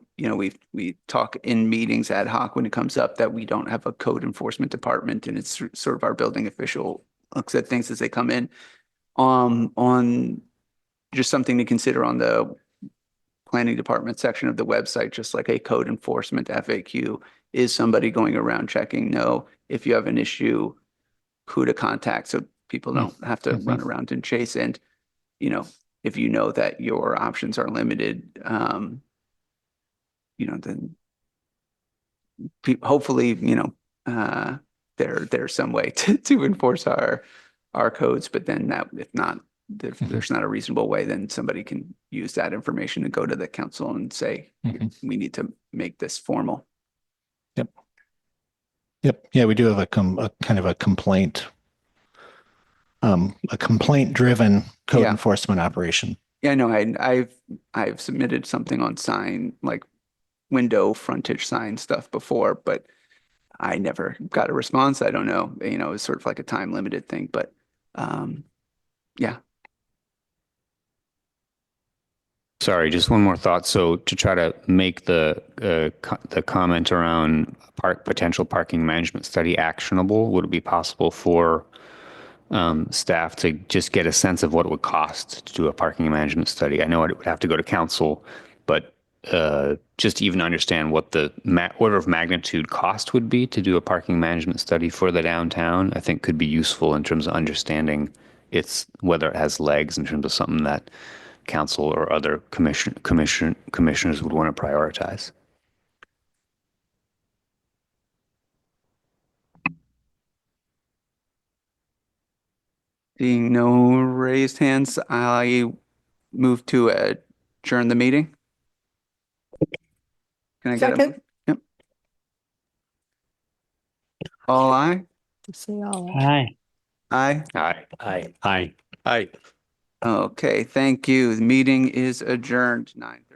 we talk in meetings ad hoc when it comes up that we don't have a code enforcement department, and it's sort of our building official looks at things as they come in. On just something to consider on the planning department section of the website, just like a code enforcement FAQ, is somebody going around checking, if you have an issue, who to contact, so people don't have to run around and chase. And, if you know that your options are limited, then hopefully, there's some way to enforce our codes. But then that, if not, if there's not a reasonable way, then somebody can use that information to go to the council and say, we need to make this formal. Yep. Yeah, we do have a kind of a complaint driven code enforcement operation. Yeah, no, I've submitted something on sign, like window frontage sign stuff before, but I never got a response. I don't know, it's sort of like a time limited thing, but yeah. Sorry, just one more thought. So to try to make the comment around potential parking management study actionable, would it be possible for staff to just get a sense of what it would cost to do a parking management study? I know it would have to go to council, but just even understand what the order of magnitude cost would be to do a parking management study for the downtown, I think could be useful in terms of understanding whether it has legs in terms of something that council or other commissioners would want to prioritize. Seeing no raised hands, I move to adjourn the meeting. Can I get a? Second. Yep. All aye? Say all. Hi. Aye. Aye. Aye. Aye. Okay, thank you. The meeting is adjourned 9:00.